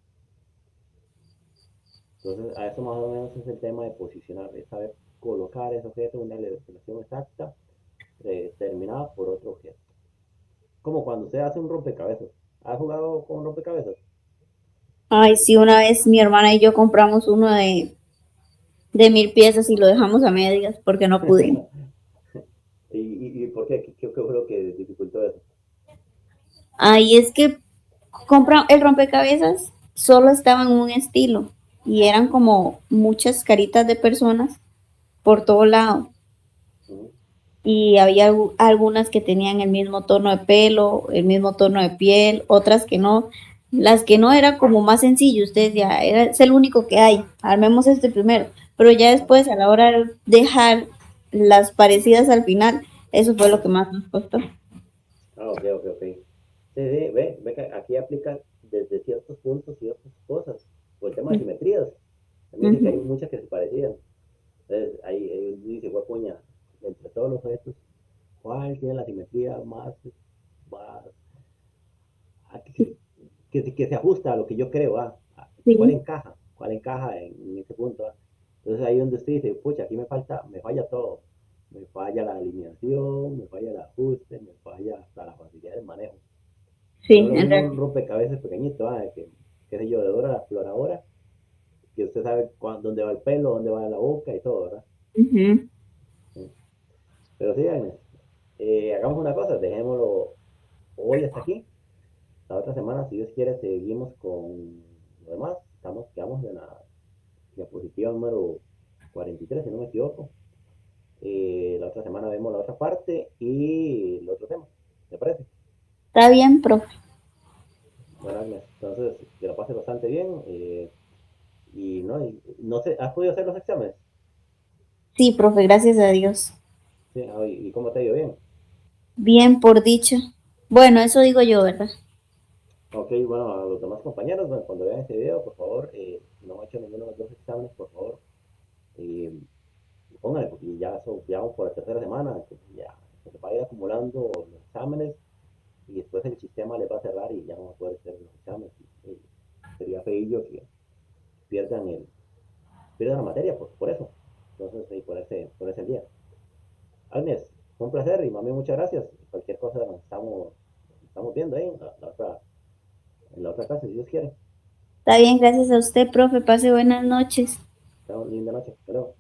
[SPEAKER 1] Entonces, a eso más o menos es el tema de posicionar, es saber colocar ese objeto en una relación exacta determinada por otro objeto. Como cuando usted hace un rompecabezas. ¿Has jugado con rompecabezas?
[SPEAKER 2] Ay, sí, una vez mi hermana y yo compramos uno de 1000 piezas y lo dejamos a medias porque no pudimos.
[SPEAKER 1] ¿Y por qué? ¿Qué fue lo que dificultó eso?
[SPEAKER 2] Ay, es que compra el rompecabezas solo estaba en un estilo y eran como muchas caritas de personas por todo lado
[SPEAKER 1] Ujú.
[SPEAKER 2] y había algunas que tenían el mismo tono de pelo, el mismo tono de piel, otras que no. Las que no era como más sencillo, usted decía, es el único que hay, armemos este primero. Pero ya después, a la hora de dejar las parecidas al final, eso fue lo que más nos costó.
[SPEAKER 1] Ah, ok, ok, ok. Sí, sí, ve que aquí aplican desde ciertos puntos ciertas cosas. Por el tema de simetrías. También dice que hay
[SPEAKER 2] Ujú.
[SPEAKER 1] muchas que se parecían. Entonces, ahí dice, puña, entre todos los objetos, ¿cuál tiene la simetría más que se ajusta a lo que yo creo?
[SPEAKER 2] Sí,
[SPEAKER 1] cuál encaja en ese punto? Entonces ahí donde usted dice, pucha, aquí me falla todo. Me falla la alineación, me falla el ajuste, me falla hasta la facilidad del manejo. Y no
[SPEAKER 2] sí,
[SPEAKER 1] es lo
[SPEAKER 2] en
[SPEAKER 1] mismo
[SPEAKER 2] realidad.
[SPEAKER 1] un rompecabezas pequeñito, que, qué sé yo, de Dora la Exploradora, que usted sabe dónde va el pelo, dónde va la boca y todo, ¿verdad?
[SPEAKER 2] Ujú.
[SPEAKER 1] Sí. Pero sí, Agnes, hagamos una cosa, dejémoslo hoy hasta aquí. La otra semana, si Dios quiere, seguimos con lo demás. Quedamos en la diapositiva número 43, si no me equivoco. La otra semana vemos la otra parte y el otro tema. ¿Te parece?
[SPEAKER 2] Está bien, profe.
[SPEAKER 1] Bueno, Agnes, entonces que lo pases bastante bien. Y no sé, ¿has podido hacer los exámenes?
[SPEAKER 2] Sí, profe, gracias a Dios.
[SPEAKER 1] Sí, ¿y cómo te ha ido? Bien.
[SPEAKER 2] Bien, por dicho. Bueno, eso digo yo, ¿verdad?
[SPEAKER 1] Ok, bueno, a los demás compañeros, bueno, cuando vean este video, por favor, si no han hecho ninguno de los dos exámenes, por favor, eh, pónganle, porque ya vamos por la tercera semana, entonces ya se va a ir acumulando los exámenes y después el sistema les va a cerrar y ya no va a poder hacer los exámenes. Sería feillo que pierdan pierdan la materia por eso. Entonces, por ese día. Agnes, fue un placer y mami, muchas gracias. Cualquier cosa estamos viendo ahí en la otra clase, si Dios quiere.
[SPEAKER 2] Está bien, gracias a usted, profe. Pase buenas noches.
[SPEAKER 1] Chao, linda noche. Hasta luego.